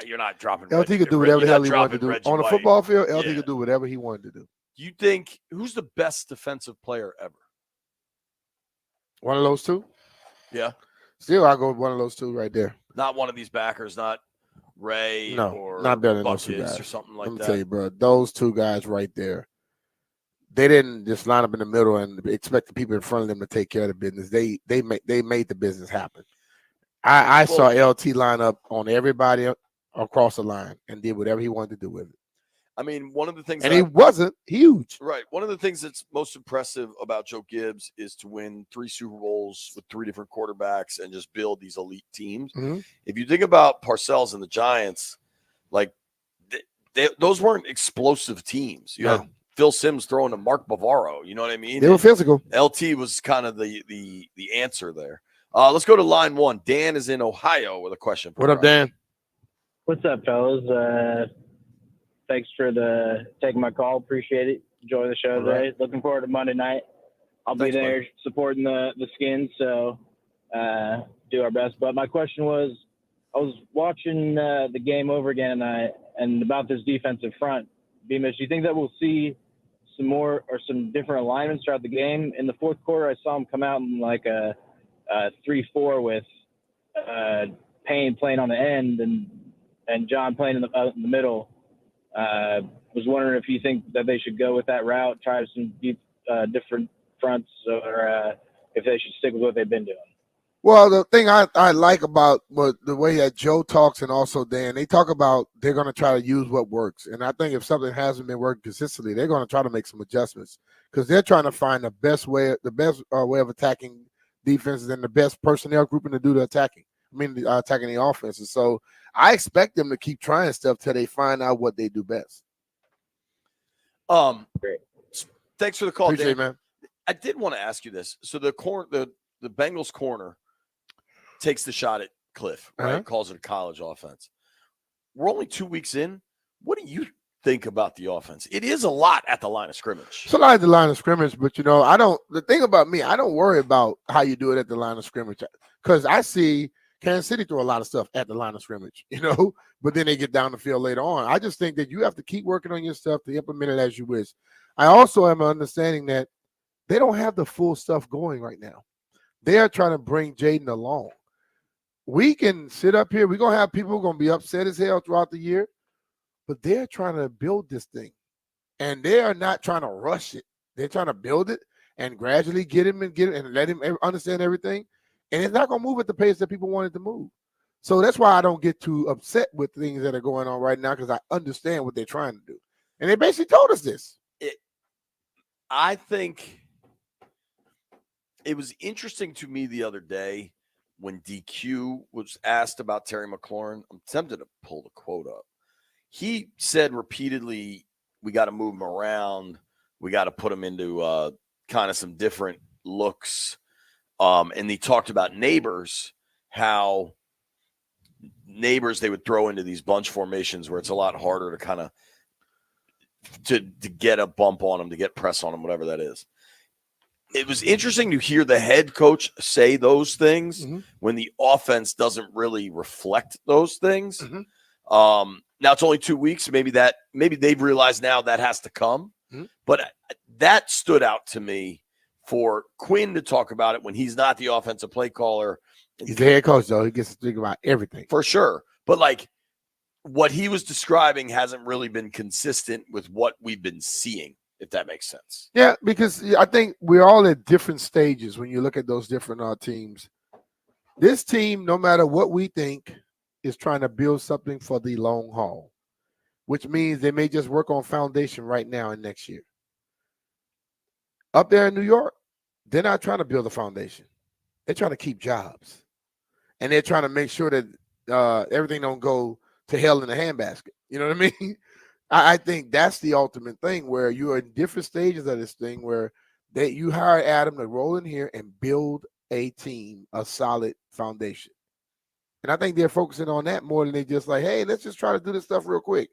you're not dropping. LT could do whatever the hell he wanted to do on the football field. LT could do whatever he wanted to do. You think who's the best defensive player ever? One of those two? Yeah. Still, I go with one of those two right there. Not one of these backers, not Ray or not better than those two guys or something like Let me that. tell you, bro, those two guys right there, they didn't just line up in the middle and expect the people in front of them to take care of the business. They made the business happen. I saw LT line up on everybody across the line and did whatever he wanted to do with it. I mean, one of the things, and he wasn't huge. Right. One of the things that's most impressive about Joe Gibbs is to win 3 Super Bowls with 3 different quarterbacks and just build these elite teams. Mm-hmm. If you think about Parcells and the Giants, like those weren't explosive teams. You had Phil Simms throwing to Mark Bavaro. You know what I mean? They were physical. LT was kind of the answer there. Let's go to line 1. Dan is in Ohio with a question. What up, Dan? What's up, fellas? Thanks for taking my call. Appreciate it. Enjoy the show today. Looking forward to Monday night. I'll be there supporting the Skins, so do our best. But my question was, I was watching the game over again, and about this defensive front. Beamish, do you think that we'll see some more or some different alignments throughout the game? In the fourth quarter, I saw him come out in like a 3-4 with Payne playing on the end and John playing in the middle. Was wondering if you think that they should go with that route, try some different fronts, or if they should stick with what they've been doing. Well, the thing I like about the way that Joe talks and also Dan, they talk about they're going to try to use what works. And I think if something hasn't been working consistently, they're going to try to make some adjustments because they're trying to find the best way of attacking defenses and the best personnel grouping to do the attacking. Attacking the offenses. So I expect them to keep trying stuff till they find out what they do best. Great. Thanks for the call, Appreciate Dan. it, man. I did want to ask you this. So the Bengals corner takes the shot at Cliff, right? Calls it a college offense. We're only 2 weeks in. What do you think about the offense? It is a lot at the line of scrimmage. It's a lot at the line of scrimmage, but the thing about me, I don't worry about how you do it at the line of scrimmage because I see Kansas City throw a lot of stuff at the line of scrimmage, but then they get down the field later on. I just think that you have to keep working on your stuff to implement it as you wish. I also am understanding that they don't have the full stuff going right now. They are trying to bring Jaden along. We can sit up here. We're going to have people going to be upset as hell throughout the year, but they're trying to build this thing, and they are not trying to rush it. They're trying to build it and gradually get him and let him understand everything. And it's not going to move at the pace that people want it to move. So that's why I don't get too upset with things that are going on right now because I understand what they're trying to do. And they basically told us this. I think it was interesting to me the other day when DQ was asked about Terry McLaurin. I'm tempted to pull the quote up. He said repeatedly, we got to move him around. We got to put him into kind of some different looks. And he talked about neighbors, how neighbors they would throw into these bunch formations where it's a lot harder to kind of to get a bump on them, to get press on them, whatever that is. It was interesting to hear the head coach say those things when the offense doesn't really reflect those things. Now it's only 2 weeks. Maybe they've realized now that has to come. But that stood out to me for Quinn to talk about it when he's not the offensive play caller. He's the head coach, though. He gets to think about everything. For sure. But like what he was describing hasn't really been consistent with what we've been seeing, if that makes sense. Yeah, because I think we're all at different stages when you look at those different teams. This team, no matter what we think, is trying to build something for the long haul, which means they may just work on foundation right now and next year. Up there in New York, they're not trying to build a foundation. They're trying to keep jobs. And they're trying to make sure that everything don't go to hell in a handbasket. You know what I mean? I think that's the ultimate thing where you are in different stages of this thing where you hire Adam to roll in here and build a team, a solid foundation. And I think they're focusing on that more than they just like, hey, let's just try to do this stuff real quick.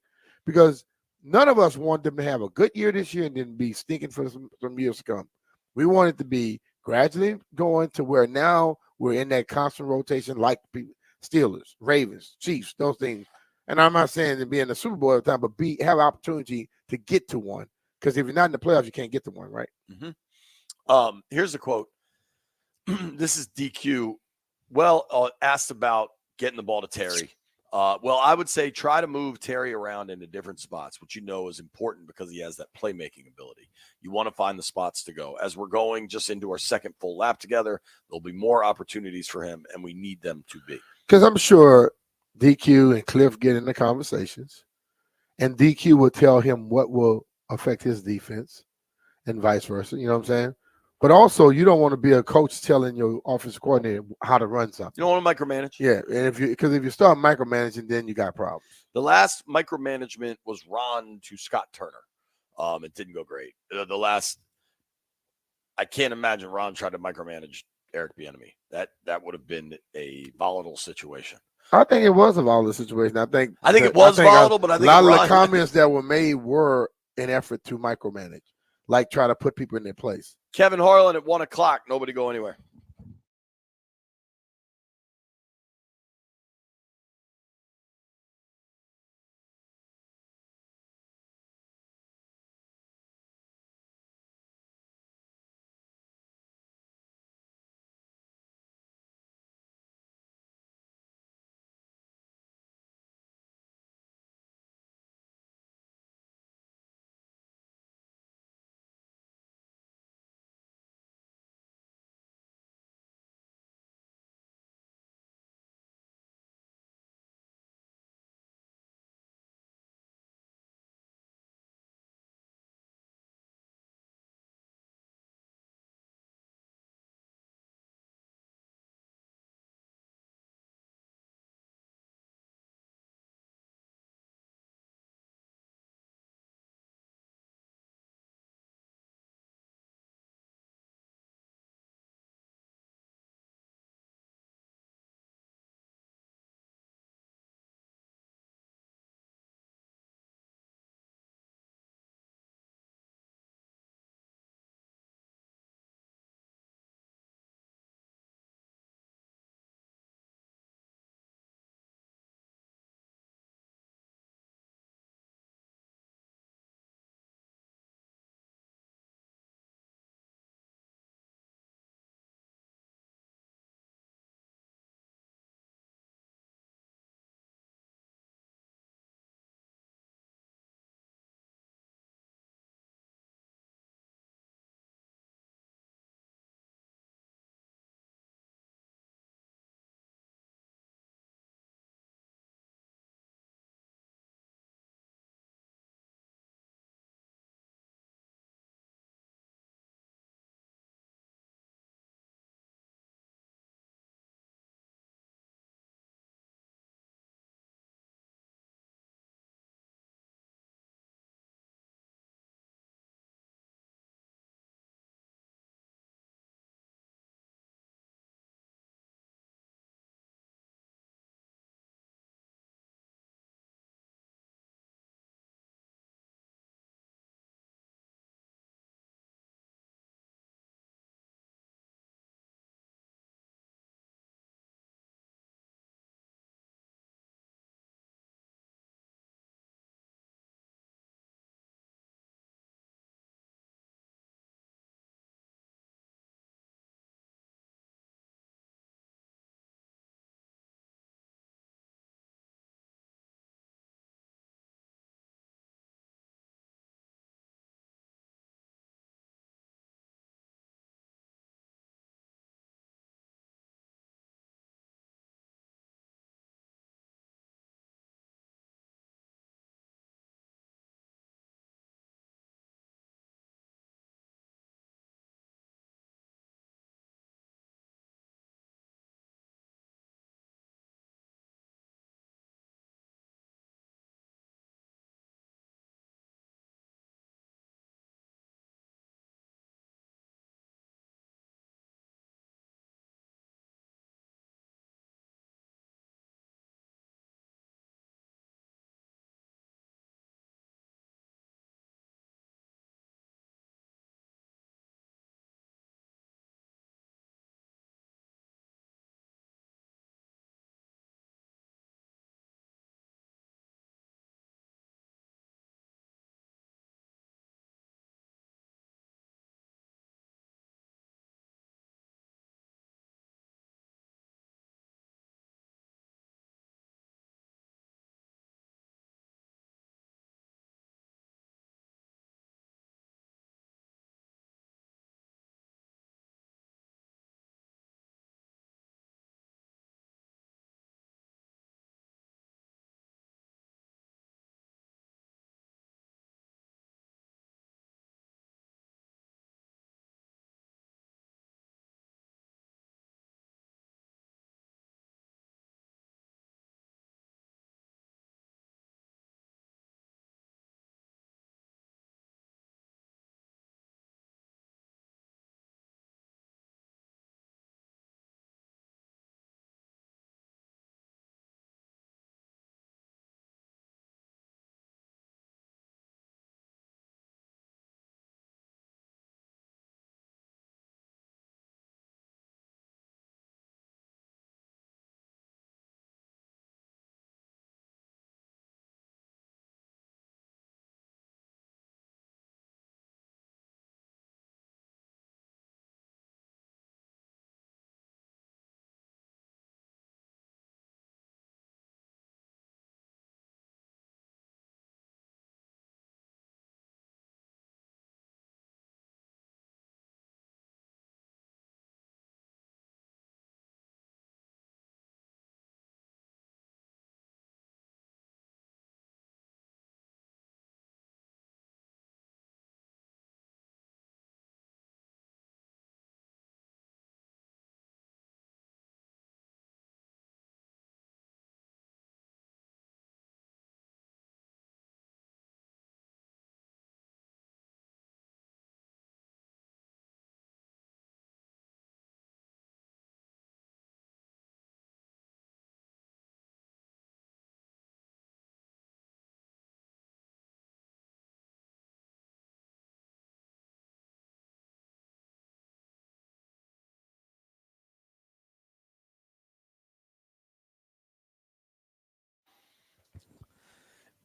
Because none of us want them to have a good year this year and then be stinking for some years to come. We want it to be gradually going to where now we're in that constant rotation like Steelers, Ravens, Chiefs, those things. And I'm not saying to be in the Super Bowl all the time, but have opportunity to get to one. Because if you're not in the playoffs, you can't get to one, right? Mm-hmm. Here's a quote. This is DQ. Well, asked about getting the ball to Terry. Well, I would say try to move Terry around into different spots, which you know is important because he has that playmaking ability. You want to find the spots to go. As we're going just into our second full lap together, there'll be more opportunities for him, and we need them to be. Because I'm sure DQ and Cliff get in the conversations, and DQ will tell him what will affect his defense and vice versa. You know what I'm saying? But also, you don't want to be a coach telling your offensive coordinator how to run something. You don't want to micromanage. Yeah, and because if you start micromanaging, then you got problems. The last micromanagement was Ron to Scott Turner. It didn't go great. The last, I can't imagine Ron tried to micromanage Eric Bieniemy. That would have been a volatile situation. I think it was a volatile situation. I think it was volatile, but I think a lot of Ron, the comments that were made were an effort to micromanage, like try to put people in their place. Kevin Harland at 1:00. Nobody go anywhere.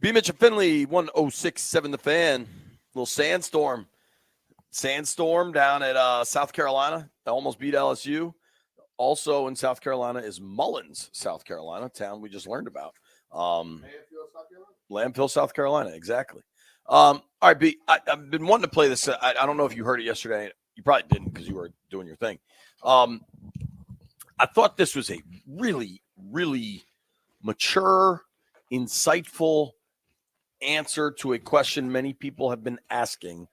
B. Mitch and Finley, 1067 The Fan. Little sandstorm down at South Carolina. They almost beat LSU. Also in South Carolina is Mullins, South Carolina, town we just learned about. Lamphille, South Carolina, exactly. All right, B. I've been wanting to play this. I don't know if you heard it yesterday. You probably didn't because you were doing your thing. I thought this was a really, really mature, insightful answer to a question many people have been asking.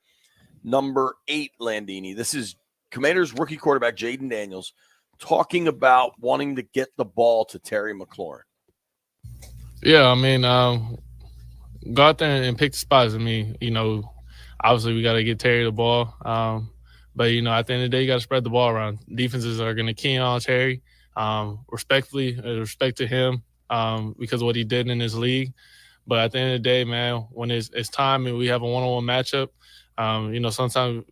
Number 8, Landini. This is Commanders rookie quarterback Jaden Daniels talking about wanting to get the ball to Terry McLaurin. Yeah, I mean, go out there and pick the spots. I mean, obviously we got to get Terry the ball. But, at the end of the day, you got to spread the ball around. Defenses are going to key on Terry, respect to him because of what he did in his league. But at the end of the day, man, when it's time and we have a one-on-one matchup, sometimes,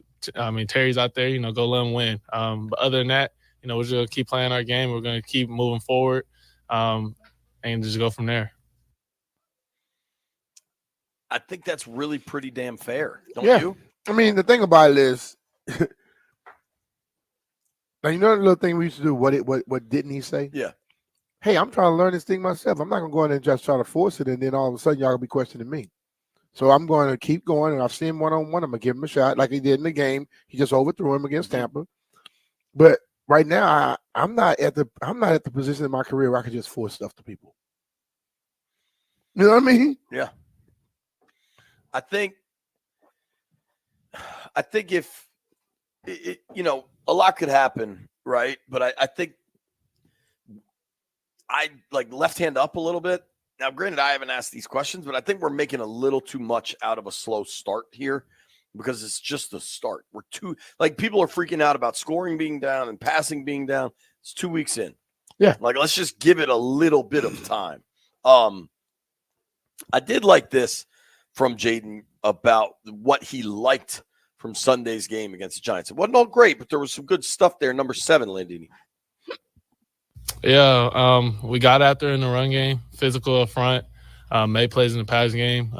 Terry's out there, go let him win. But other than that, we're just going to keep playing our game. We're going to keep moving forward and just go from there. I think that's really pretty damn fair, don't you? I mean, the thing about it is, now, the little thing we used to do, what didn't he say? Yeah. Hey, I'm trying to learn this thing myself. I'm not going to go in and just try to force it, and then all of a sudden y'all going to be questioning me. So I'm going to keep going, and I've seen him one-on-one. I'm going to give him a shot like he did in the game. He just overthrew him against Tampa. But right now, I'm not at the position in my career where I can just force stuff to people. You know what I mean? Yeah. I think if a lot could happen, right? But I think I like left hand up a little bit. Now, granted, I haven't asked these questions, but I think we're making a little too much out of a slow start here because it's just the start. We're people are freaking out about scoring being down and passing being down. It's 2 weeks in. Yeah. Let's just give it a little bit of time. I did like this from Jaden about what he liked from Sunday's game against the Giants. It wasn't all great, but there was some good stuff there. Number 7, Landini. Yeah, we got after in the run game, physical up front, made plays in the passing game.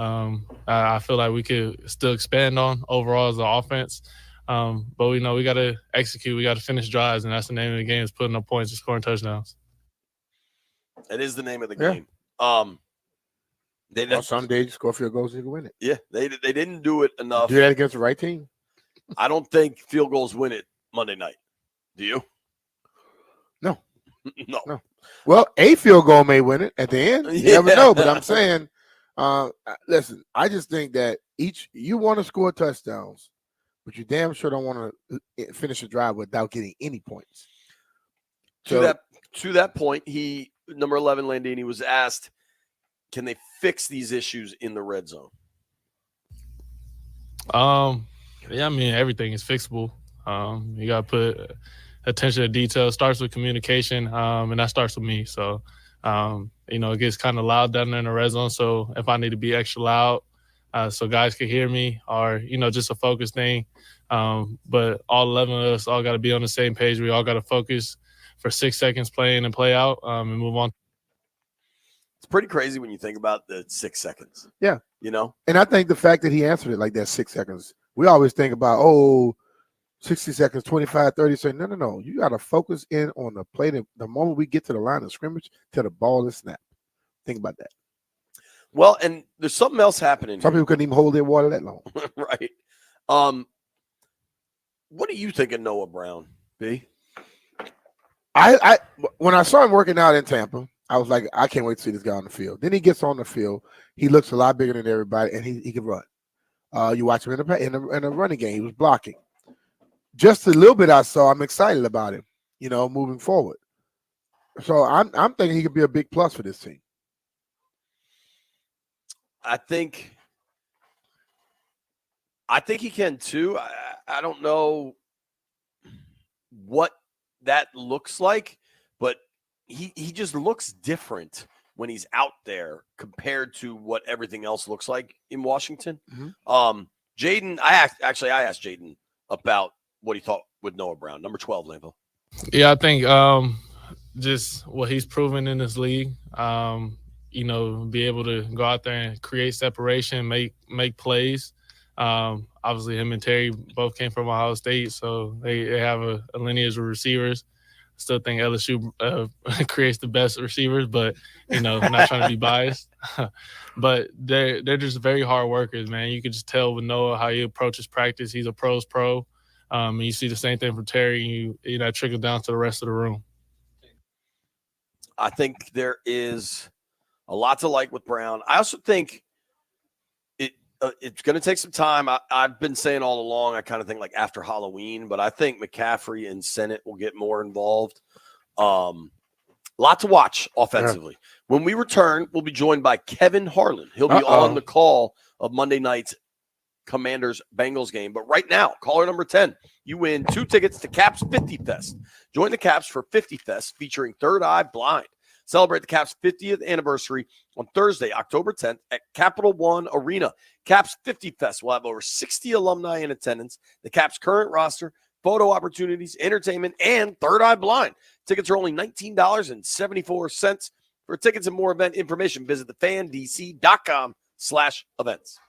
I feel like we could still expand on overall as an offense. But we know we got to execute. We got to finish drives, and that's the name of the game is putting up points and scoring touchdowns. That is the name of the game. Some days you score field goals, you can win it. Yeah, they didn't do it enough. Do that against the right team. I don't think field goals win it Monday night. Do you? No. Well, a field goal may win it at the end. You never know. But I'm saying, listen, I just think that you want to score touchdowns, but you damn sure don't want to finish a drive without getting any points. To that point, number 11, Landini, was asked, can they fix these issues in the red zone? Yeah, I mean, everything is fixable. You got to put attention to detail. It starts with communication, and that starts with me. So, it gets kind of loud down there in the red zone. So if I need to be extra loud so guys can hear me or, just a focus thing. But all 11 of us all got to be on the same page. We all got to focus for 6 seconds, play in and play out, and move on. It's pretty crazy when you think about the 6 seconds. Yeah. And I think the fact that he answered it like that, 6 seconds, we always think about, 60 seconds, 25, 30 seconds. No. You got to focus in on the play. The moment we get to the line of scrimmage till the ball is snapped. Think about that. Well, and there's something else happening. Some people couldn't even hold their water that long. Right. What do you think of Noah Brown, B? I when I saw him working out in Tampa, I was like, I can't wait to see this guy on the field. Then he gets on the field. He looks a lot bigger than everybody, and he can run. You watch him in the running game. He was blocking. Just a little bit I saw, I'm excited about him, moving forward. So I'm thinking he could be a big plus for this team. I think he can too. I don't know what that looks like, but he just looks different when he's out there compared to what everything else looks like in Washington. Mm-hmm. Jaden, I asked Jaden about what he thought with Noah Brown, number 12, Lambo. Yeah, I think just what he's proven in this league, be able to go out there and create separation, make plays. Obviously, him and Terry both came from Ohio State, so they have a lineage of receivers. Still think LSU creates the best receivers, but not trying to be biased. But they're just very hard workers, man. You could just tell with Noah how he approaches practice. He's a pro's pro, and you see the same thing from Terry. And that trickles down to the rest of the room. I think there is a lot to like with Brown. I also think it's going to take some time. I've been saying all along, I kind of think like after Halloween, but I think McCaffrey and Sennett will get more involved. Lot to watch offensively. Yeah. When we return, we'll be joined by Kevin Harland. He'll be on the call of Monday night's Commanders-Bengals game. But right now, caller number 10, you win 2 tickets to Caps 50 Fest. Join the Caps for 50 Fest featuring Third Eye Blind. Celebrate the Caps' 50th anniversary on Thursday, October 10th at Capital One Arena. Caps 50 Fest will have over 60 alumni in attendance. The Caps' current roster, photo opportunities, entertainment, and Third Eye Blind. Tickets are only $19.74. For tickets and more event information, visit thefandc.com/events.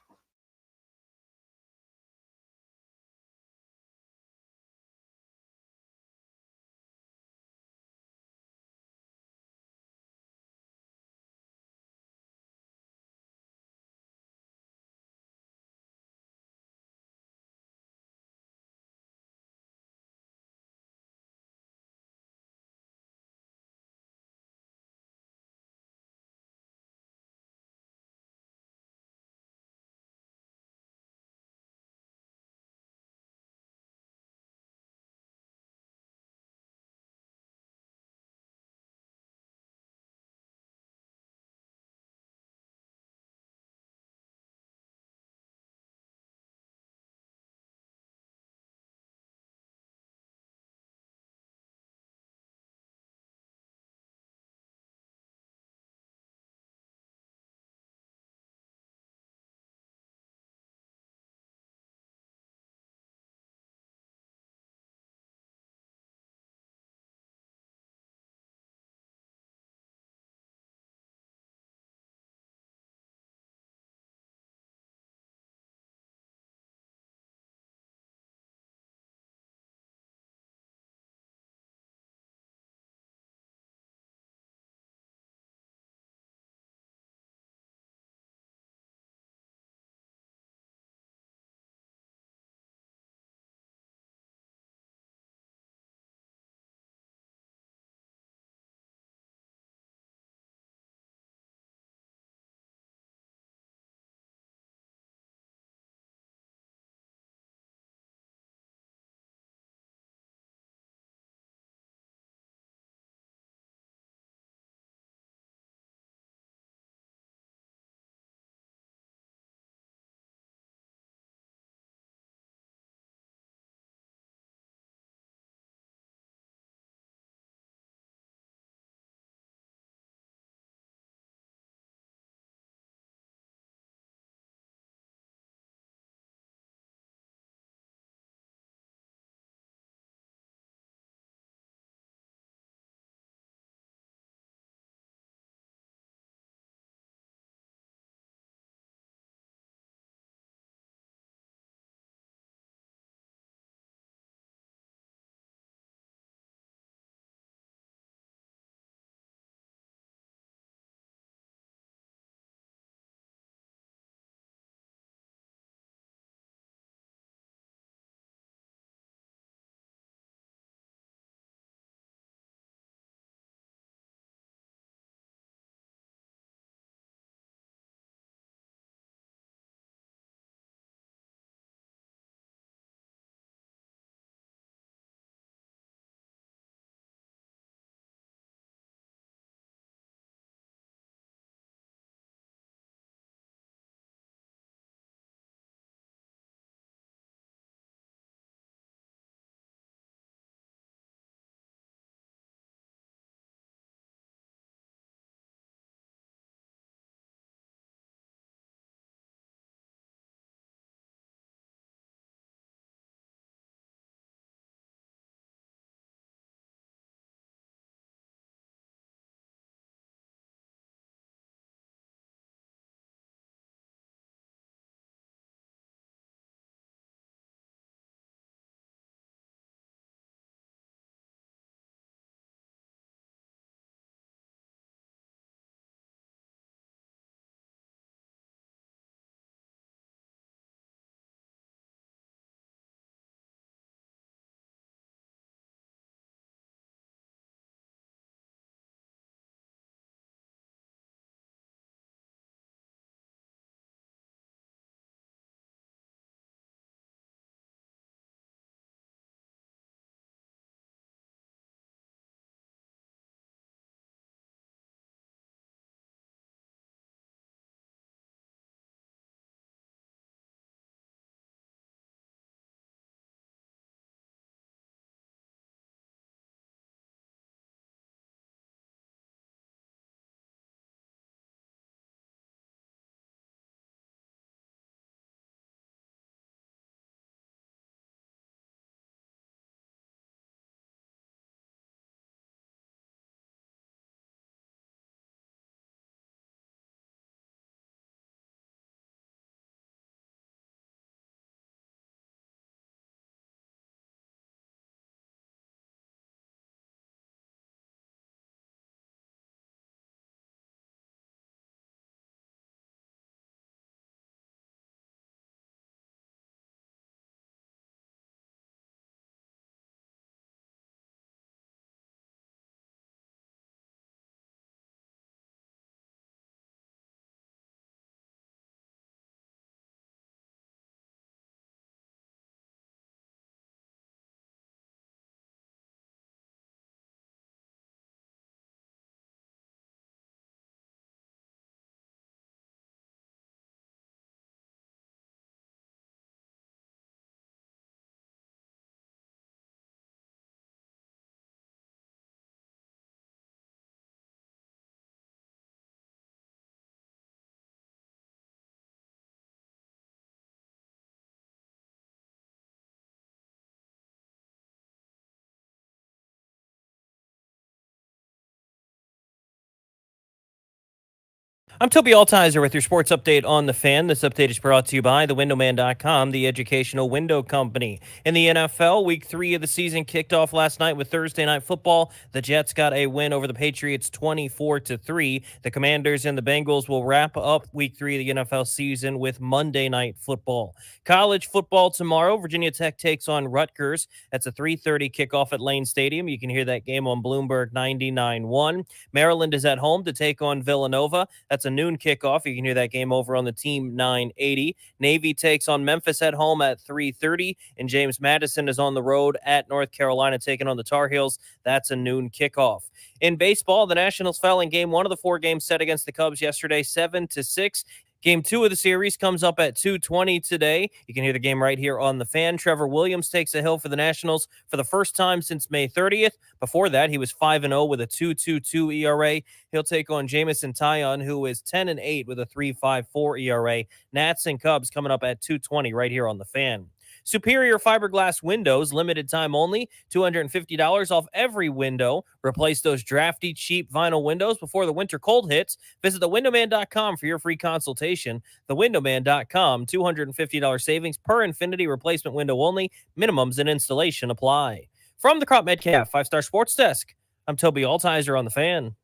I'm Toby Altizer with your sports update on The Fan. This update is brought to you by thewindowman.com, the educational window company. In the NFL, Week 3 of the season kicked off last night with Thursday Night Football. The Jets got a win over the Patriots 24-3. The Commanders and the Bengals will wrap up Week 3 of the NFL season with Monday Night Football. College football tomorrow. Virginia Tech takes on Rutgers. That's a 3:30 kickoff at Lane Stadium. You can hear that game on Bloomberg 99.1. Maryland is at home to take on Villanova. That's a noon kickoff. You can hear that game over on the Team 980. Navy takes on Memphis at home at 3:30, and James Madison is on the road at North Carolina taking on the Tar Heels. That's a noon kickoff. In baseball, the Nationals fell in Game 1 of the 4 games set against the Cubs yesterday, 7-6. Game 2 of the series comes up at 2:20 today. You can hear the game right here on The Fan. Trevor Williams takes a hill for the Nationals for the first time since May 30th. Before that, he was 5-0 with a 2.22 ERA. He'll take on Jamison Taillon, who is 10-8 with a 3.54 ERA. Nats and Cubs coming up at 2:20 right here on The Fan. Superior fiberglass windows, limited time only, $250 off every window. Replace those drafty, cheap vinyl windows before the winter cold hits. Visit thewindowman.com for your free consultation. Thewindowman.com, $250 savings per Infinity replacement window only. Minimums and installation apply. From the Crop Metcalf 5-Star Sports Desk, I'm Toby Altizer on The Fan.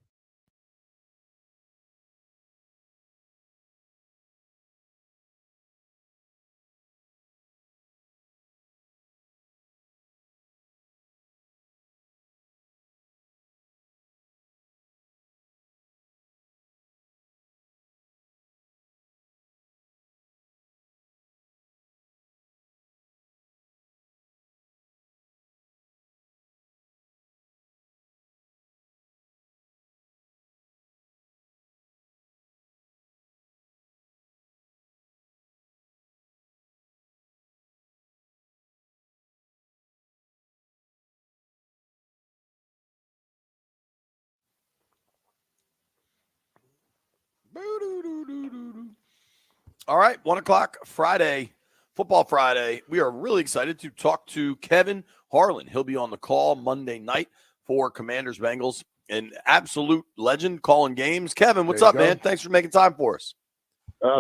All right, 1 o'clock Friday, Football Friday. We are really excited to talk to Kevin Harland. He'll be on the call Monday night for Commanders Bengals, an absolute legend calling games. Kevin, what's up, man? Thanks for making time for us.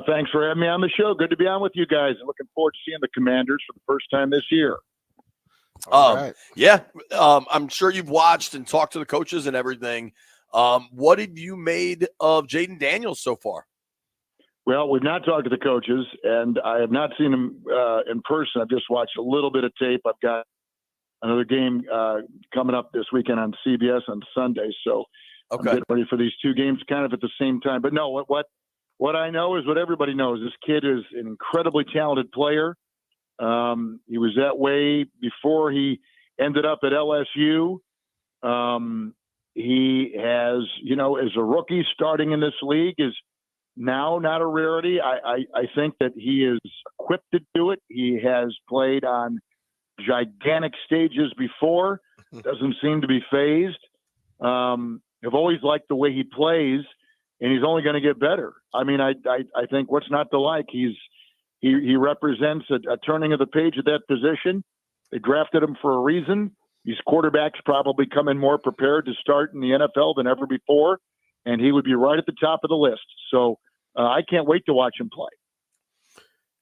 Thanks for having me on the show. Good to be on with you guys. Looking forward to seeing the Commanders for the first time this year. Yeah, I'm sure you've watched and talked to the coaches and everything. What have you made of Jaden Daniels so far? Well, we've not talked to the coaches, and I have not seen them in person. I've just watched a little bit of tape. I've got another game coming up this weekend on CBS on Sunday, so I'm getting ready for these 2 games kind of at the same time. But no, what I know is what everybody knows. This kid is an incredibly talented player. He was that way before he ended up at LSU. He has, as a rookie starting in this league is now not a rarity. I think that he is equipped to do it. He has played on gigantic stages before. Doesn't seem to be phased. I've always liked the way he plays, and he's only going to get better. I mean, I think what's not to like? He represents a turning of the page at that position. They drafted him for a reason. These quarterbacks probably come in more prepared to start in the NFL than ever before, and he would be right at the top of the list. So I can't wait to watch him play.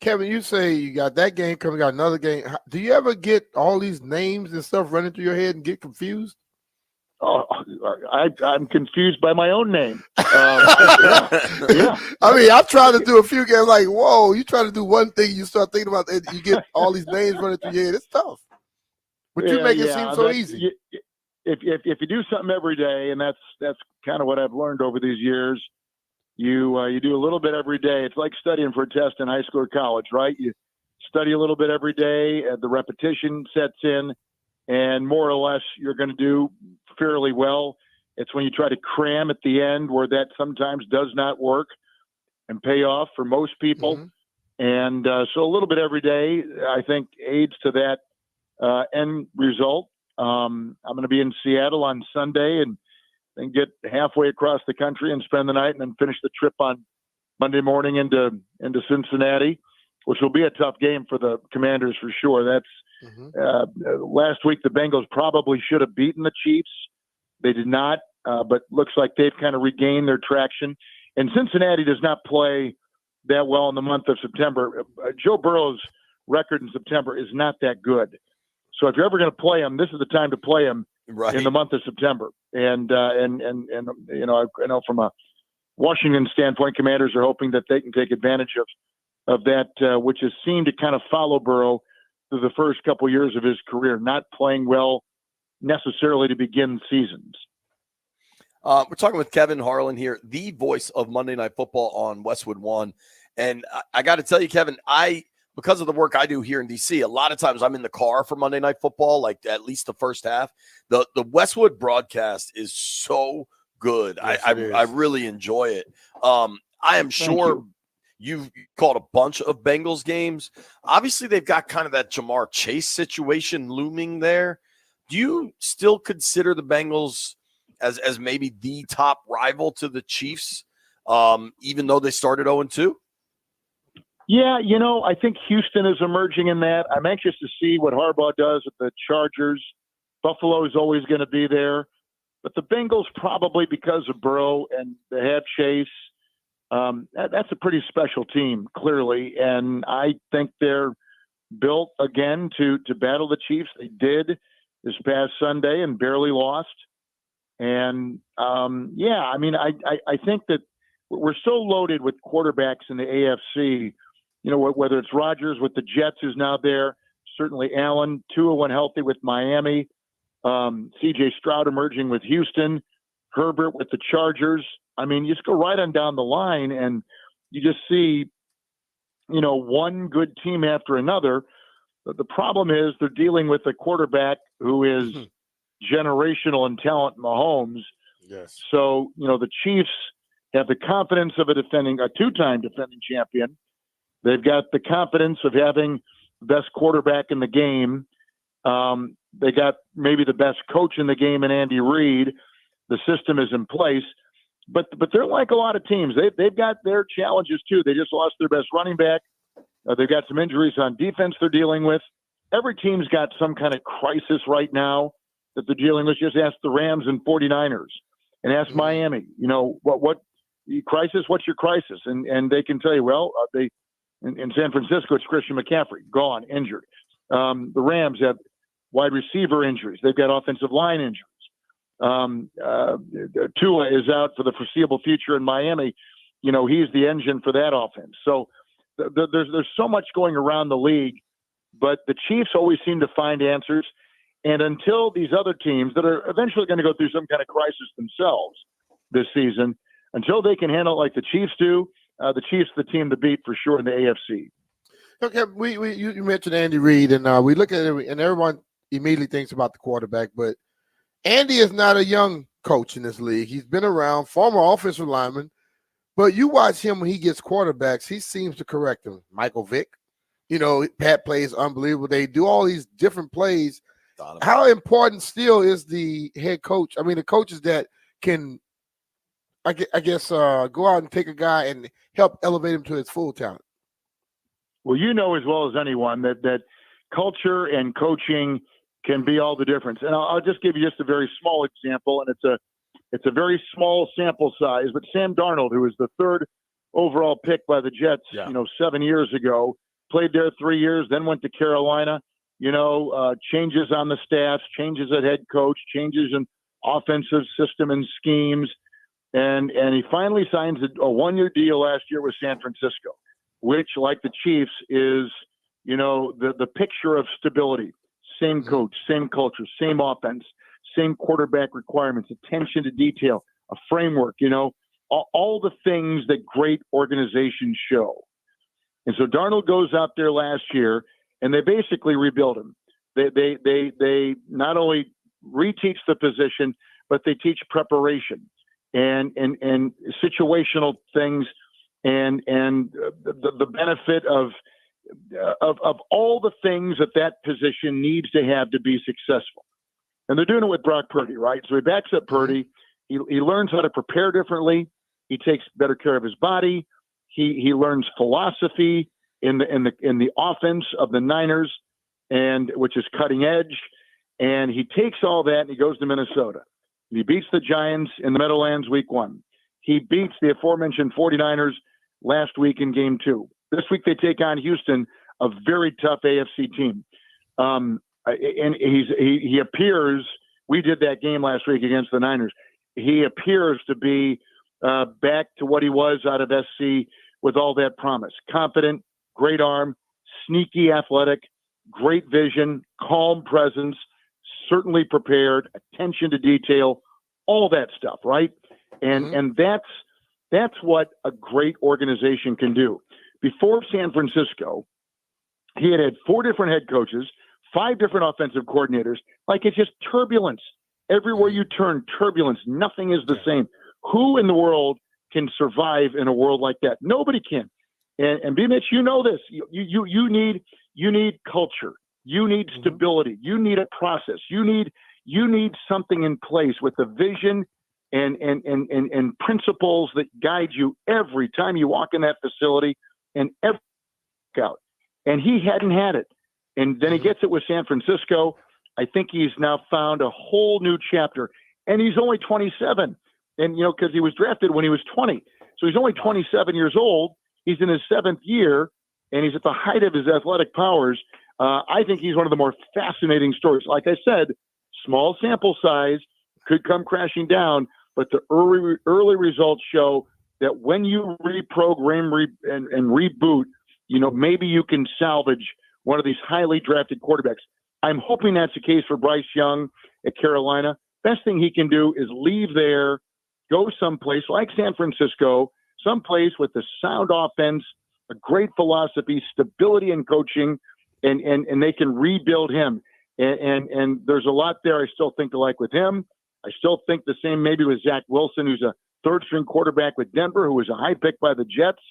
Kevin, you say you got that game coming, got another game. Do you ever get all these names and stuff running through your head and get confused? Oh, I'm confused by my own name. Yeah. I mean, I'm trying to do a few games like, whoa, you try to do one thing, you start thinking about it, you get all these names running through your head. It's tough. But you make it seem so easy. If you do something every day, and that's kind of what I've learned over these years, you do a little bit every day. It's like studying for a test in high school or college, right? You study a little bit every day, the repetition sets in, and more or less you're going to do fairly well. It's when you try to cram at the end where that sometimes does not work and pay off for most people. And so a little bit every day, I think, aids to that end result. I'm going to be in Seattle on Sunday and then get halfway across the country and spend the night and then finish the trip on Monday morning into Cincinnati, which will be a tough game for the Commanders for sure. That's last week the Bengals probably should have beaten the Chiefs. They did not, but looks like they've kind of regained their traction. And Cincinnati does not play that well in the month of September. Joe Burrow's record in September is not that good. So if you're ever going to play him, this is the time to play him in the month of September. And you know, I know from a Washington standpoint, Commanders are hoping that they can take advantage of that, which has seemed to kind of follow Burrow through the first couple years of his career, not playing well necessarily to begin seasons. We're talking with Kevin Harland here, the voice of Monday Night Football on Westwood One. And I got to tell you, Kevin, because of the work I do here in DC, a lot of times I'm in the car for Monday Night Football, like at least the first half. The Westwood broadcast is so good. Yes, I really enjoy it. I am sure you've called a bunch of Bengals games. Obviously, they've got kind of that Jamar Chase situation looming there. Do you still consider the Bengals as maybe the top rival to the Chiefs, even though they started 0-2? Yeah, you know, I think Houston is emerging in that. I'm anxious to see what Harbaugh does with the Chargers. Buffalo is always going to be there. But the Bengals, probably because of Burrow and they have Chase, that's a pretty special team, clearly. And I think they're built, again, to battle the Chiefs. They did this past Sunday and barely lost. And, yeah, I mean, I think that we're so loaded with quarterbacks in the AFC, you know, whether it's Rodgers with the Jets, who's now there, certainly Allen, Tua when healthy with Miami, C.J. Stroud emerging with Houston, Herbert with the Chargers. I mean, you just go right on down the line and you just see, you know, one good team after another. But the problem is they're dealing with a quarterback who is generational in talent, Mahomes. Yes. So, you know, the Chiefs have the confidence of a two-time defending champion. They've got the confidence of having the best quarterback in the game. They got maybe the best coach in the game in Andy Reid. The system is in place. But they're like a lot of teams. They've got their challenges, too. They just lost their best running back. They've got some injuries on defense they're dealing with. Every team's got some kind of crisis right now that they're dealing with. Just ask the Rams and 49ers and ask Miami, you know, what crisis, what's your crisis? And they can tell you, well, in San Francisco, it's Christian McCaffrey, gone, injured. The Rams have wide receiver injuries. They've got offensive line injuries. Tua is out for the foreseeable future in Miami. You know, he's the engine for that offense. So there's so much going around the league, but the Chiefs always seem to find answers. And until these other teams that are eventually going to go through some kind of crisis themselves this season, until they can handle it like the Chiefs do, the Chiefs are the team to beat for sure in the AFC. Okay, you mentioned Andy Reid, and we look at it, and everyone immediately thinks about the quarterback, but Andy is not a young coach in this league. He's been around, former offensive lineman, but you watch him when he gets quarterbacks, he seems to correct them. Michael Vick, you know, Pat plays unbelievable. They do all these different plays. How important still is the head coach? I mean, the coaches that can, I guess, go out and take a guy and help elevate him to his full talent. Well, you know as well as anyone that culture and coaching can be all the difference. And I'll just give you just a very small example, and it's a very small sample size. But Sam Darnold, who was the third overall pick by the Jets, 7 years ago, played there 3 years, then went to Carolina. Changes on the staff, changes at head coach, changes in offensive system and schemes. And he finally signs a one-year deal last year with San Francisco, which, like the Chiefs, is, the picture of stability. Same coach, same culture, same offense, same quarterback requirements, attention to detail, a framework, all the things that great organizations show. And so Darnold goes out there last year, and they basically rebuild him. They not only reteach the position, but they teach preparation and situational things and the benefit of all the things that position needs to have to be successful. And they're doing it with Brock Purdy, right? So he backs up Purdy. He learns how to prepare differently. He takes better care of his body. He learns philosophy in the offense of the Niners, and which is cutting edge. And he takes all that and he goes to Minnesota. He beats the Giants in the Meadowlands week 1. He beats the aforementioned 49ers last week in game 2. This week they take on Houston, a very tough AFC team. And he appears, we did that game last week against the Niners. He appears to be back to what he was out of SC with all that promise. Confident, great arm, sneaky athletic, great vision, calm presence, certainly prepared, attention to detail, all that stuff, right? And that's what a great organization can do. Before San Francisco, he had 4 different head coaches, 5 different offensive coordinators. Like, it's just turbulence. Everywhere you turn, turbulence. Nothing is the same. Who in the world can survive in a world like that? Nobody can. And B. Mitch, you know this. You need culture. You need stability. You need a process. You need something in place with a vision and principles that guide you every time you walk in that facility and every out. And he hadn't had it. And then he gets it with San Francisco. I think he's now found a whole new chapter. And he's only 27. And, because he was drafted when he was 20. So he's only 27 years old. He's in his 7th year, and he's at the height of his athletic powers. I think he's one of the more fascinating stories. Like I said, small sample size, could come crashing down, but the early results show that when you reprogram and reboot, maybe you can salvage one of these highly drafted quarterbacks. I'm hoping that's the case for Bryce Young at Carolina. Best thing he can do is leave there, go someplace like San Francisco, someplace with a sound offense, a great philosophy, stability in coaching, and they can rebuild him. And there's a lot there I still think to like with him. I still think the same maybe with Zach Wilson, who's a third-string quarterback with Denver, who was a high pick by the Jets.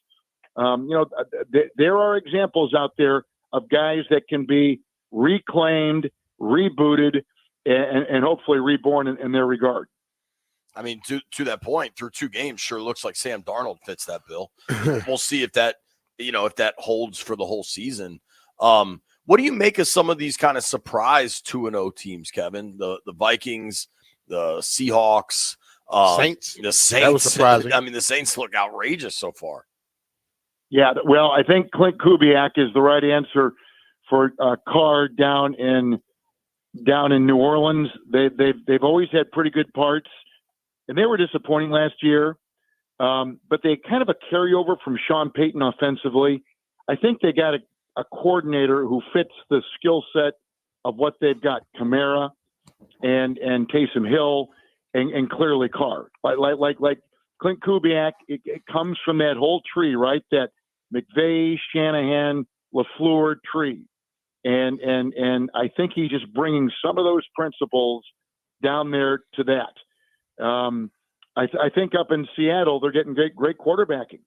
There are examples out there of guys that can be reclaimed, rebooted, and hopefully reborn in their regard. I mean, to that point, through 2 games, sure looks like Sam Darnold fits that bill. We'll see if that holds for the whole season. What do you make of some of these kind of surprise 2-0 teams, Kevin? The Vikings, the Seahawks, Saints. The Saints. That was surprising. I mean, the Saints look outrageous so far. Yeah, well, I think Clint Kubiak is the right answer for Carr down in New Orleans. They've always had pretty good parts, and they were disappointing last year. But they kind of a carryover from Sean Payton offensively. I think they got a coordinator who fits the skill set of what they've got: Kamara and Taysom Hill and clearly Carr. Like Clint Kubiak, it comes from that whole tree, right? That McVay, Shanahan, LaFleur tree. And I think he's just bringing some of those principles down there to that. I think up in Seattle, they're getting great quarterbacking.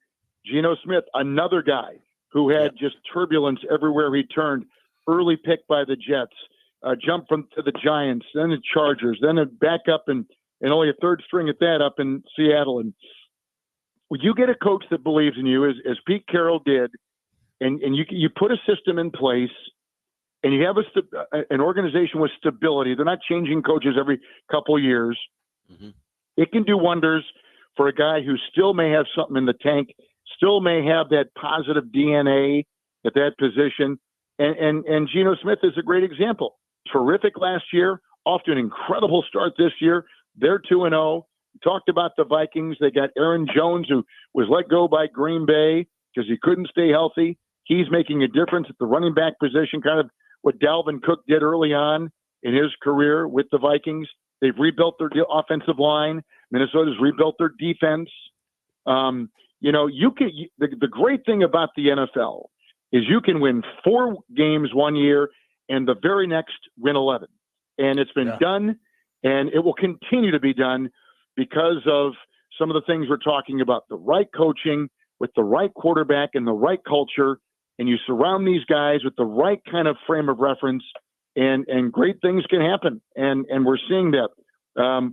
Geno Smith, another guy who had just turbulence everywhere he turned, early pick by the Jets, jumped to the Giants, then the Chargers, then back up and only a third string at that up in Seattle. And when you get a coach that believes in you, as Pete Carroll did, and you put a system in place, and you have an organization with stability, they're not changing coaches every couple of years. Mm-hmm. It can do wonders for a guy who still may have something in the tank, still may have that positive DNA at that position. And Geno Smith is a great example. Terrific last year, off to an incredible start this year. They're 2-0. Talked about the Vikings. They got Aaron Jones, who was let go by Green Bay because he couldn't stay healthy. He's making a difference at the running back position, kind of what Dalvin Cook did early on in his career with the Vikings. They've rebuilt their offensive line. Minnesota's rebuilt their defense. The great thing about the NFL is you can win 4 games one year and the very next win 11. And it's been done, and it will continue to be done because of some of the things we're talking about. The right coaching with the right quarterback and the right culture, and you surround these guys with the right kind of frame of reference, and great things can happen. And we're seeing that.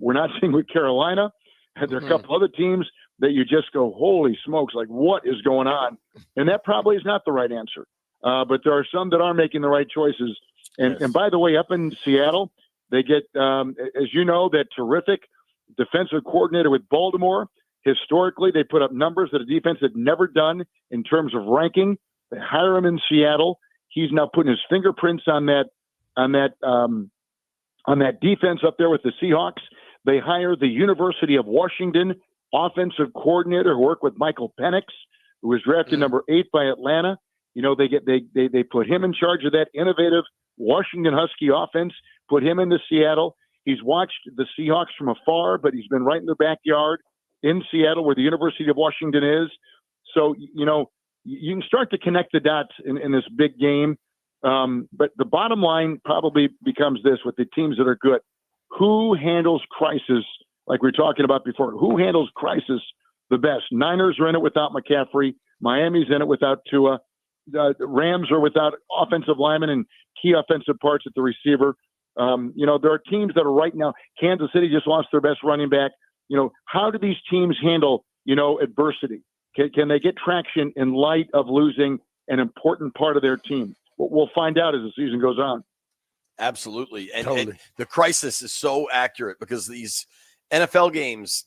We're not seeing with Carolina. There are a couple other teams that you just go, holy smokes, like what is going on? And that probably is not the right answer. But there are some that are making the right choices. And by the way, up in Seattle, they get, as you know, that terrific defensive coordinator with Baltimore. Historically, they put up numbers that a defense had never done in terms of ranking. They hire him in Seattle. He's now putting his fingerprints on that defense up there with the Seahawks. They hire the University of Washington offensive coordinator who worked with Michael Penix, who was drafted number 8 by Atlanta. You know, they put him in charge of that innovative Washington Husky offense, put him into Seattle. He's watched the Seahawks from afar, but he's been right in their backyard in Seattle where the University of Washington is. So, you know, you can start to connect the dots in this big game. But the bottom line probably becomes this with the teams that are good. Who handles crisis, like we were talking about before? Who handles crisis the best? Niners are in it without McCaffrey. Miami's in it without Tua. Rams are without offensive linemen and key offensive parts at the receiver. You know, there are teams that are right now. Kansas City just lost their best running back. You know, how do these teams handle, you know, adversity? Can they get traction in light of losing an important part of their team? We'll find out as the season goes on. Absolutely. And, Totally. and the crisis is so accurate because these NFL games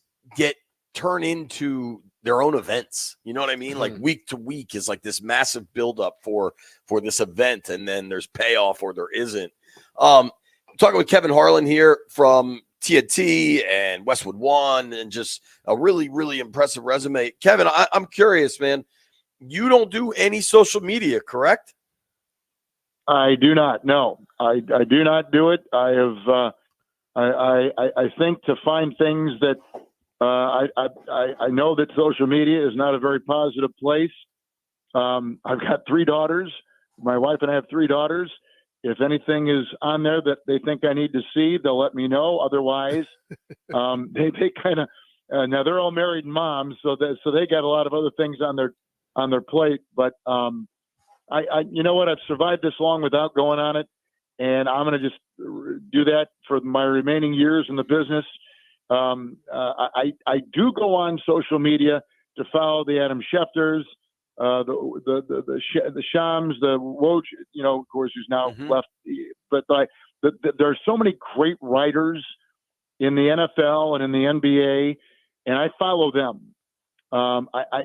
turn into their own events. You know what I mean? Like week to week is like this massive buildup for this event. And then there's payoff or there isn't. I'm talking with Kevin Harland here from TNT and Westwood One and just a really, really impressive resume. Kevin, I'm curious, man. You don't do any social media, correct? I do not. No, I do not do it. I have. I think to find things that I know that social media is not a very positive place. I've got 3 daughters. My wife and I have 3 daughters. If anything is on there that they think I need to see, they'll let me know. Otherwise, they kind of now they're all married moms, so they got a lot of other things on their plate. But I you know what? I've survived this long without going on it, and I'm going to just do that for my remaining years in the business. I do go on social media to follow the Adam Schefters, the Shams, the Woj, you know, of course, who's now left. But there's so many great writers in the NFL and in the NBA, and I follow them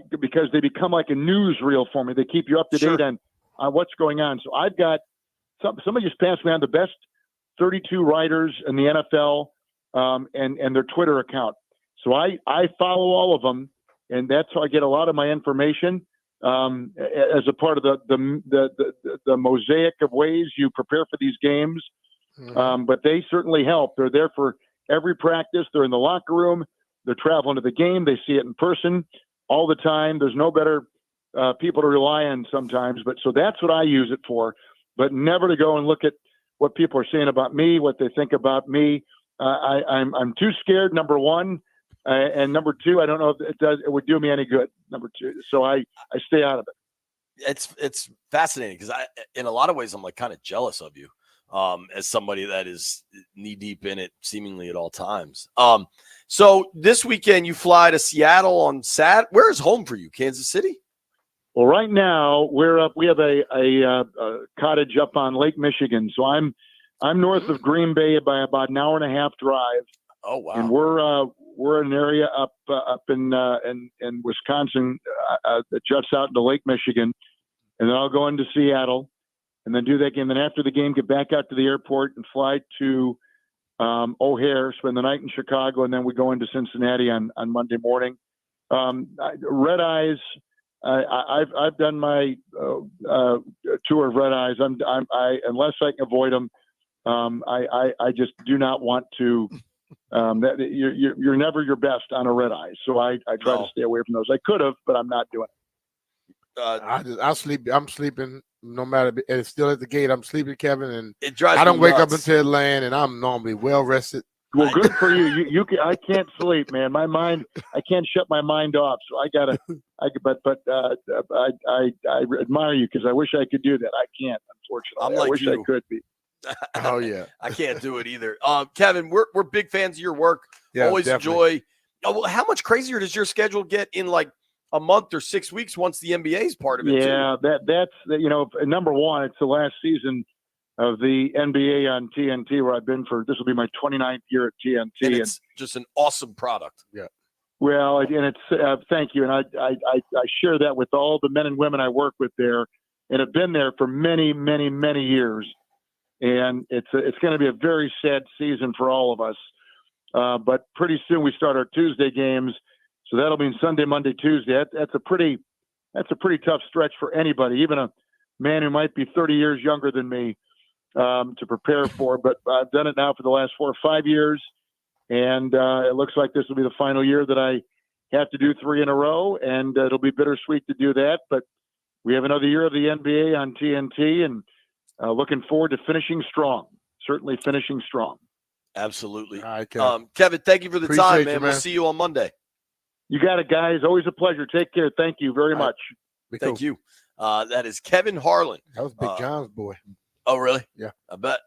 because they become like a newsreel for me. They keep you up to date on what's going on. So I've got somebody just passed me on the best 32 writers in the NFL and their Twitter account. So I follow all of them, and that's how I get a lot of my information as a part of the mosaic of ways you prepare for these games. But they certainly help. They're there for every practice. They're in the locker room. They're traveling to the game. They see it in person all the time. There's no better people to rely on sometimes. But so that's what I use it for, but never to go and look at what people are saying about me, what they think about me. I'm too scared, number one. And number two, I don't know if it would do me any good. Number two. So I stay out of it. It's fascinating because in a lot of ways, I'm like kind of jealous of you as somebody that is knee deep in it seemingly at all times. So this weekend you fly to Seattle on Saturday. Where is home for you? Kansas City? Well, right now we're up. We have a cottage up on Lake Michigan. So I'm north of Green Bay by about an hour and a half drive. Oh wow! And we're in an area up in Wisconsin that juts out into Lake Michigan, and then I'll go into Seattle, and then do that game. Then after the game, get back out to the airport and fly to O'Hare, spend the night in Chicago, and then we go into Cincinnati on Monday morning. Red Eyes. I've done my tour of Red Eyes. Unless I can avoid them, I just do not want to. You're never your best on a red eye, so I try to stay away from those. I could have, but I'm not doing it. I'm sleeping no matter. It's still at the gate. I'm sleeping, Kevin, and it drives I don't me wake nuts. up until land, and I'm normally well rested. Well, good for you. You can, I can't sleep, man. My mind, I can't shut my mind off. So I gotta. I admire you because I wish I could do that. I can't, unfortunately. Like I wish you. I could be. Oh yeah, I can't do it either. Kevin, we're big fans of your work. Yeah, always definitely. enjoy. Oh, well, how much crazier does your schedule get in like a month or 6 weeks once the NBA is part of it? Yeah, that's number one. It's the last season of the NBA on TNT where I've been for. This will be my 29th year at TNT, and it's just an awesome product. Yeah. Well, and it's thank you, and I share that with all the men and women I work with there, and have been there for many, many, many years. And it's going to be a very sad season for all of us. But pretty soon we start our Tuesday games, so that'll mean Sunday, Monday, Tuesday. That's a pretty tough stretch for anybody, even a man who might be 30 years younger than me, to prepare for. But I've done it now for the last 4 or 5 years. And it looks like this will be the final year that I have to do 3 in a row, and it'll be bittersweet to do that. But we have another year of the NBA on TNT, and looking forward to finishing strong. Certainly finishing strong. Absolutely. All right, Kevin. Kevin, thank you for the Appreciate time, you, man. man. We'll see you on Monday. You got it, guys. Always a pleasure. Take care. Thank you very much. Thank you. That is Kevin Harland. That was Big John's boy. Oh, really? Yeah. I bet.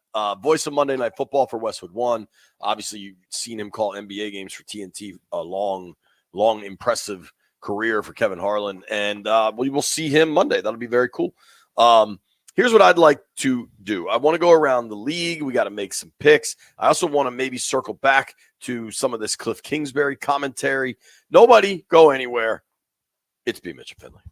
Voice of Monday Night Football for Westwood One. Obviously, you've seen him call NBA games for TNT. A long, impressive career for Kevin Harland. And we will see him Monday. That'll be very cool. Here's what I'd like to do. I want to go around the league. We got to make some picks. I also want to maybe circle back to some of this Cliff Kingsbury commentary. Nobody go anywhere. It's B. Mitch and Finley.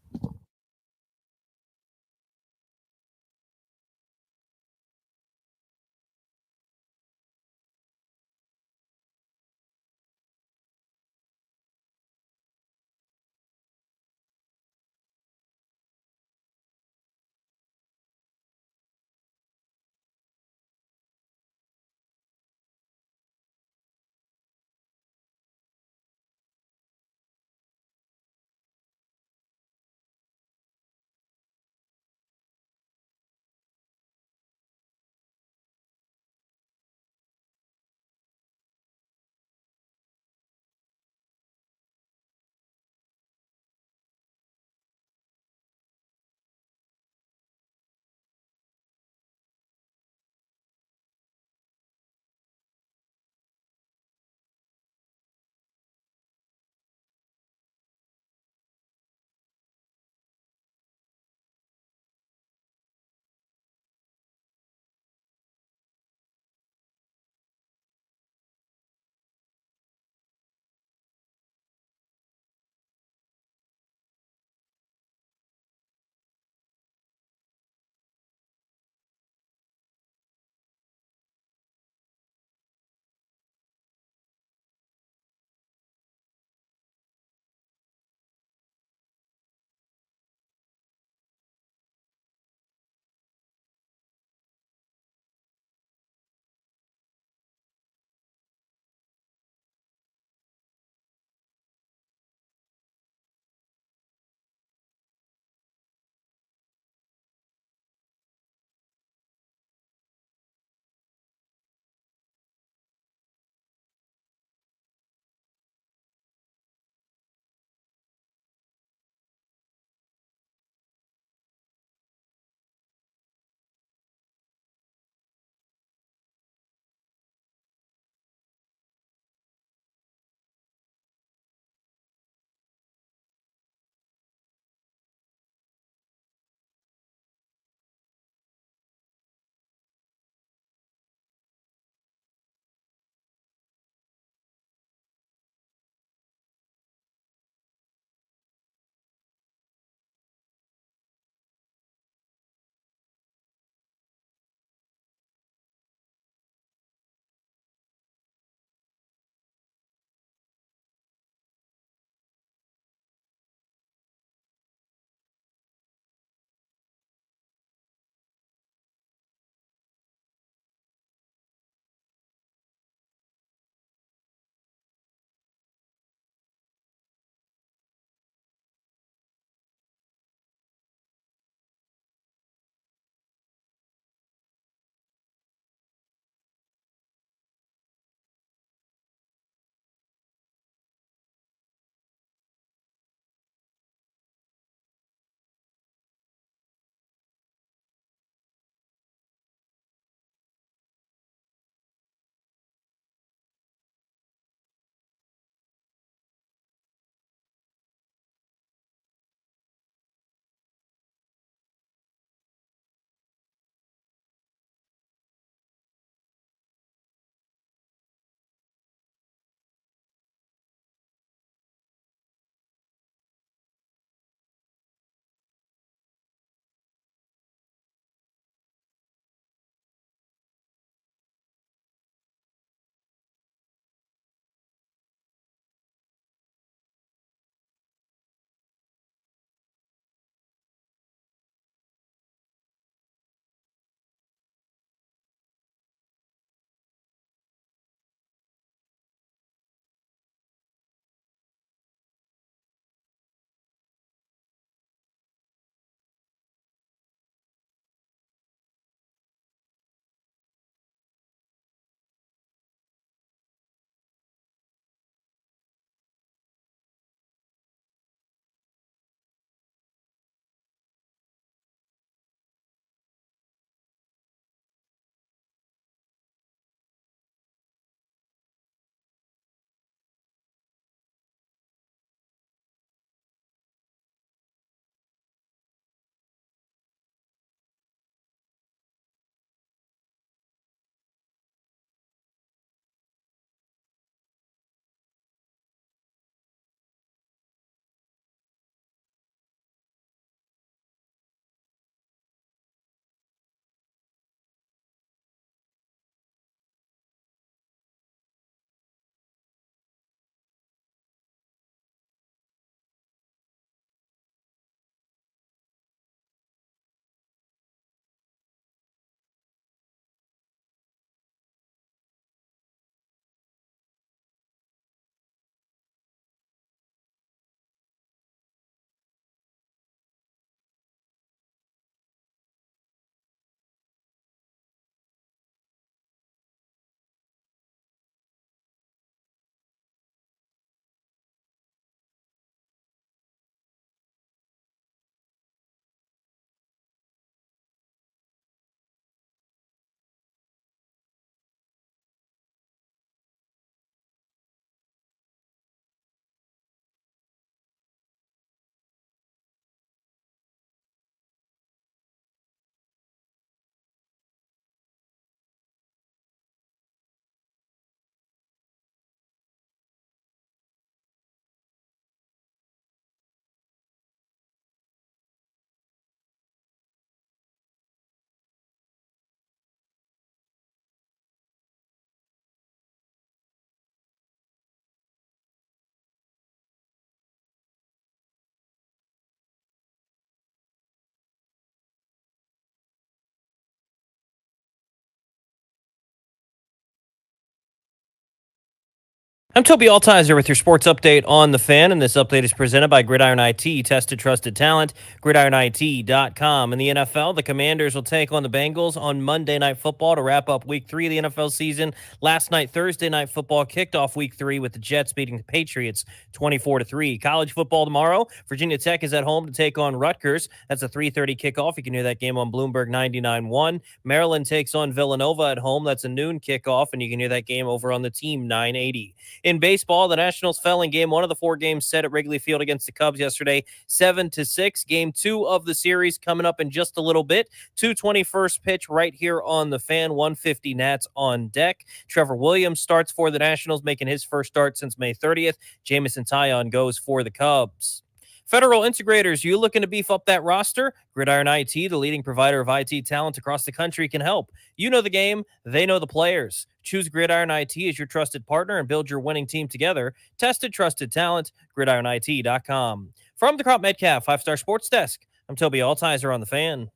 I'm Toby Altizer with your sports update on The Fan, and this update is presented by Gridiron IT, tested, trusted talent, gridironit.com. In the NFL, the Commanders will take on the Bengals on Monday Night Football to wrap up Week 3 of the NFL season. Last night, Thursday Night Football kicked off Week 3 with the Jets beating the Patriots 24-3. College football tomorrow, Virginia Tech is at home to take on Rutgers. That's a 3:30 kickoff. You can hear that game on Bloomberg 99.1. Maryland takes on Villanova at home. That's a noon kickoff, and you can hear that game over on the Team 980. In baseball, the Nationals fell in Game 1 of the 4 games set at Wrigley Field against the Cubs yesterday, 7-6. Game 2 of the series coming up in just a little bit. 2:20 first pitch right here on The Fan. 150 Nats on deck. Trevor Williams starts for the Nationals, making his first start since May 30th. Jamison Taillon goes for the Cubs. Federal Integrators, you looking to beef up that roster? Gridiron IT, the leading provider of IT talent across the country, can help. You know the game, they know the players. Choose Gridiron IT as your trusted partner and build your winning team together. Tested, trusted talent, gridironit.com. From the Crop Metcalf 5-Star Sports Desk, I'm Toby Altizer on The Fan.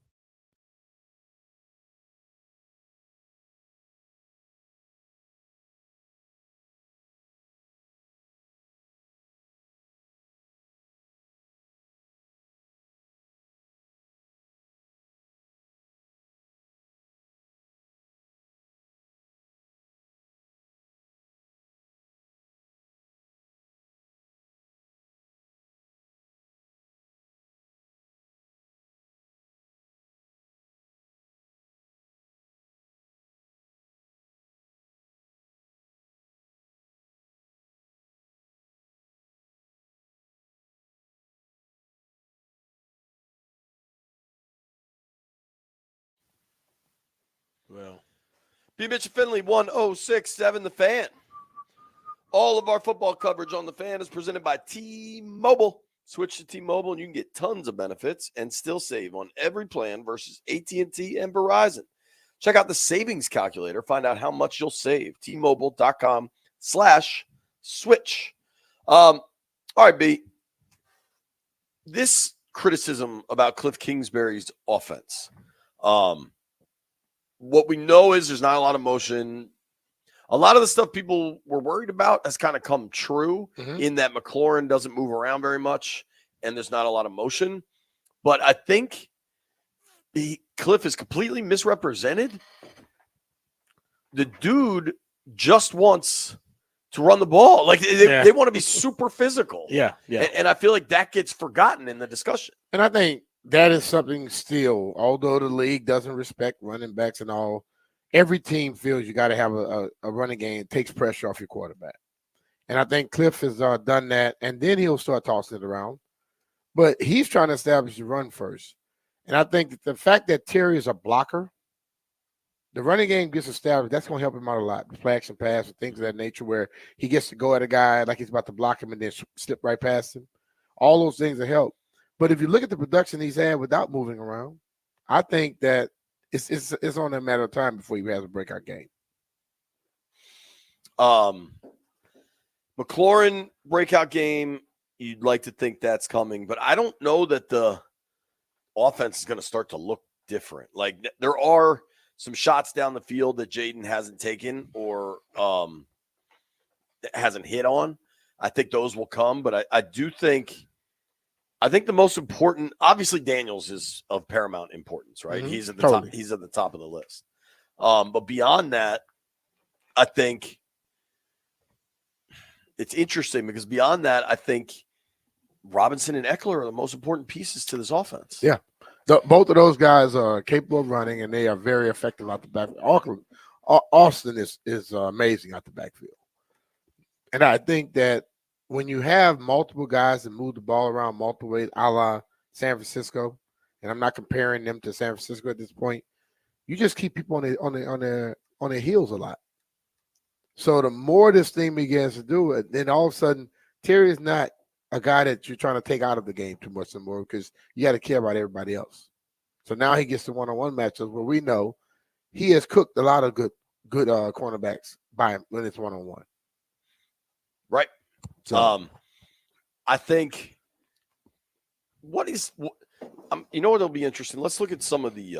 Well, B. Mitchell Finley, 1067 The Fan. All of our football coverage on The Fan is presented by T-Mobile. Switch to T-Mobile and you can get tons of benefits and still save on every plan versus AT&T and Verizon. Check out the savings calculator. Find out how much you'll save. T-Mobile.com/switch. All right, B. This criticism about Cliff Kingsbury's offense. What we know is there's not a lot of motion. A lot of the stuff people were worried about has kind of come true in that McLaurin doesn't move around very much and there's not a lot of motion. But I think Cliff is completely misrepresented. The dude just wants to run the ball. Like they want to be super physical. Yeah. And I feel like that gets forgotten in the discussion. And I think that is something still, although the league doesn't respect running backs and all, every team feels you got to have a running game that takes pressure off your quarterback. And I think Cliff has done that, and then he'll start tossing it around. But he's trying to establish the run first. And I think that the fact that Terry is a blocker, the running game gets established, that's going to help him out a lot. The play action pass and things of that nature where he gets to go at a guy like he's about to block him and then slip right past him. All those things will help. But if you look at the production he's had without moving around, I think that it's only a matter of time before he has a breakout game. McLaurin breakout game, you'd like to think that's coming, but I don't know that the offense is going to start to look different. Like there are some shots down the field that Jaden hasn't taken or hasn't hit on. I think those will come, but I think the most important, obviously Daniels is of paramount importance, right? Mm-hmm. He's at the top. He's at the top of the list. But beyond that, I think it's interesting because beyond that, I think Robinson and Eckler are the most important pieces to this offense. Yeah. Both of those guys are capable of running, and they are very effective out the backfield. Austin is amazing out the backfield. And I think that when you have multiple guys that move the ball around multiple ways, a la San Francisco, and I'm not comparing them to San Francisco at this point, you just keep people on their heels a lot. So the more this thing begins to do it, then all of a sudden Terry is not a guy that you're trying to take out of the game too much anymore because you got to care about everybody else. So now he gets the one-on-one matchups where we know he has cooked a lot of good cornerbacks by him when it's one-on-one. Right. So I think You know what'll be interesting? Let's look at some of the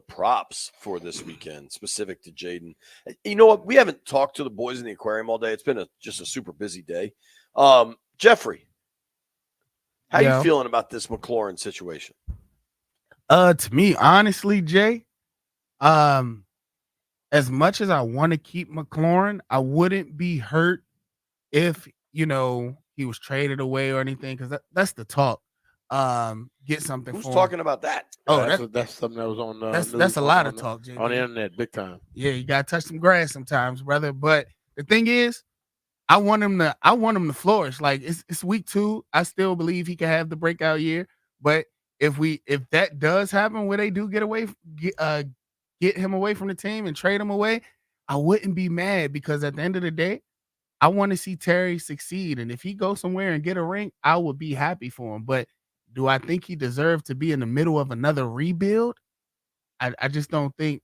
props for this weekend specific to Jaden. You know what? We haven't talked to the boys in the aquarium all day. It's been just a super busy day. Jeffrey, how you feeling about this McLaurin situation? To me, honestly, Jay, as much as I want to keep McLaurin, I wouldn't be hurt if he was traded away or anything, because that's the talk. Get something. Who's for talking him. about that? Oh, that's something that was on. That's a lot of talk, Jay. On the internet, big time. Yeah, you gotta touch some grass sometimes, brother. But the thing is, I want him to flourish. Like it's week 2. I still believe he can have the breakout year. But if that does happen, where they do get him away from the team and trade him away, I wouldn't be mad, because at the end of the day, I want to see Terry succeed. And if he goes somewhere and get a ring, I would be happy for him. But do I think he deserved to be in the middle of another rebuild? I just don't think,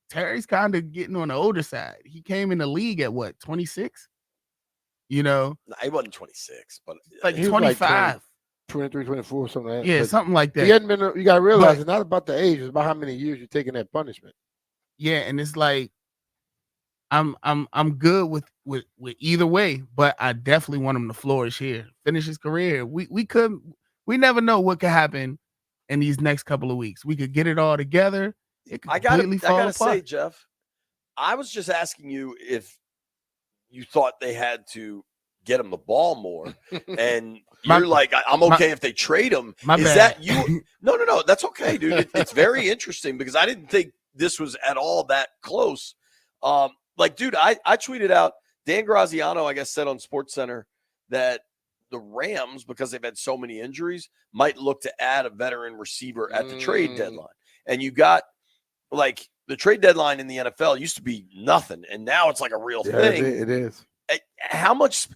Terry's kind of getting on the older side. He came in the league at what, 26? No, he wasn't 26, but like he was 25. Like 23, 24, something like that. Yeah, But something like that. He hadn't been. You got to realize it's not about the age; it's about how many years you're taking that punishment. Yeah, and it's like I'm good with either way, but I definitely want him to flourish here, finish his career. We never know what could happen in these next couple of weeks. We could get it all together. It could completely fall apart. Say, Jeff, I was just asking you if you thought they had to get him the ball more, and you're like, I'm okay if they trade him. Is that you? No, that's okay, dude. It's very interesting, because I didn't think this was at all that close. Dude, I tweeted out, Dan Graziano, I guess, said on SportsCenter that the Rams, because they've had so many injuries, might look to add a veteran receiver at the trade deadline. And you got, the trade deadline in the NFL used to be nothing, and now it's like a real thing. It is. How much?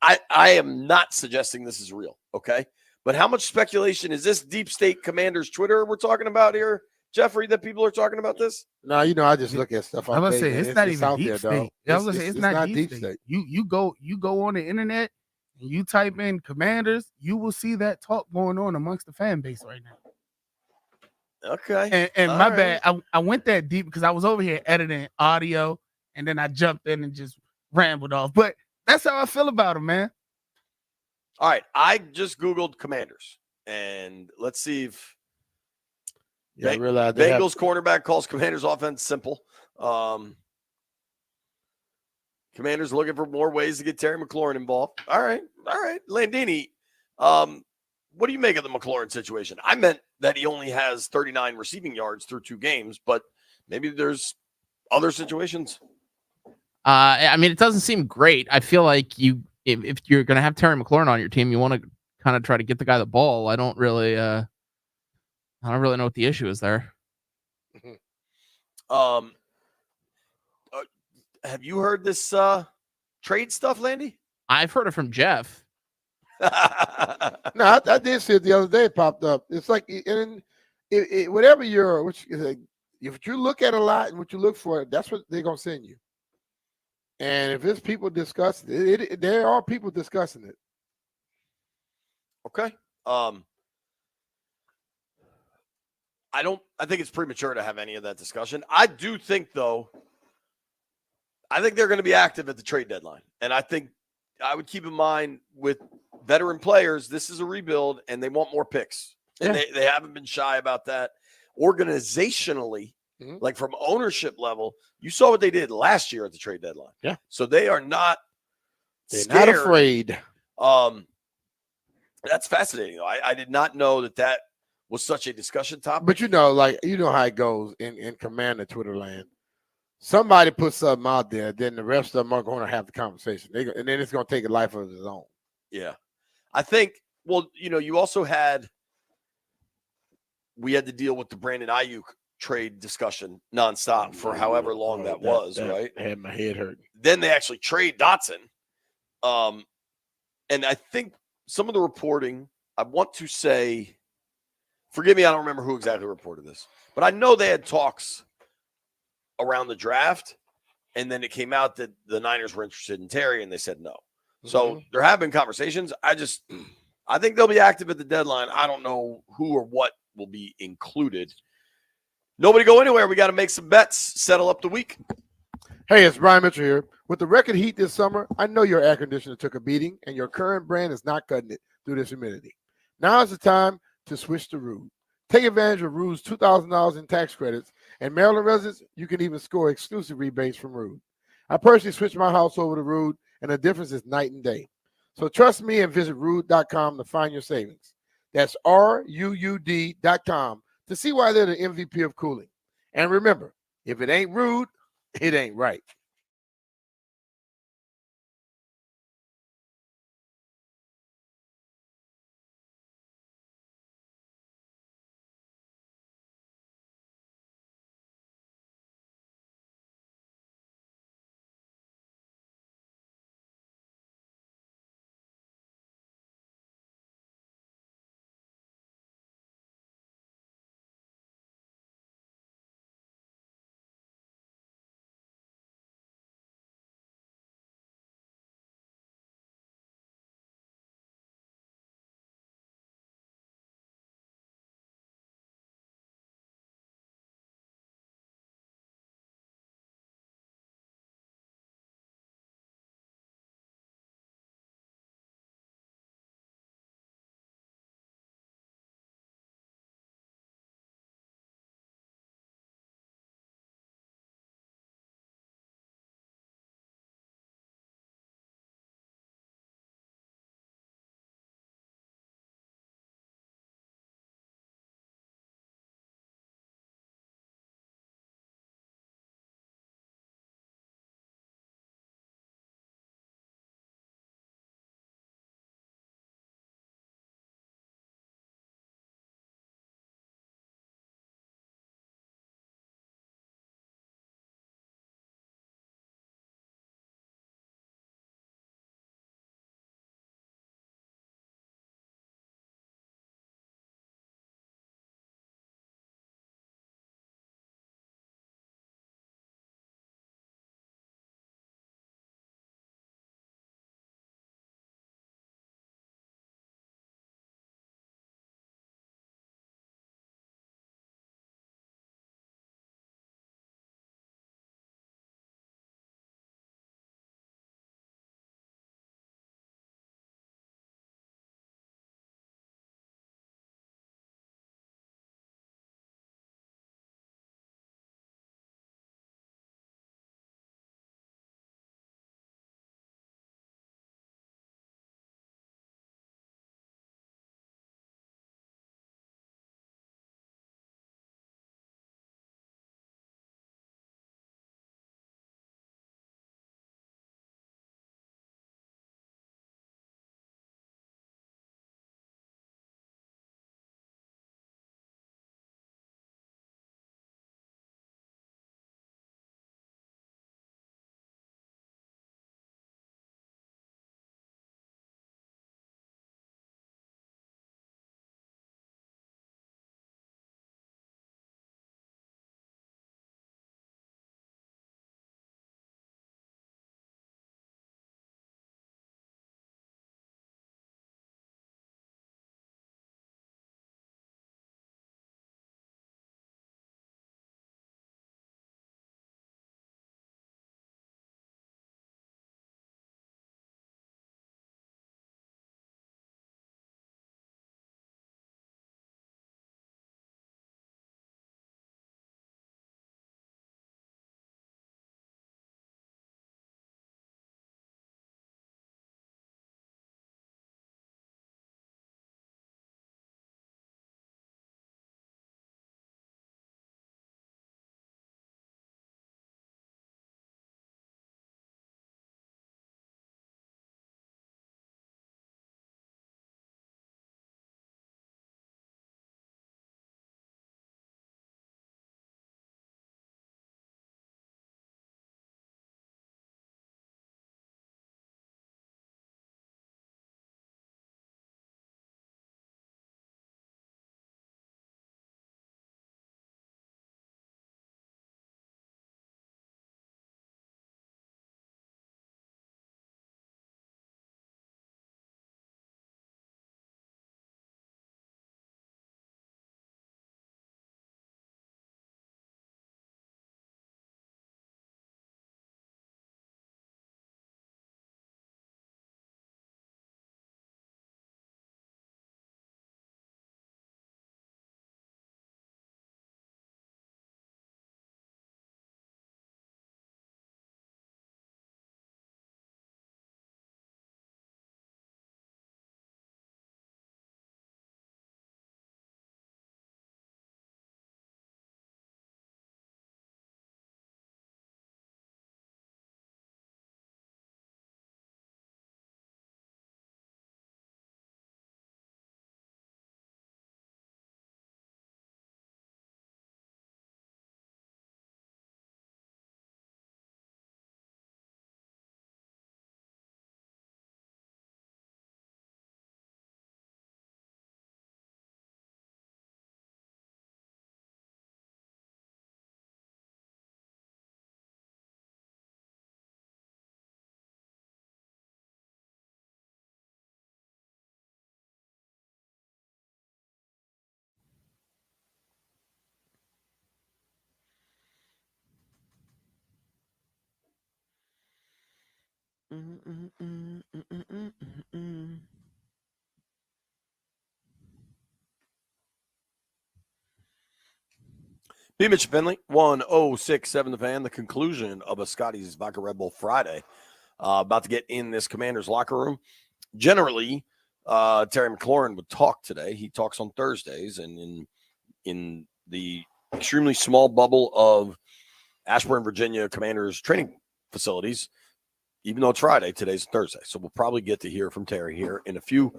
I am not suggesting this is real, okay? But how much speculation is this Deep State Commanders Twitter we're talking about here, Jeffrey, that people are talking about this? No, I just look at stuff. I was gonna say it's not even out Deep there, State. I was gonna say it's not Deep State. You go on the internet and you type in Commanders, you will see that talk going on amongst the fan base right now. Okay. And my bad, I went that deep because I was over here editing audio, and then I jumped in and just rambled off. But that's how I feel about him, man. All right, I just Googled Commanders, and let's see if I realize Bengals cornerback calls Commanders offense simple. Commanders looking for more ways to get Terry McLaurin involved. All right. Landini, what do you make of the McLaurin situation? I meant that he only has 39 receiving yards through 2 games, but maybe there's other situations. It doesn't seem great. I feel like if you're going to have Terry McLaurin on your team, you want to kind of try to get the guy the ball. I don't really know what the issue is there. Have you heard this trade stuff, Landy? I've heard it from Jeff. No, I did see it the other day. It popped up. It's like, whatever if you look at a lot and what you look for, that's what they're gonna send you. And if it's people discussing it, there are people discussing it. Okay. I think it's premature to have any of that discussion. I do think, though, they're going to be active at the trade deadline. And I think I would keep in mind with veteran players, this is a rebuild and they want more picks. And they haven't been shy about that. Organizationally, like from ownership level, you saw what they did last year at the trade deadline. Yeah. So they are not not afraid. That's fascinating. I did not know that was such a discussion topic. But how it goes in Commander Twitter land. Somebody puts something out there, then the rest of them are going to have the conversation. And then it's going to take a life of its own. Yeah. I think, you also we had to deal with the Brandon Ayuk trade discussion nonstop for however long that was, right? Had my head hurt. Then they actually trade Dotson. And I think some of the reporting, I want to say, forgive me, I don't remember who exactly reported this, but I know they had talks around the draft, and then it came out that the Niners were interested in Terry, and they said no. So there have been conversations. I I think they'll be active at the deadline. I don't know who or what will be included. Nobody go anywhere. We got to make some bets, settle up the week. Hey, it's Brian Mitchell here. With the record heat this summer, I know your air conditioner took a beating and your current brand is not cutting it through this humidity. Now is the time to switch to Rude. Take advantage of Rude's $2,000 in tax credits, and Maryland residents, you can even score exclusive rebates from Rude. I personally switched my house over to Rude, and the difference is night and day. So trust me and visit Rude.com to find your savings. That's RUUD.com to see why they're the MVP of cooling. And remember, if it ain't Rude, it ain't right. B. Mitch Finley, 1067 The Fan, the conclusion of a Scotty's Vodka Red Bull Friday. About to get in this Commander's locker room. Generally, Terry McLaurin would talk today. He talks on Thursdays, and in the extremely small bubble of Ashburn, Virginia Commanders training facilities, even though it's Friday, today's Thursday. So we'll probably get to hear from Terry here in a few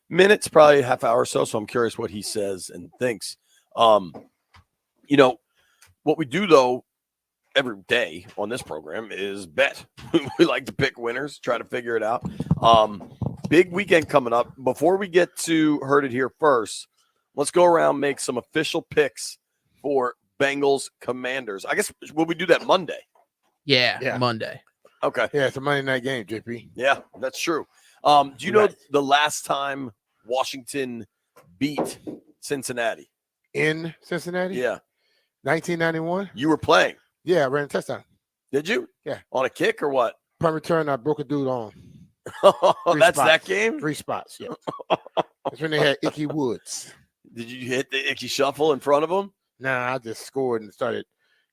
minutes, probably a half hour or so. So I'm curious what he says and thinks. What we do, though, every day on this program is bet. We like to pick winners, try to figure it out. Big weekend coming up. Before we get to Heard It Here first, let's go around, make some official picks for Bengals Commanders. I guess, will we do that Monday? Yeah. Monday. Okay. Yeah, it's a Monday night game, JP. Yeah, that's true. Do you know the last time Washington beat Cincinnati? In Cincinnati? Yeah. 1991? You were playing. Yeah, I ran a touchdown. Did you? Yeah. On a kick or what? Punt return, I broke a dude on. That's that game? 3 spots, yeah. That's when they had Icky Woods. Did you hit the Icky Shuffle in front of him? Nah, I just scored and started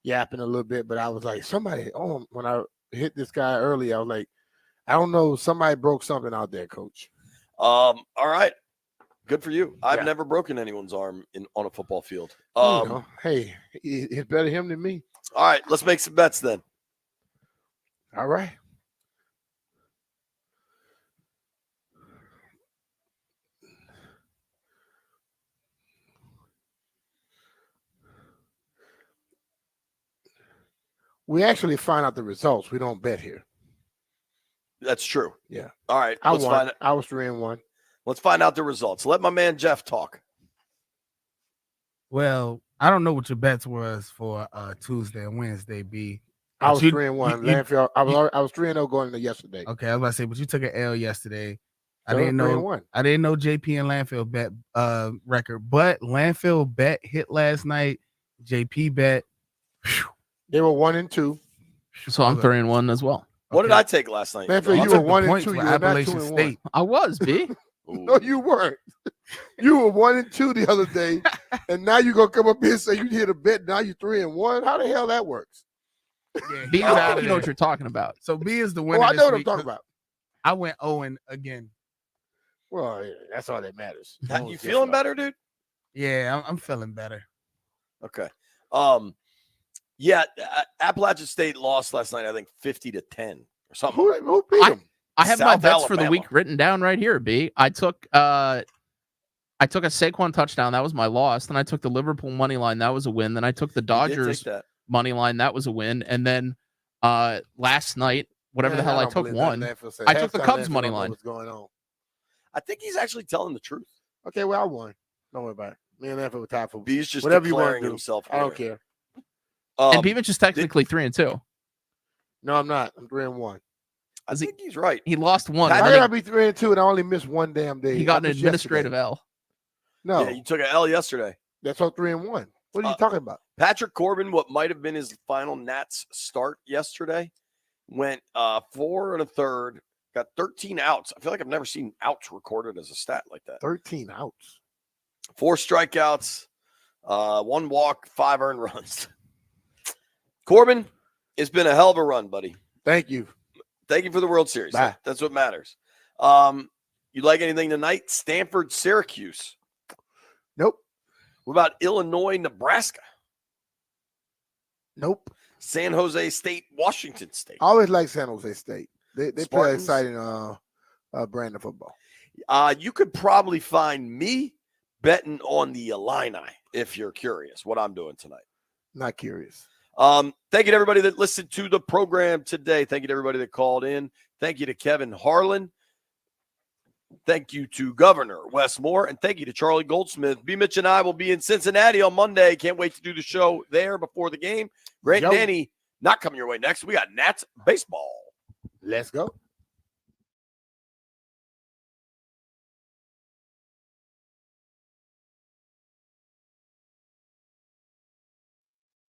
yapping a little bit, but I was like, when I hit this guy early, I was like, I don't know, somebody broke something out there, coach. All right. Good for you. I've never broken anyone's arm on a football field. Hey, it's better him than me. All right, let's make some bets then. All right. We actually find out the results. We don't bet here. That's true. Yeah. All right. I won. I was 3-1. Let's find out the results. Let my man Jeff talk. Well, I don't know what your bets was for Tuesday and Wednesday, B. I was 3-1. Landfill. I was 3-0 going into yesterday. Okay, I was about to say, but you took an L yesterday. So I didn't know. 3-1. I didn't know JP and Landfill bet record, but Landfill bet hit last night. JP bet. They were 1-2. So I'm 3-1 as well. What did I take last night? Landfill, you were 1-2. You were not 2-1. I was, B. No, you weren't. You were 1-2 the other day, and now you're gonna come up here and say you hit a bet. Now you're 3-1. How the hell that works? Yeah, B, you know what you're talking about. So B is the winner. I know what I'm week. talking about. I went 0 again. Well, yeah, that's all that matters. You feeling better, dude? Yeah, I'm feeling better. Okay. Yeah, Appalachian State lost last night, I think 50-10 or something. Who beat them? I have my South bets for Alabama. the week written down right here, B. I took a Saquon touchdown. That was my loss. Then I took the Liverpool money line. That was a win. Then I took the Dodgers money line. That was a win. And then last night, whatever the hell I took won. I took the Cubs money line. What's going on? I think he's actually telling the truth. Okay, well, I won. Don't worry about it. Me and Landfill were tied for B's just whatever you want declaring to do. himself. I don't care. And Beavis is technically 3-2. No, I'm not. I'm 3-1. I think he's right. He lost one. I gotta be 3-2, and I only missed one damn day. He got an missed administrative yesterday. L. No, Yeah, you took an L yesterday. that's all 3-1. What are you talking about? Patrick Corbin, what might have been his final Nats start yesterday, went 4 1/3, got 13 outs. I feel like I've never seen outs recorded as a stat like that. 13 outs. 4 strikeouts, 1 walk, 5 earned runs. Corbin, it's been a hell of a run, buddy. Thank you. Thank you for the World Series. Bye. That's what matters. You like anything tonight? Stanford, Syracuse. Nope. What about Illinois, Nebraska? Nope. San Jose State, Washington State. I always like San Jose State. They play Spartans? exciting brand of football. You could probably find me betting on the Illini if you're curious what I'm doing tonight. Not curious. Thank you to everybody that listened to the program today. Thank you to everybody that called in. Thank you to Kevin Harland. Thank you to Governor Wes Moore. And thank you to Charlie Goldsmith. B. Mitch and I will be in Cincinnati on Monday. Can't wait to do the show there before the game. Grant and Danny not coming your way next. We got Nats baseball. Let's go.